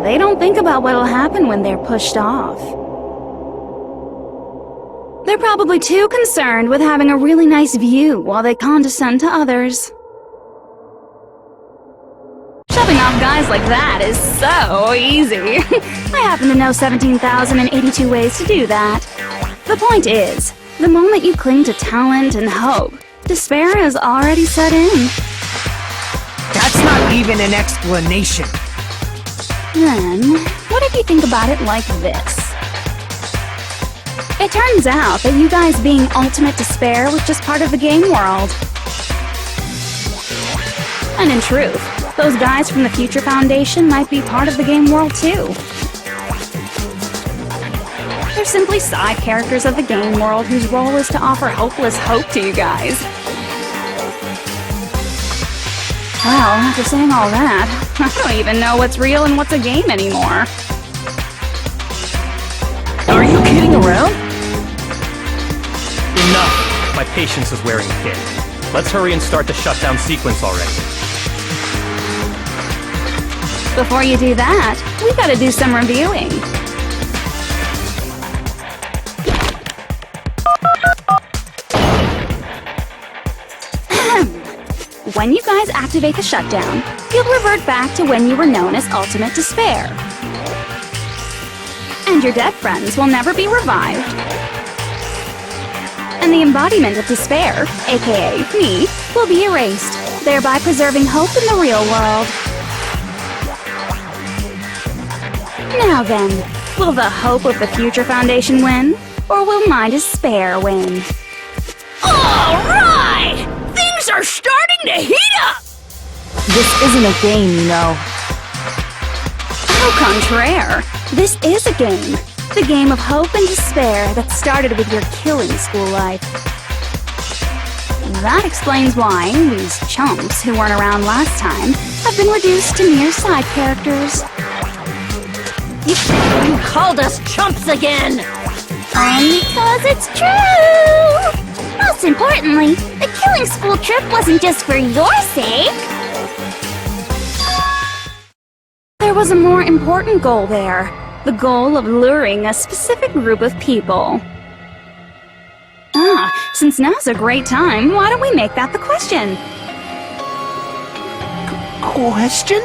They don't think about what'll happen when they're pushed off. They're probably too concerned with having a really nice view while they condescend to others. Shoving off guys like that is so easy. I happen to know 17,082 ways to do that. The point is, the moment you cling to talent and hope, despair has already set in. That's not even an explanation. Then, what if you think about it like this? It turns out that you guys being ultimate despair was just part of the game world. And in truth, those guys from the Future Foundation might be part of the game world too. They're simply side characters of the game world whose role is to offer hopeless hope to you guys. Well, after saying all that, I don't even know what's real and what's a game anymore. Are you kidding around? Enough! My patience is wearing thin. Let's hurry and start the shutdown sequence already. Before you do that, we gotta do some reviewing. When you guys activate the shutdown, you'll revert back to when you were known as Ultimate Despair. And your dead friends will never be revived. And the embodiment of despair, aka me, will be erased, thereby preserving hope in the real world. Now then, will the hope of the Future Foundation win, or will my despair win? Alright! Things are starting to heat up! This isn't a game, you know. Au contraire, this is a game. The game of hope and despair that started with your killing school life. That explains why these chumps who weren't around last time have been reduced to mere side characters. You called us chumps again! Because it's true! Most importantly, the killing school trip wasn't just for your sake. There was a more important goal there. The goal of luring a specific group of people. Since now's a great time, why don't we make that the question? Question?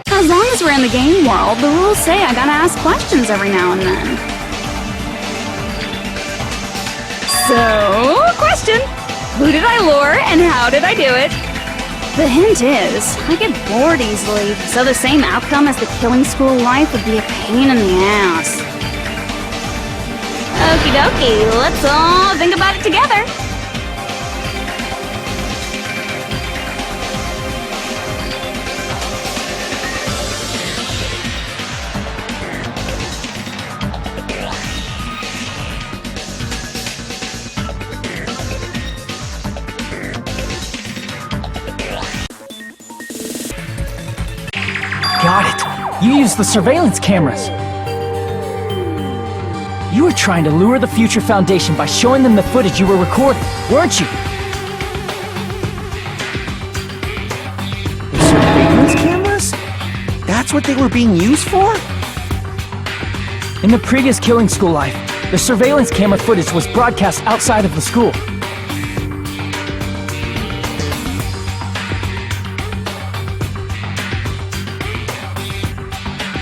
As long as we're in the game world, the rules say I gotta ask questions every now and then. So, question. Who did I lure and how did I do it? The hint is, I get bored easily, so the same outcome as the killing school life would be a pain in the ass. Okie dokie, let's all think about it together. Got it. You used the surveillance cameras. You were trying to lure the Future Foundation by showing them the footage you were recording, weren't you? The surveillance cameras? That's what they were being used for? In the previous killing school life, the surveillance camera footage was broadcast outside of the school.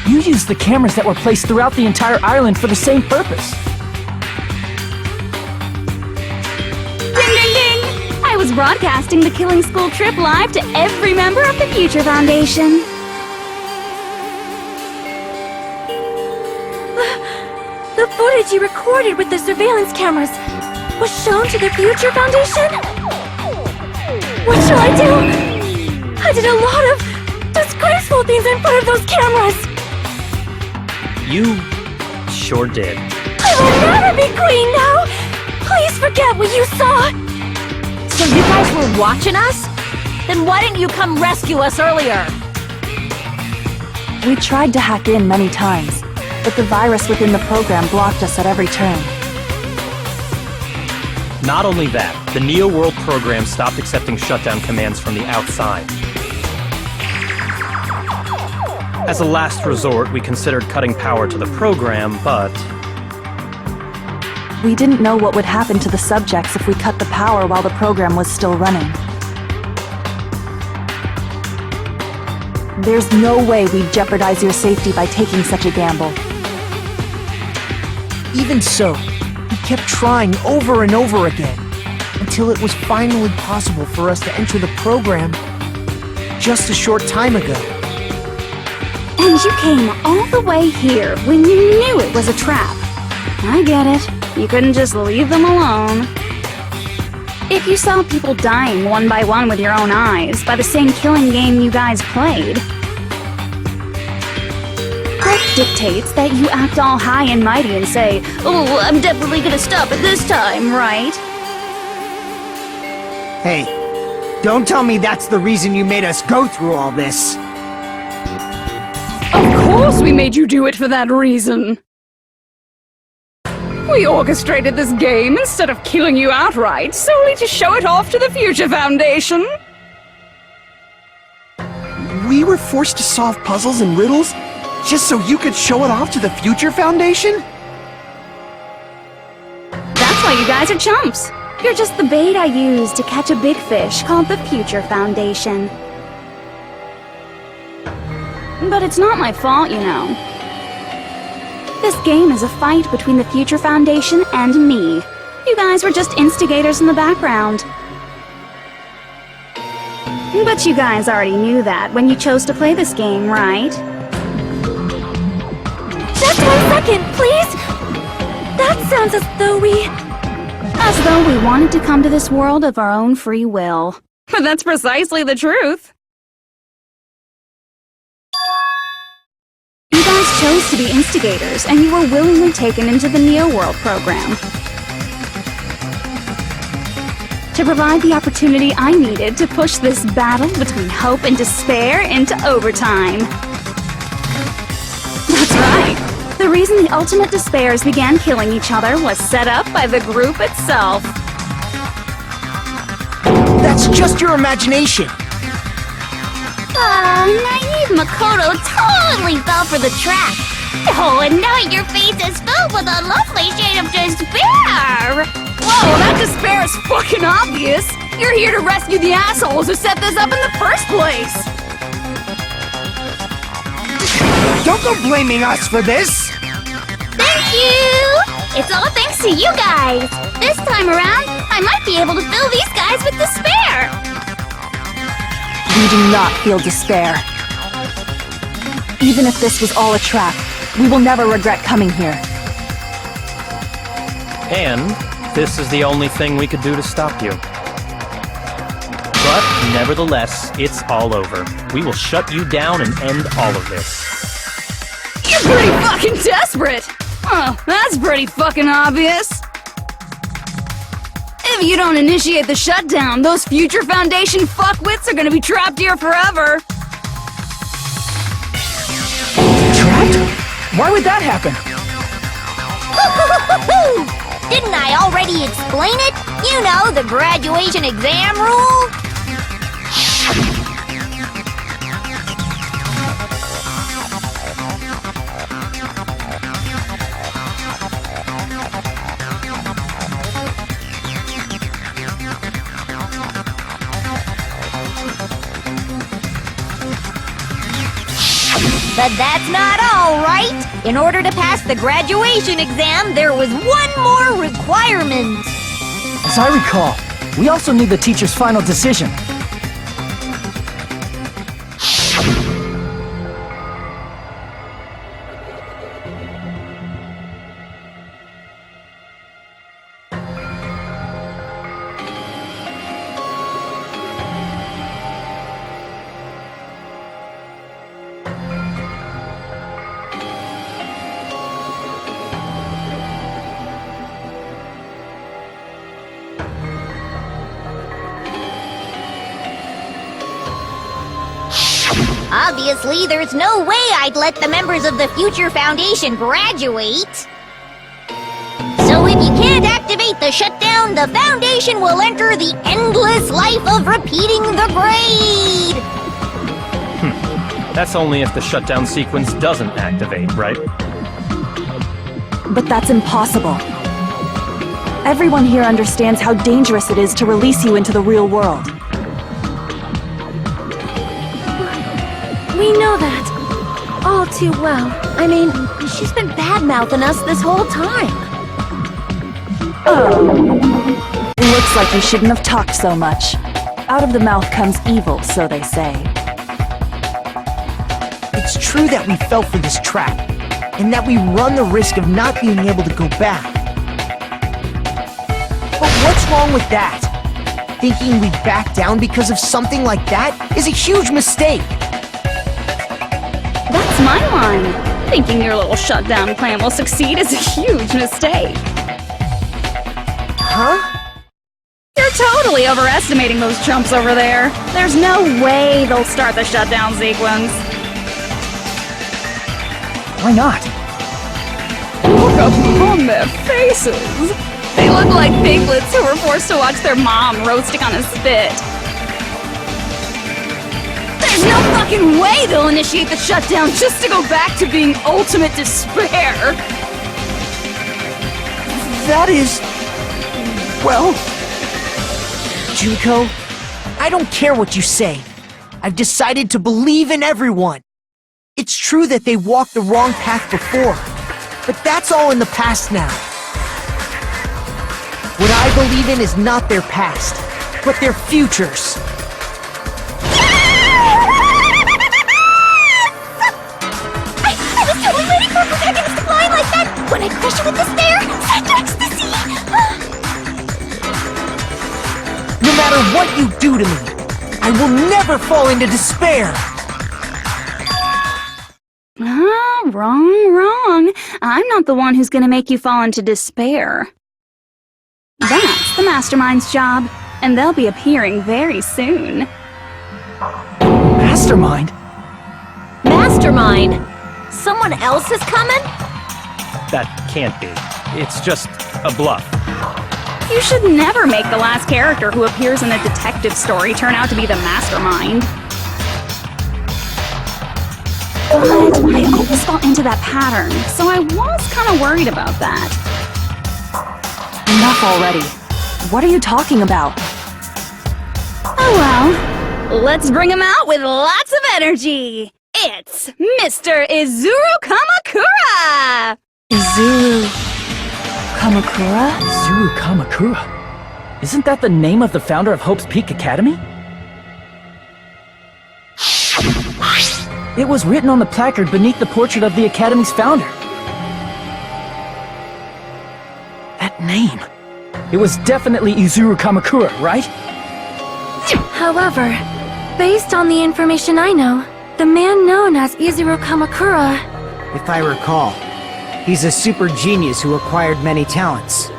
You used the cameras that were placed throughout the entire island for the same purpose. Ding ding ding! I was broadcasting the killing school trip live to every member of the Future Foundation. The footage you recorded with the surveillance cameras was shown to the Future Foundation? What shall I do? I did a lot of disgraceful things in front of those cameras! You sure did. I will never be queen now! Please forget what you saw! So you guys were watching us? Then why didn't you come rescue us earlier? We tried to hack in many times, but the virus within the program blocked us at every turn. Not only that, the Neo World program stopped accepting shutdown commands from the outside. As a last resort, we considered cutting power to the program, but... We didn't know what would happen to the subjects if we cut the power while the program was still running. There's no way we'd jeopardize your safety by taking such a gamble. Even so, we kept trying over and over again, until it was finally possible for us to enter the program just a short time ago. And you came all the way here when you knew it was a trap. I get it. You couldn't just leave them alone. If you saw people dying one by one with your own eyes by the same killing game you guys played, that dictates that you act all high and mighty and say, "Oh, I'm definitely gonna stop it this time, right?" Hey, don't tell me that's the reason you made us go through all this. Of course we made you do it for that reason. We orchestrated this game instead of killing you outright, solely to show it off to the Future Foundation. We were forced to solve puzzles and riddles just so you could show it off to the Future Foundation? That's why you guys are chumps. You're just the bait I use to catch a big fish called the Future Foundation. But it's not my fault, you know. This game is a fight between the Future Foundation and me. You guys were just instigators in the background. But you guys already knew that when you chose to play this game, right? Just 1 second, please! That sounds as though we wanted to come to this world of our own free will. But that's precisely the truth. You guys chose to be instigators, and you were willingly taken into the Neo World program to provide the opportunity I needed to push this battle between hope and despair into overtime. That's right. The reason the ultimate despairs began killing each other was set up by the group itself. That's just your imagination. Naive Makoto totally fell for the trap. Oh, and now your face is filled with a lovely shade of despair. Whoa, that despair is fucking obvious. You're here to rescue the assholes who set this up in the first place. Don't go blaming us for this! Thank you! It's all thanks to you guys. This time around, I might be able to fill these guys with despair. We do not feel despair. Even if this was all a trap, we will never regret coming here. And this is the only thing we could do to stop you. But nevertheless, it's all over. We will shut you down and end all of this. You're pretty fucking desperate! Oh, that's pretty fucking obvious. If you don't initiate the shutdown, those future Foundation fuckwits are gonna be trapped here forever. Trapped? Why would that happen? Didn't I already explain it? You know, the graduation exam rule? But that's not all, right? In order to pass the graduation exam, there was one more requirement. As I recall, we also need the teacher's final decision. Obviously, there's no way I'd let the members of the Future Foundation graduate. So if you can't activate the shutdown, the Foundation will enter the endless life of repeating the grade! That's only if the shutdown sequence doesn't activate, right? But that's impossible. Everyone here understands how dangerous it is to release you into the real world. We know that. All too well. I mean, she's been bad-mouthing us this whole time. Oh. It looks like you shouldn't have talked so much. Out of the mouth comes evil, so they say. It's true that we fell for this trap, and that we run the risk of not being able to go back. But what's wrong with that? Thinking we'd back down because of something like that is a huge mistake. That's my line. Thinking your little shutdown plan will succeed is a huge mistake. Huh? You're totally overestimating those chumps over there. There's no way they'll start the shutdown sequence. Why not? Look upon their faces. They look like piglets who were forced to watch their mom roasting on a spit. There's no fucking way they'll initiate the shutdown just to go back to being ultimate despair! That is... well... Junko, I don't care what you say. I've decided to believe in everyone. It's true that they walked the wrong path before, but that's all in the past now. What I believe in is not their past, but their futures. I was totally waiting for a protagonist to fly like that! When I crush you with despair, such ecstasy! No matter what you do to me, I will never fall into despair! Wrong. I'm not the one who's gonna make you fall into despair. That's the Mastermind's job, and they'll be appearing very soon. Mastermind? Mastermind? Someone else is coming? That can't be. It's just a bluff. You should never make the last character who appears in a detective story turn out to be the Mastermind. But I always fall into that pattern, so I was kind of worried about that. Enough already. What are you talking about? Oh well, let's bring him out with lots of energy! It's Mr. Izuru Kamakura! Izuru Kamakura? Izuru Kamakura? Isn't that the name of the founder of Hope's Peak Academy? It was written on the placard beneath the portrait of the Academy's founder. That name. It was definitely Izuru Kamakura, right? However, based on the information I know, the man known as Izuru Kamakura... If I recall, he's a super genius who acquired many talents.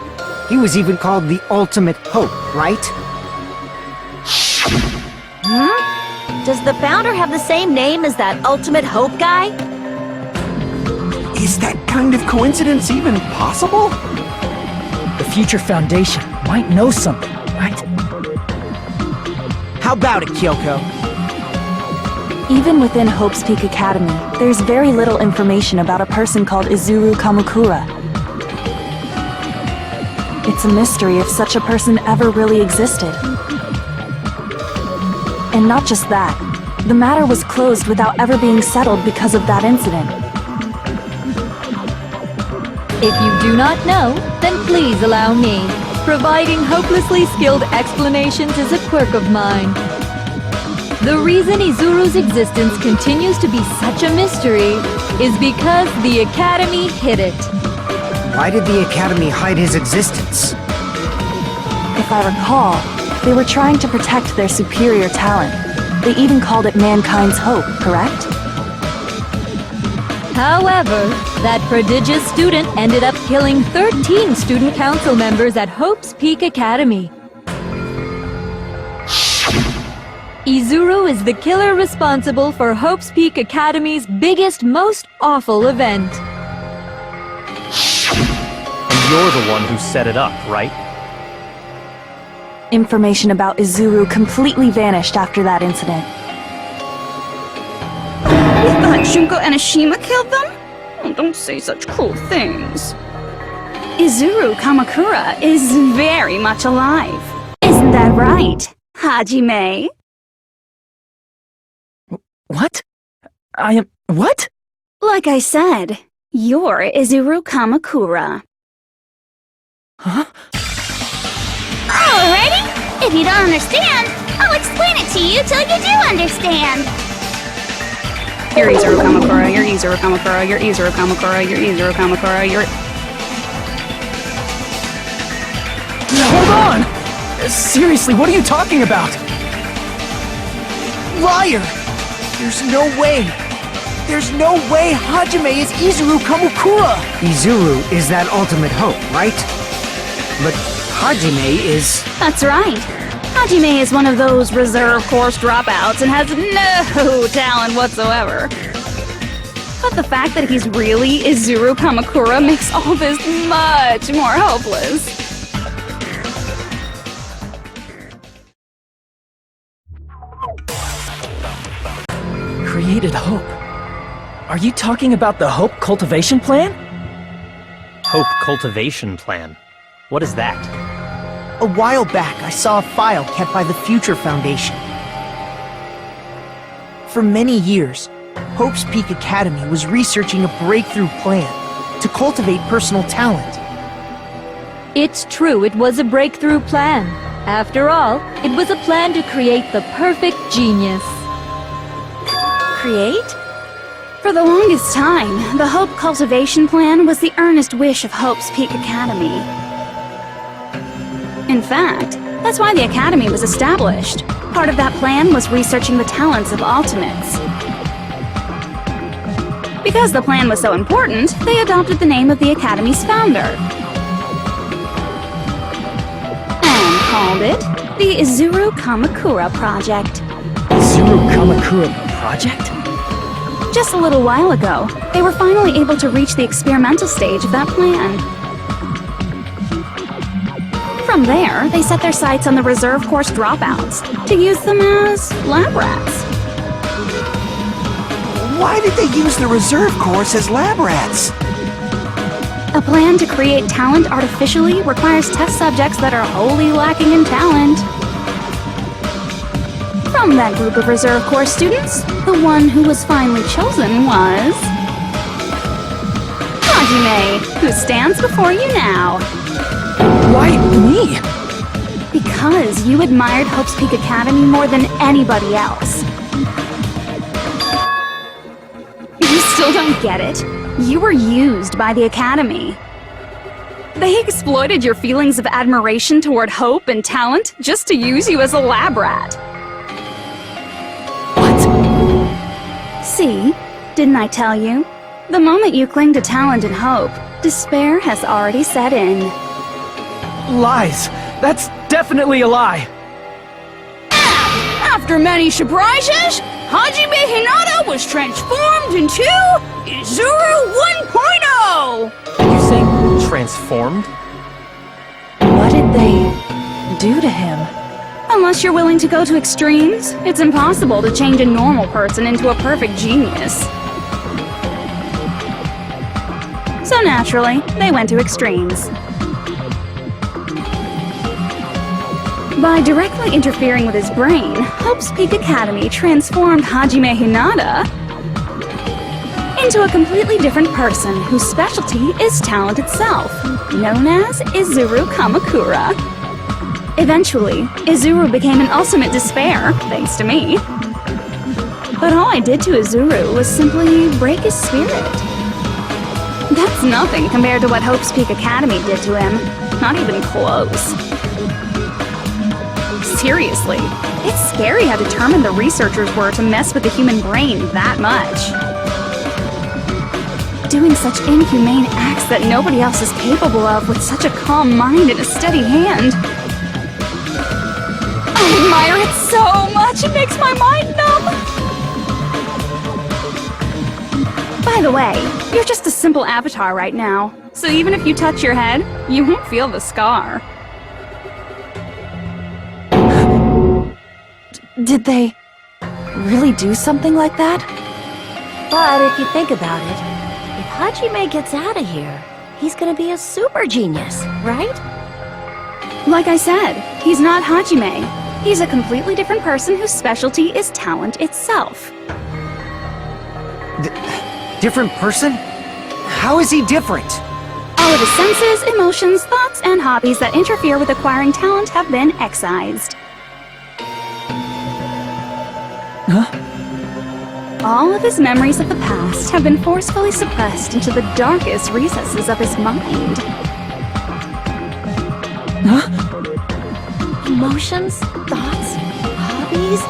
He was even called the Ultimate Hope, right? Does the founder have the same name as that Ultimate Hope guy? Is that kind of coincidence even possible? The Future Foundation might know something, right? How about it, Kyoko? Even within Hope's Peak Academy, there's very little information about a person called Izuru Kamakura. It's a mystery if such a person ever really existed. And not just that, the matter was closed without ever being settled because of that incident. If you do not know, then please allow me. Providing hopelessly skilled explanations is a quirk of mine. The reason Izuru's existence continues to be such a mystery is because the Academy hid it. Why did the Academy hide his existence? If I recall, they were trying to protect their superior talent. They even called it mankind's hope, correct? However, that prodigious student ended up killing 13 student council members at Hope's Peak Academy. Izuru is the killer responsible for Hope's Peak Academy's biggest, most awful event. And you're the one who set it up, right? Information about Izuru completely vanished after that incident. You thought Junko Enoshima killed them? Oh, don't say such cruel things. Izuru Kamakura is very much alive. Isn't that right, Hajime? What? I am... what? Like I said, you're Izuru Kamakura. Huh? Alrighty, if you don't understand, I'll explain it to you till you do understand. You're Izuru Kamakura, you're Izuru Kamakura, you're Izuru Kamakura, you're Izuru Kamakura, you're... Hold on! Seriously, what are you talking about? Liar! There's no way! There's no way Hajime is Izuru Kamakura! Izuru is that Ultimate Hope, right? But Hajime is... That's right. Hajime is one of those reserve course dropouts and has no talent whatsoever. But the fact that he's really Izuru Kamakura makes all this much more hopeless. Created Hope. Are you talking about the Hope Cultivation Plan? Hope Cultivation Plan. What is that? A while back, I saw a file kept by the Future Foundation. For many years, Hope's Peak Academy was researching a breakthrough plan to cultivate personal talent. It's true, it was a breakthrough plan. After all, it was a plan to create the perfect genius. Create? For the longest time, the Hope Cultivation Plan was the earnest wish of Hope's Peak Academy. In fact, that's why the Academy was established. Part of that plan was researching the talents of Ultimates. Because the plan was so important, they adopted the name of the Academy's founder. And called it the Izuru Kamakura Project. Izuru Kamakura Project? Just a little while ago, they were finally able to reach the experimental stage of that plan. From there, they set their sights on the reserve course dropouts to use them as lab rats. Why did they use the reserve course as lab rats? A plan to create talent artificially requires test subjects that are wholly lacking in talent. From that group of reserve corps students, the one who was finally chosen was... Hajime, who stands before you now. Why me? Because you admired Hope's Peak Academy more than anybody else. You still don't get it? You were used by the Academy. They exploited your feelings of admiration toward Hope and talent just to use you as a lab rat. What? See? Didn't I tell you? The moment you cling to talent and hope, despair has already set in. Lies. That's definitely a lie. After many surprises, Hajime Hinata was transformed into Izuru 1.0! Are you saying transformed? What did they do to him? Unless you're willing to go to extremes, it's impossible to change a normal person into a perfect genius. So naturally, they went to extremes. By directly interfering with his brain, Hope's Peak Academy transformed Hajime Hinata into a completely different person whose specialty is talent itself, known as Izuru Kamakura. Eventually, Izuru became an ultimate despair, thanks to me. But all I did to Izuru was simply break his spirit. That's nothing compared to what Hope's Peak Academy did to him. Not even close. Seriously, it's scary how determined the researchers were to mess with the human brain that much. Doing such inhumane acts that nobody else is capable of with such a calm mind and a steady hand. I admire it so much, it makes my mind numb! By the way, you're just a simple avatar right now, so even if you touch your head, you won't feel the scar. Did they really do something like that? But if you think about it, if Hajime gets out of here, he's gonna be a super genius, right? Like I said, he's not Hajime. He's a completely different person whose specialty is talent itself. Different person? How is he different? All of his senses, emotions, thoughts, and hobbies that interfere with acquiring talent have been excised. Huh? All of his memories of the past have been forcefully suppressed into the darkest recesses of his mind. Huh? Emotions, thoughts, hobbies?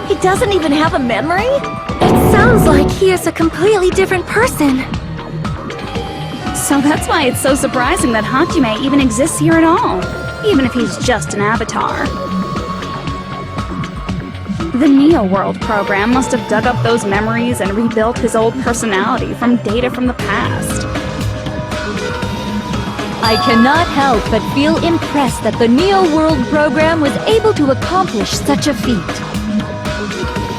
He doesn't even have a memory? It sounds like he is a completely different person. So that's why it's so surprising that Hajime even exists here at all, even if he's just an avatar. The Neo World program must have dug up those memories and rebuilt his old personality from data from the past. I cannot help but feel impressed that the Neo World program was able to accomplish such a feat.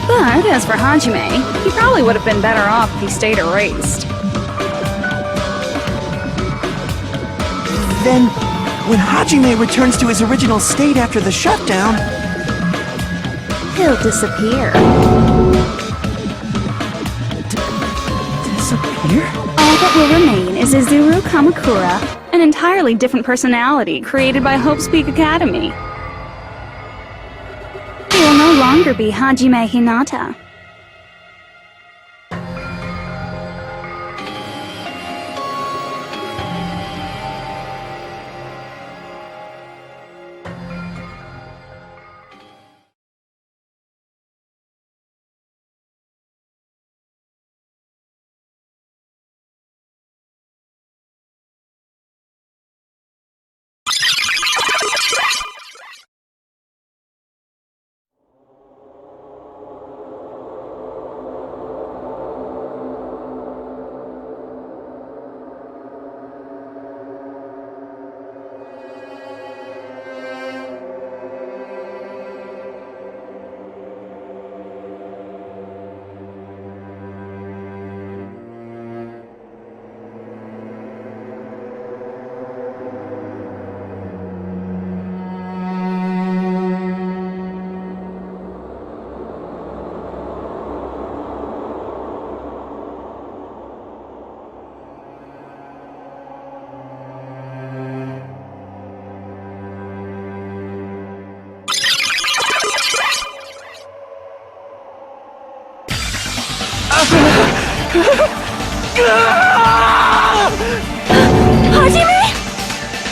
But as for Hajime, he probably would have been better off if he stayed erased. Then, when Hajime returns to his original state after the shutdown, He'll disappear. Disappear? All that will remain is Izuru Kamakura, an entirely different personality created by Hope's Peak Academy. He will no longer be Hajime Hinata.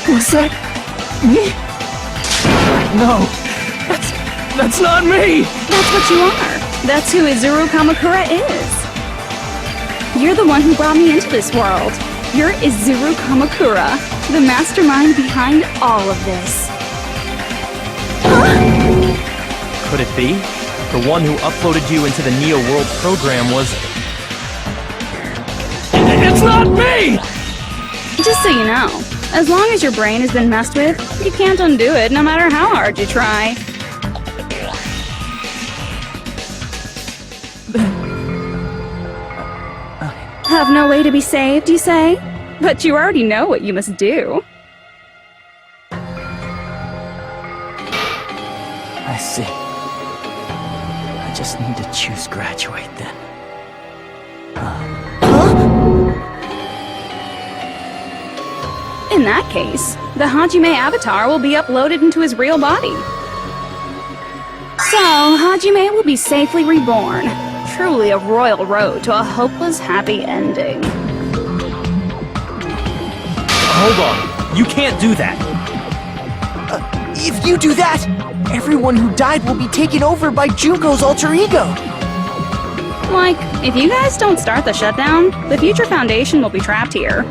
Was that me? No, that's not me! That's what you are. That's who Izuru Kamakura is. You're the one who brought me into this world. You're Izuru Kamakura, the mastermind behind all of this. Could it be? The one who uploaded you into the Neo World program was... It's not me! Just so you know, as long as your brain has been messed with, you can't undo it no matter how hard you try. Have no way to be saved, you say? But you already know what you must do. I see. I just need to choose graduate then. In that case, the Hajime avatar will be uploaded into his real body. So, Hajime will be safely reborn. Truly a royal road to a hopeless happy ending. Hold on. You can't do that. If you do that, everyone who died will be taken over by Junko's alter ego. Like, if you guys don't start the shutdown, the Future Foundation will be trapped here.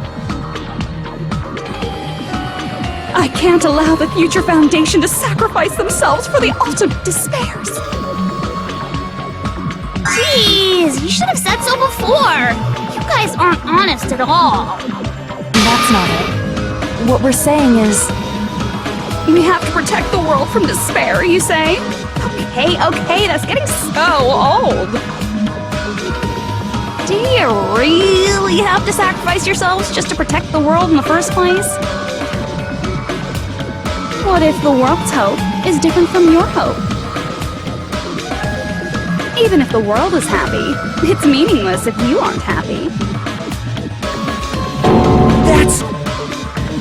I can't allow the Future Foundation to sacrifice themselves for the ultimate despairs. Jeez, you should have said so before. You guys aren't honest at all. That's not it. What we're saying is... We have to protect the world from despair, you say? Okay, that's getting so old. Do you really have to sacrifice yourselves just to protect the world in the first place? What if the world's hope is different from your hope? Even if the world is happy, it's meaningless if you aren't happy.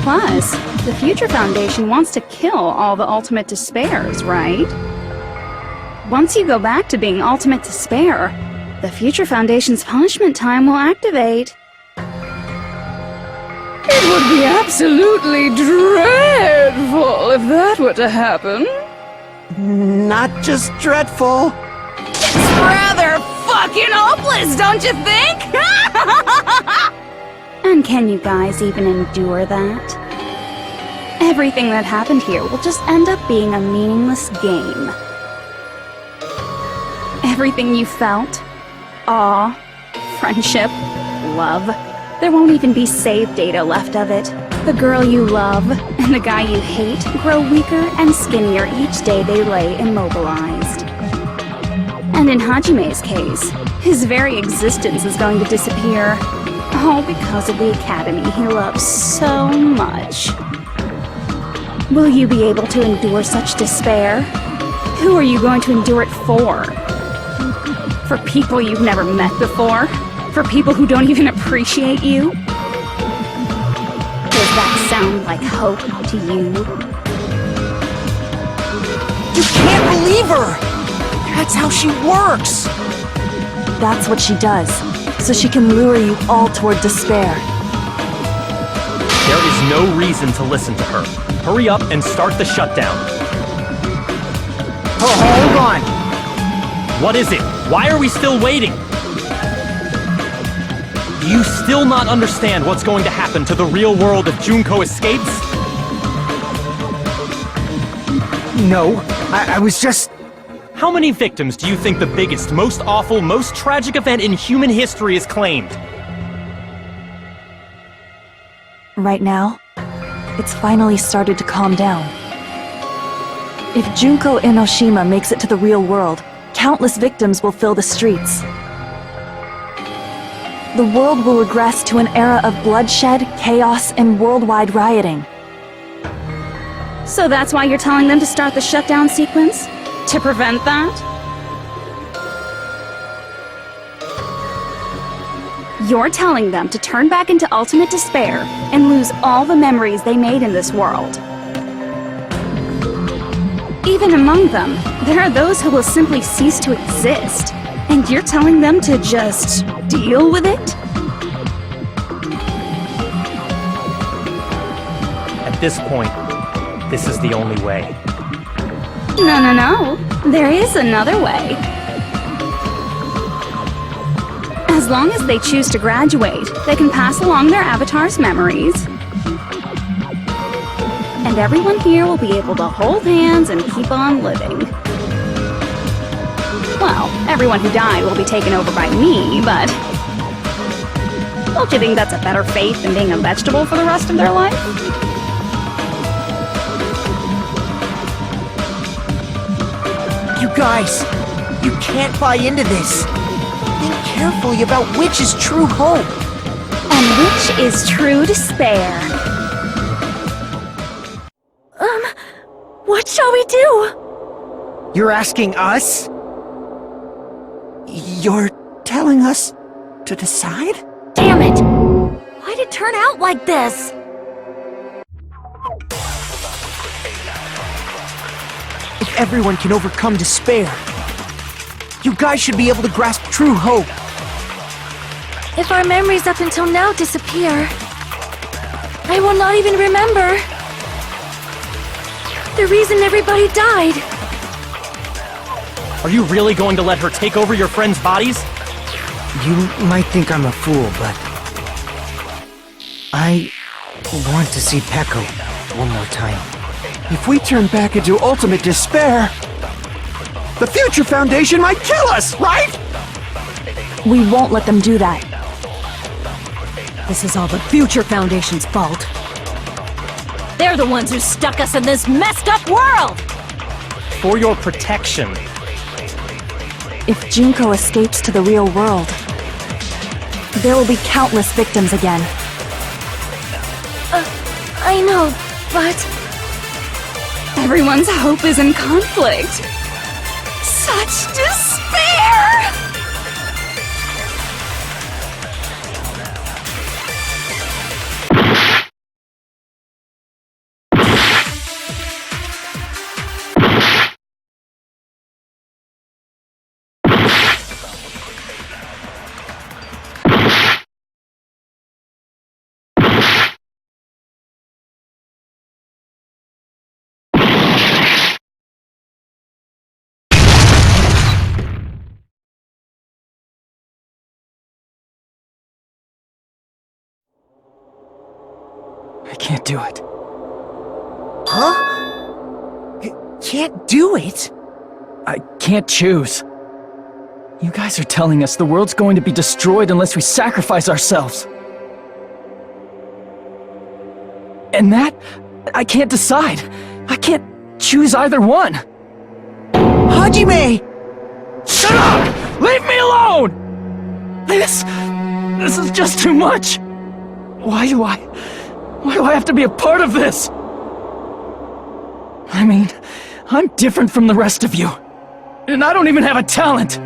Plus, the Future Foundation wants to kill all the ultimate despairs, right? Once you go back to being ultimate despair, the Future Foundation's punishment time will activate. It would be absolutely dreadful if that were to happen. Not just dreadful. It's rather fucking hopeless, don't you think? And can you guys even endure that? Everything that happened here will just end up being a meaningless game. Everything you felt, awe, friendship, love, there won't even be save data left of it. The girl you love and the guy you hate grow weaker and skinnier each day they lay immobilized. And in Hajime's case, his very existence is going to disappear. All because of the academy he loves so much. Will you be able to endure such despair? Who are you going to endure it for? For people you've never met before? For people who don't even appreciate you? Does that sound like hope to you? You can't believe her! That's how she works! That's what she does, so she can lure you all toward despair. There is no reason to listen to her. Hurry up and start the shutdown. Oh, hold on. What is it? Why are we still waiting? Do you still not understand what's going to happen to the real world if Junko escapes? No, I was just... How many victims do you think the biggest, most awful, most tragic event in human history has claimed? Right now, it's finally started to calm down. If Junko Enoshima makes it to the real world, countless victims will fill the streets. The world will regress to an era of bloodshed, chaos, and worldwide rioting. So that's why you're telling them to start the shutdown sequence? To prevent that? You're telling them to turn back into ultimate despair and lose all the memories they made in this world. Even among them, there are those who will simply cease to exist, and you're telling them to just deal with it? At At this point, this is the only way. No. There is another way. As long as they choose to graduate, they can pass along their avatar's memories. And everyone here will be able to hold hands and keep on living. Well, everyone who died will be taken over by me, but... don't you think that's a better fate than being a vegetable for the rest of their life? You guys, you can't buy into this. Think carefully about which is true hope. And which is true despair. What shall we do? You're asking us? You're telling us to decide? Damn it! Why'd it turn out like this? If everyone can overcome despair, you guys should be able to grasp true hope. If our memories up until now disappear, I will not even remember the reason everybody died. Are you really going to let her take over your friends' bodies? You might think I'm a fool, but... I want to see Peko one more time. If we turn back into ultimate despair, the Future Foundation might kill us, right? We won't let them do that. This is all the Future Foundation's fault. They're the ones who stuck us in this messed up world! For your protection. If Junko escapes to the real world, there will be countless victims again. I know, but... everyone's hope is in conflict. Such despair! I can't do it. Huh? Can't do it? I can't choose. You guys are telling us the world's going to be destroyed unless we sacrifice ourselves. And that, I can't decide. I can't choose either one. Hajime! Shut up! Leave me alone! This is just too much. Why do I have to be a part of this? I mean, I'm different from the rest of you. And I don't even have a talent.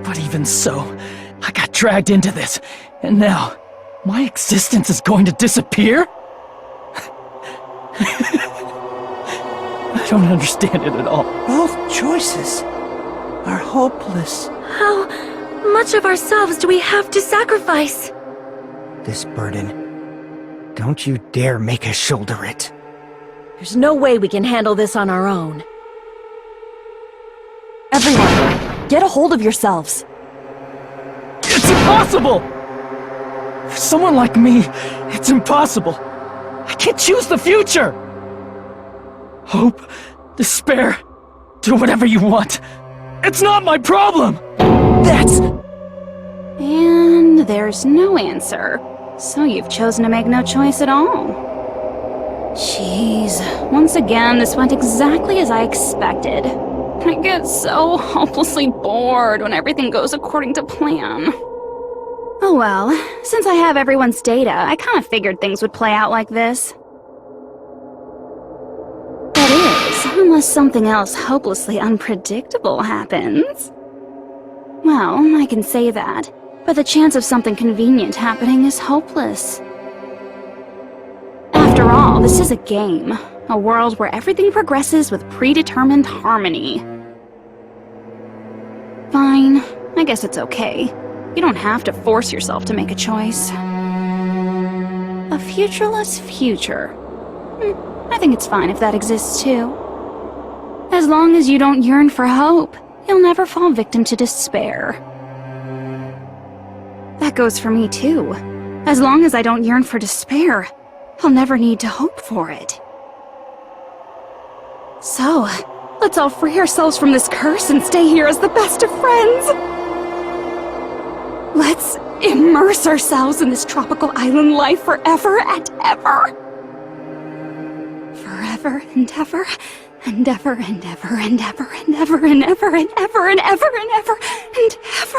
But even so, I got dragged into this. And now, my existence is going to disappear? I don't understand it at all. Both choices are hopeless. How much of ourselves do we have to sacrifice? This burden, don't you dare make us shoulder it. There's no way we can handle this on our own. Everyone, get a hold of yourselves. It's impossible! For someone like me, it's impossible. I can't choose the future! Hope, despair, do whatever you want. It's not my problem! That's... And there's no answer. So you've chosen to make no choice at all. Jeez, once again, this went exactly as I expected. I get so hopelessly bored when everything goes according to plan. Oh well, since I have everyone's data, I kind of figured things would play out like this. That is, unless something else hopelessly unpredictable happens. Well, I can say that, but the chance of something convenient happening is hopeless. After all, this is a game. A world where everything progresses with predetermined harmony. Fine, I guess it's okay. You don't have to force yourself to make a choice. A futureless future. I think it's fine if that exists too. As long as you don't yearn for hope, you'll never fall victim to despair. That goes for me too. As long as I don't yearn for despair, I'll never need to hope for it. So, let's all free ourselves from this curse and stay here as the best of friends. Let's immerse ourselves in this tropical island life forever and ever. Forever and ever, and ever and ever and ever and ever and ever and ever and ever and ever and ever.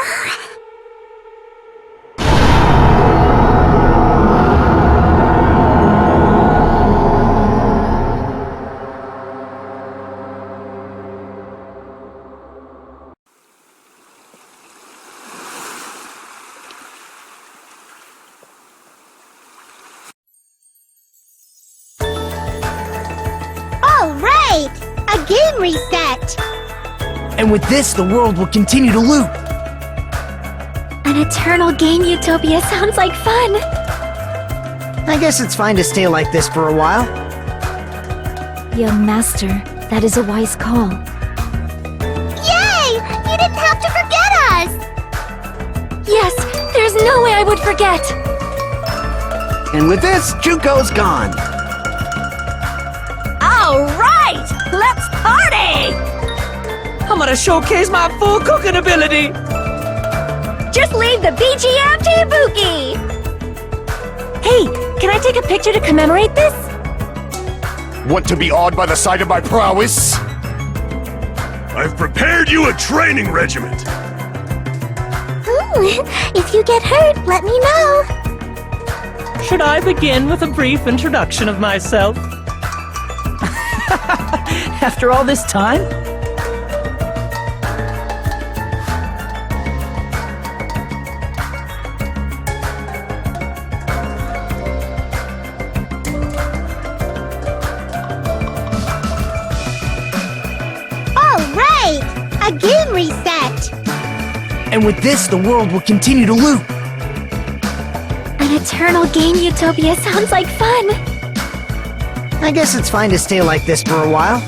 A game reset! And with this, the world will continue to loop. An eternal game utopia sounds like fun. I guess it's fine to stay like this for a while. Young master, that is a wise call. Yay! You didn't have to forget us! Yes, there's no way I would forget. And with this, Junko's gone. Alright! Let's party! I'm gonna showcase my full cooking ability! Just leave the BGM to Ibuki! Hey, can I take a picture to commemorate this? Want to be awed by the sight of my prowess? I've prepared you a training regiment. Ooh, if you get hurt, let me know. Should I begin with a brief introduction of myself? After all this time? Alright! A game reset! And with this, the world will continue to loop. An eternal game utopia sounds like fun. I guess it's fine to stay like this for a while.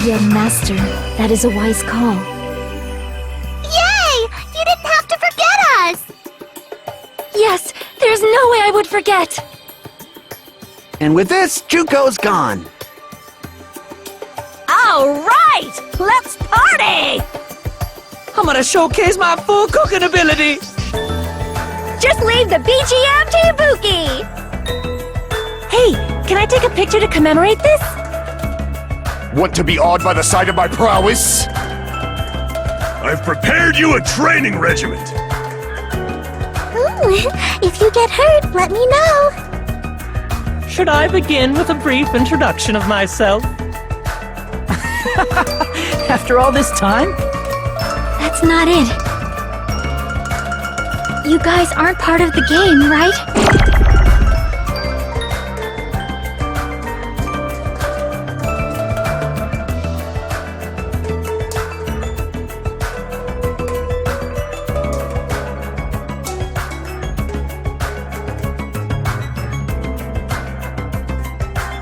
Young master, that is a wise call. Yay! You didn't have to forget us! Yes, there's no way I would forget. And with this, Junko's gone. Alright! Let's party! I'm gonna showcase my full cooking ability! Just leave the BGM to Ibuki! Hey, can I take a picture to commemorate this? Want to be awed by the sight of my prowess? I've prepared you a training regiment. Ooh, if you get hurt, let me know. Should I begin with a brief introduction of myself? After all this time? That's not it. You guys aren't part of the game, right?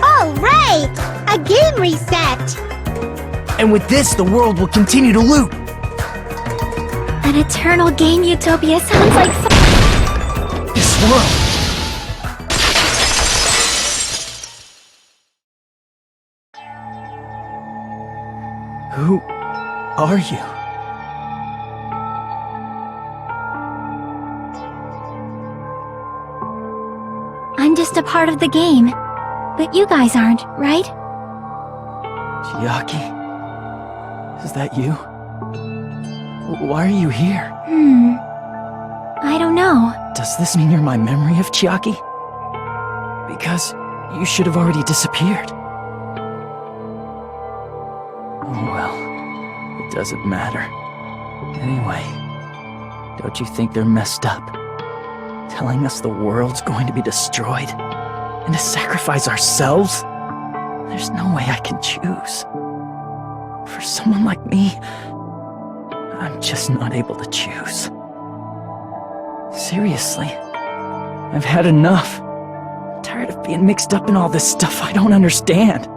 Alright! A game reset! And with this, the world will continue to loop. An eternal game utopia sounds like fun. This world. Who are you? I'm just a part of the game. But you guys aren't, right? Chiaki? Is that you? Why are you here? I don't know. Does this mean you're my memory of Chiaki? Because you should have already disappeared. Oh well, it doesn't matter. Anyway, don't you think they're messed up? Telling us the world's going to be destroyed? And to sacrifice ourselves? There's no way I can choose. For someone like me, I'm just not able to choose. Seriously, I've had enough. I'm tired of being mixed up in all this stuff I don't understand.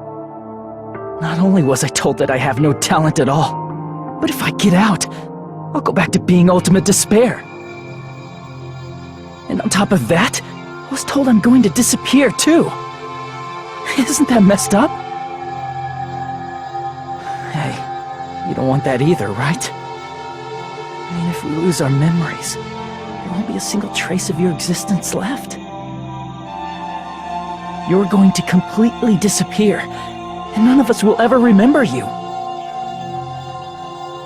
Not only was I told that I have no talent at all, but if I get out, I'll go back to being ultimate despair. And on top of that, I was told I'm going to disappear too. Isn't that messed up? Hey, you don't want that either, right? I mean, if we lose our memories, there won't be a single trace of your existence left. You're going to completely disappear, and none of us will ever remember you.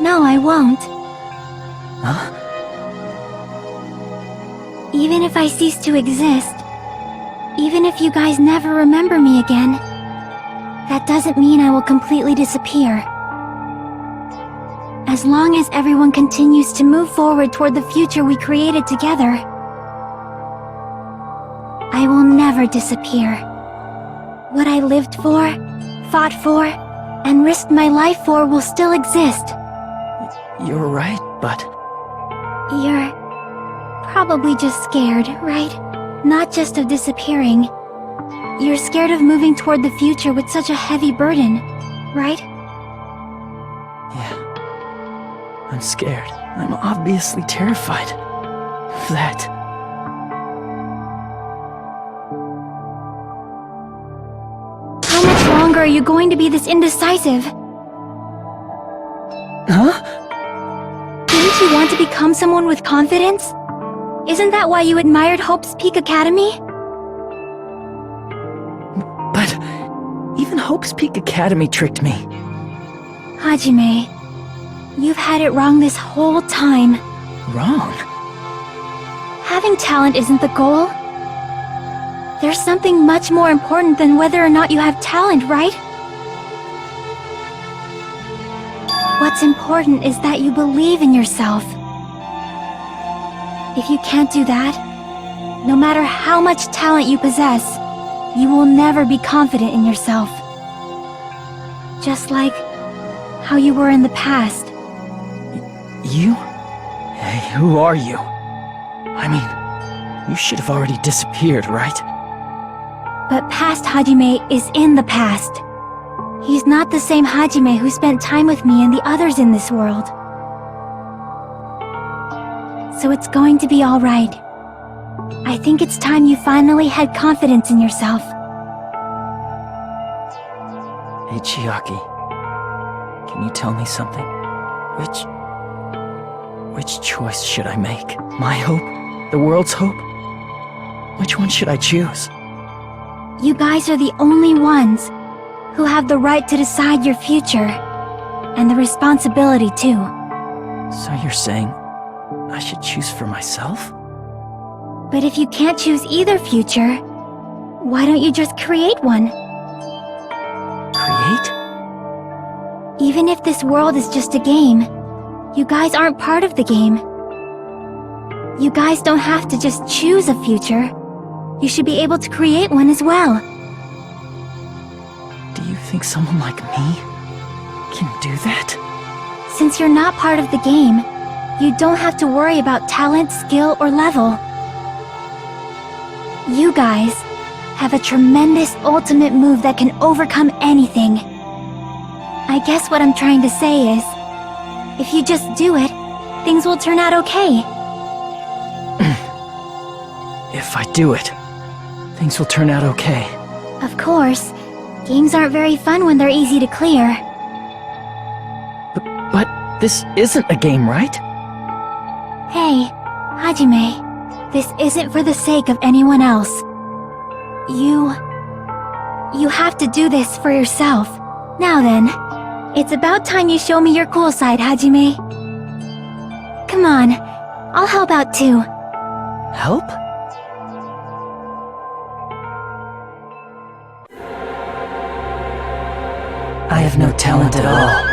No, I won't. Huh? Even if I cease to exist, even if you guys never remember me again, that doesn't mean I will completely disappear. As long as everyone continues to move forward toward the future we created together, I will never disappear. What I lived for, fought for, and risked my life for will still exist. You're right, but... You're probably just scared, right? Not just of disappearing. You're scared of moving toward the future with such a heavy burden, right? Yeah. I'm scared. I'm obviously terrified of that. How much longer are you going to be this indecisive? Huh? Didn't you want to become someone with confidence? Isn't that why you admired Hope's Peak Academy? But even Hope's Peak Academy tricked me. Hajime, you've had it wrong this whole time. Wrong? Having talent isn't the goal. There's something much more important than whether or not you have talent, right? What's important is that you believe in yourself. If you can't do that, no matter how much talent you possess, you will never be confident in yourself. Just like how you were in the past. You? Hey, who are you? I mean, you should have already disappeared, right? But past Hajime is in the past. He's not the same Hajime who spent time with me and the others in this world. So it's going to be all right. I think it's time you finally had confidence in yourself. Hey, Chiaki. Can you tell me something? Which choice should I make? My hope? The world's hope? Which one should I choose? You guys are the only ones who have the right to decide your future, and the responsibility too. So you're saying I should choose for myself? But if you can't choose either future, why don't you just create one? Create? Even if this world is just a game, you guys aren't part of the game. You guys don't have to just choose a future. You should be able to create one as well. Do you think someone like me can do that? Since you're not part of the game, you don't have to worry about talent, skill, or level. You guys have a tremendous ultimate move that can overcome anything. I guess what I'm trying to say is, if you just do it, things will turn out okay. If I do it, things will turn out okay. Of course, games aren't very fun when they're easy to clear. But this isn't a game, right? Hey, Hajime, this isn't for the sake of anyone else. You have to do this for yourself. Now then, it's about time you show me your cool side, Hajime. Come on, I'll help out too. Help? I have no talent at all.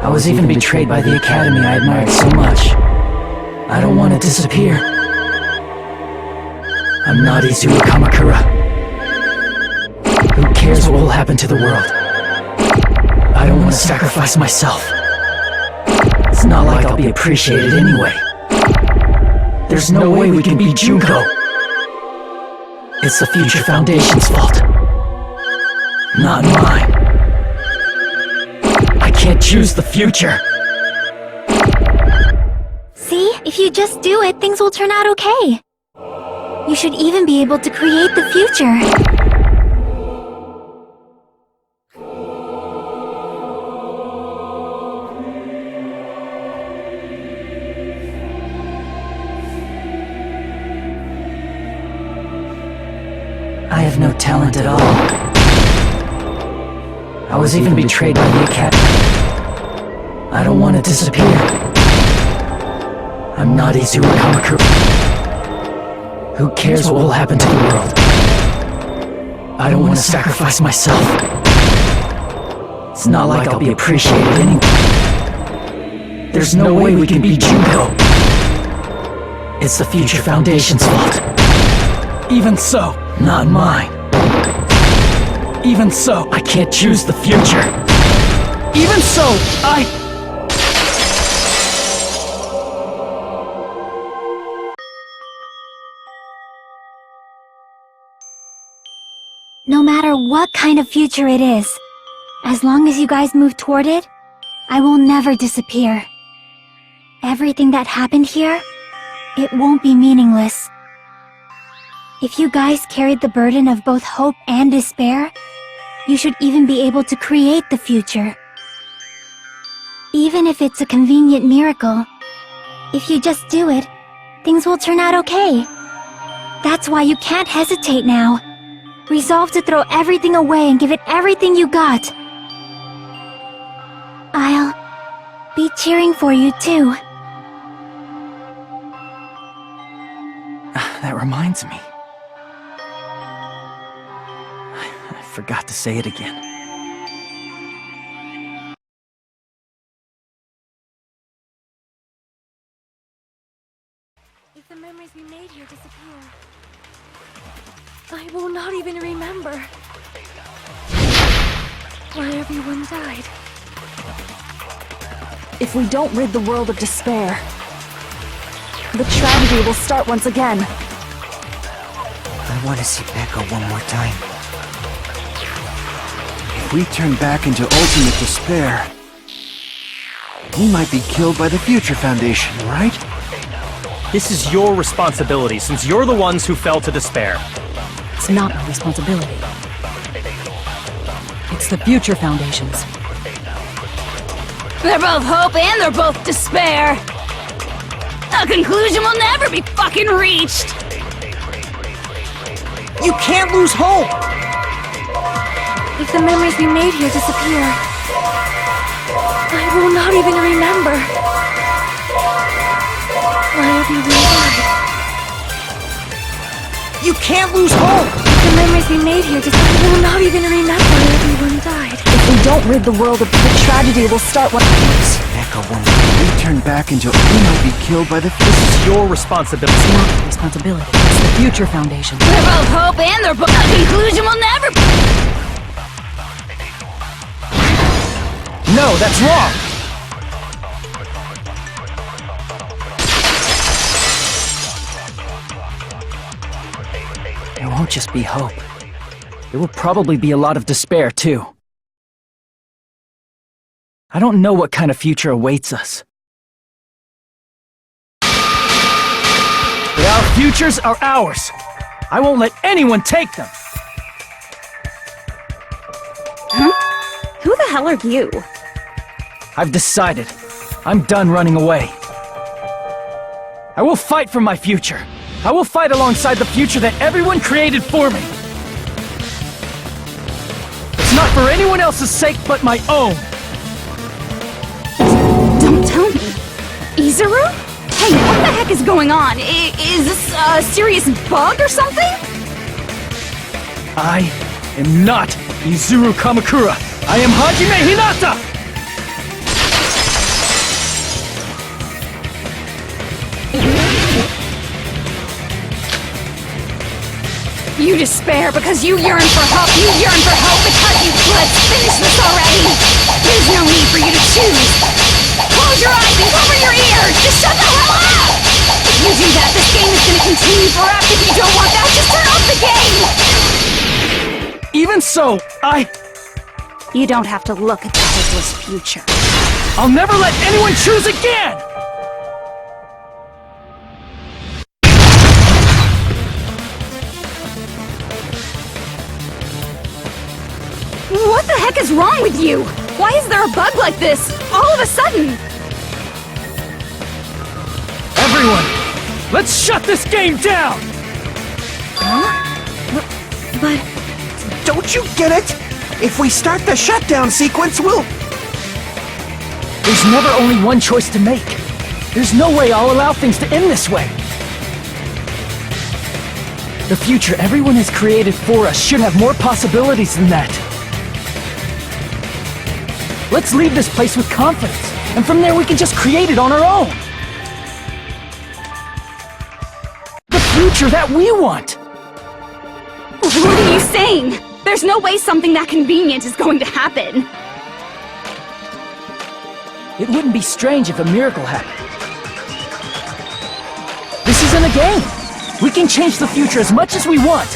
I was even betrayed by the academy I admired so much. I don't want to disappear. I'm not Izuru Kamakura. Who cares what will happen to the world? I don't want to sacrifice myself. It's not like I'll be appreciated anyway. There's no way we can beat Junko. It's the Future Foundation's fault. Not mine. I can't choose the future. See? If you just do it, things will turn out okay. You should even be able to create the future. I have no talent at all. I was even betrayed by the Academy. I don't want to disappear. I'm not Izuru Kamakura. Who cares what will happen to the world? I don't want to sacrifice myself. It's not like I'll be appreciated anyway. There's no way we can beat Junko. It's the Future Foundation's fault. Even so, not mine. Even so, I can't choose the future. Even so, No matter what kind of future it is, as long as you guys move toward it, I will never disappear. Everything that happened here, it won't be meaningless. If you guys carried the burden of both hope and despair, you should even be able to create the future. Even if it's a convenient miracle, if you just do it, things will turn out okay. That's why you can't hesitate now. Resolve to throw everything away and give it everything you got. I'll be cheering for you too. That reminds me. I forgot to say it again. If the memories we made here disappear, I will not even remember why everyone died. If we don't rid the world of despair, the tragedy will start once again. I want to see Becca one more time. If we turn back into ultimate despair, he might be killed by the Future Foundation, right? This is your responsibility, since you're the ones who fell to despair. It's not my responsibility. It's the Future Foundation's. They're both hope and they're both despair. A conclusion will never be fucking reached. You can't lose hope! If the memories we made here disappear, I will not even remember why everyone died. You can't lose hope! If the memories we made here disappear, I will not even remember why everyone died. If we don't rid the world of the tragedy will start when Becca won't. We turn back into. He might be killed by the. This is your responsibility. It's not my responsibility. It's the Future Foundation. They're both hope and they're both. A conclusion will never. No, that's wrong! There won't just be hope. There will probably be a lot of despair, too. I don't know what kind of future awaits us. But our futures are ours. I won't let anyone take them. Huh? Who the hell are you? I've decided. I'm done running away. I will fight for my future. I will fight alongside the future that everyone created for me. It's not for anyone else's sake but my own. Don't tell me. Izuru? Hey, what the heck is going on? Is this a serious bug or something? I am not Izuru Kamakura. I am Hajime Hinata! You despair because you yearn for hope. You yearn for hope because you... Let's finish this already. There's no need for you to choose. Close your eyes and cover your ears. Just shut the hell up! you do that, this game is gonna continue forever. If you don't want that, just turn off the game! Even so, You don't have to look at the hopeless future. I'll never let anyone choose again! What the heck is wrong with you? Why is there a bug like this, all of a sudden? Everyone, let's shut this game down! But... Don't you get it? If we start the shutdown sequence, we'll... There's never only one choice to make. There's no way I'll allow things to end this way. The future everyone has created for us should have more possibilities than that. Let's leave this place with confidence, and from there we can just create it on our own. The future that we want! What are you saying? There's no way something that convenient is going to happen. It wouldn't be strange if a miracle happened. This isn't a game. We can change the future as much as we want.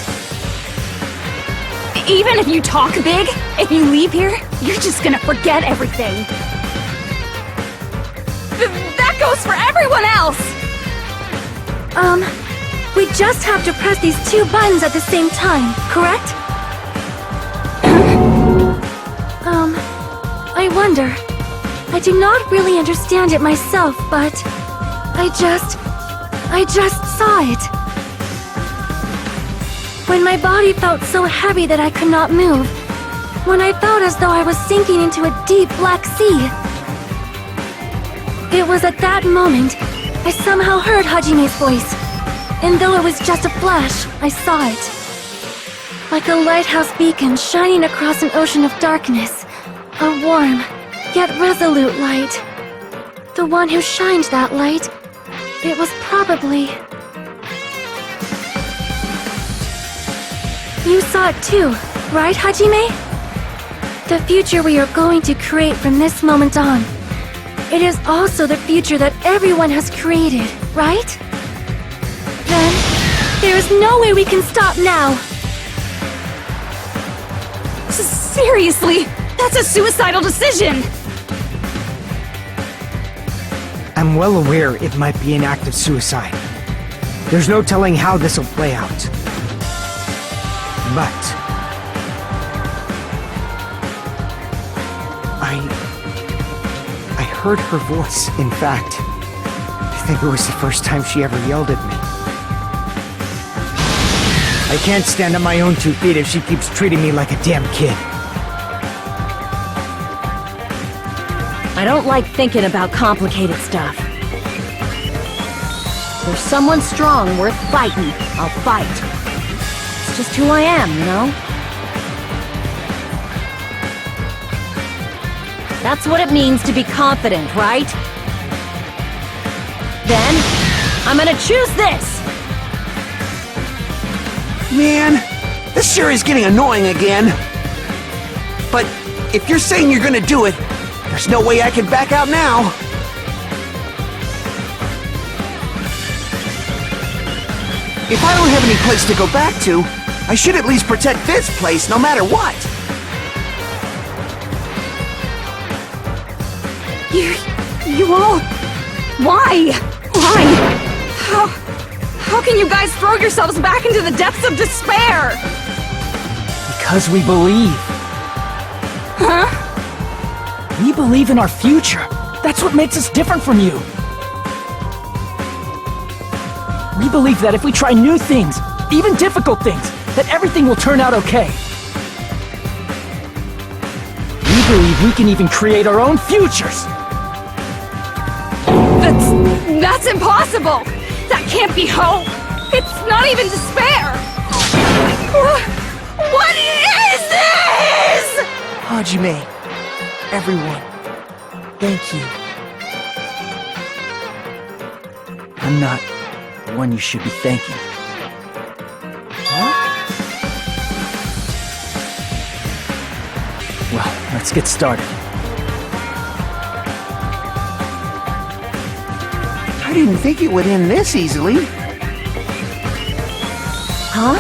Even if you talk big, if you leave here, you're just gonna forget everything. That goes for everyone else! We just have to press these two buttons at the same time, correct? I wonder. I do not really understand it myself, but I just saw it. When my body felt so heavy that I could not move. When I felt as though I was sinking into a deep black sea. It was at that moment I somehow heard Hajime's voice. And though it was just a flash, I saw it. Like a lighthouse beacon shining across an ocean of darkness. A warm, yet resolute light. The one who shined that light, it was probably... You saw it too, right, Hajime? The future we are going to create from this moment on. It is also the future that everyone has created, right? Then, there is no way we can stop now. Seriously, that's a suicidal decision! I'm well aware it might be an act of suicide. There's no telling how this'll play out. But... I heard her voice, in fact. I think it was the first time she ever yelled at me. I can't stand on my own 2 feet if she keeps treating me like a damn kid. I don't like thinking about complicated stuff. If there's someone strong worth fighting, I'll fight. It's just who I am, you know? That's what it means to be confident, right? Then, I'm gonna choose this! Man, this sure is getting annoying again. But if you're saying you're gonna do it, there's no way I can back out now. If I don't have any place to go back to, I should at least protect this place no matter what. You all... Why? Why? How can you guys throw yourselves back into the depths of despair? Because we believe. Huh? We believe in our future. That's what makes us different from you. We believe that if we try new things, even difficult things, that everything will turn out okay. We believe we can even create our own futures. That's impossible! That can't be hope! It's not even despair! What is this?! Hajime, everyone, thank you. I'm not the one you should be thanking. Huh? Well, let's get started. How didn't think it would end this easily. Huh?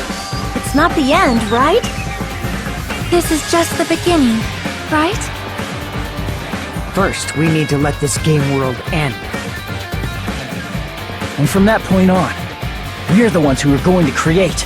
It's not the end, right? This is just the beginning, right? First, we need to let this game world end. And from that point on, we're the ones who are going to create.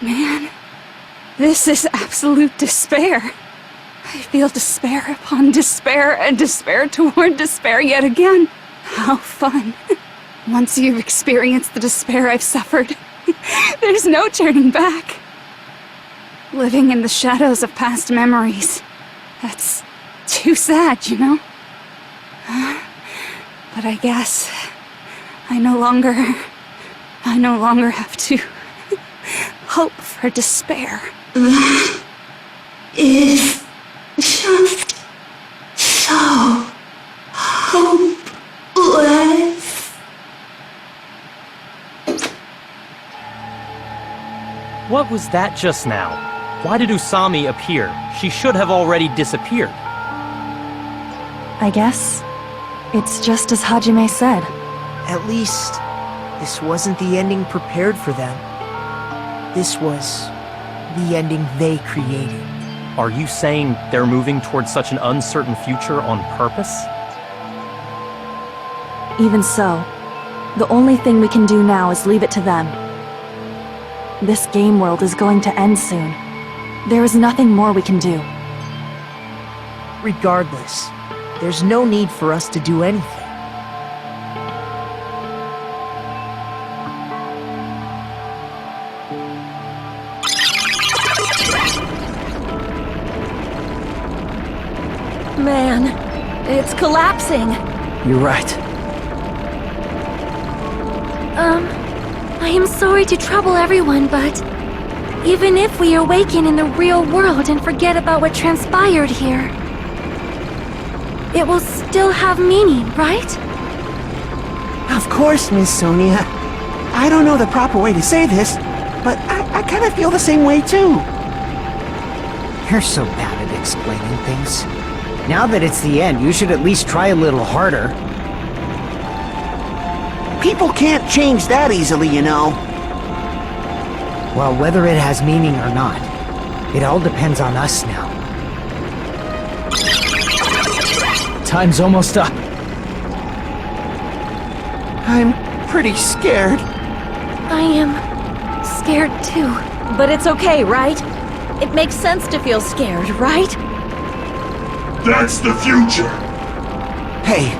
Man, this is absolute despair. I feel despair upon despair and despair toward despair yet again. How fun. Once you've experienced the despair I've suffered, there's no turning back. Living in the shadows of past memories. That's too sad, you know? But I guess I no longer have to hope for despair. That is just so hopeless. What was that just now? Why did Usami appear? She should have already disappeared. I guess it's just as Hajime said. At least, this wasn't the ending prepared for them. This was the ending they created. Are you saying they're moving towards such an uncertain future on purpose? Even so, the only thing we can do now is leave it to them. This game world is going to end soon. There is nothing more we can do. Regardless, there's no need for us to do anything. Man, it's collapsing. You're right. I am sorry to trouble everyone, but even if we awaken in the real world and forget about what transpired here, it will still have meaning, right? Of course, Miss Sonia. I don't know the proper way to say this, but I kind of feel the same way too. You're so bad at explaining things. Now that it's the end, you should at least try a little harder. People can't change that easily, you know. Well, whether it has meaning or not, it all depends on us now. Time's almost up. I'm pretty scared. I am scared too. But it's okay, right? It makes sense to feel scared, right? That's the future. Hey,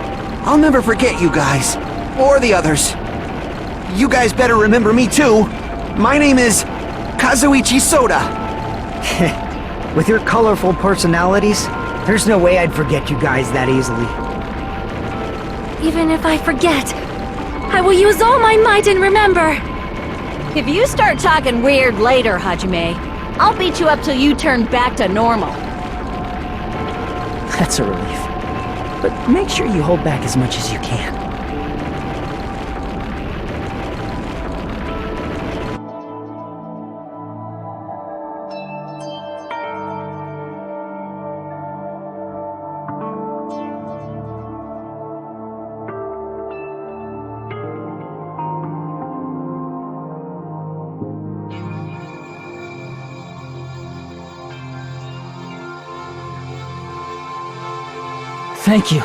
I'll never forget you guys. Or the others. You guys better remember me too. My name is Kazuichi Soda. With your colorful personalities, there's no way I'd forget you guys that easily. Even if I forget, I will use all my might and remember. If you start talking weird later, Hajime, I'll beat you up till you turn back to normal. That's a relief. But make sure you hold back as much as you can. Thank you.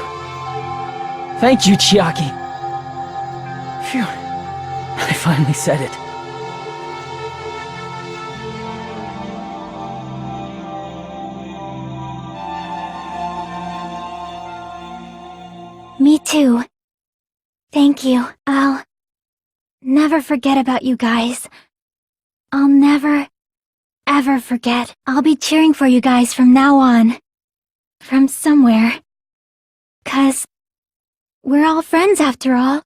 Thank you, Chiaki. Phew. I finally said it. Me too. Thank you. I'll never forget about you guys. I'll never, ever forget. I'll be cheering for you guys from now on. From somewhere. 'Cause we're all friends after all.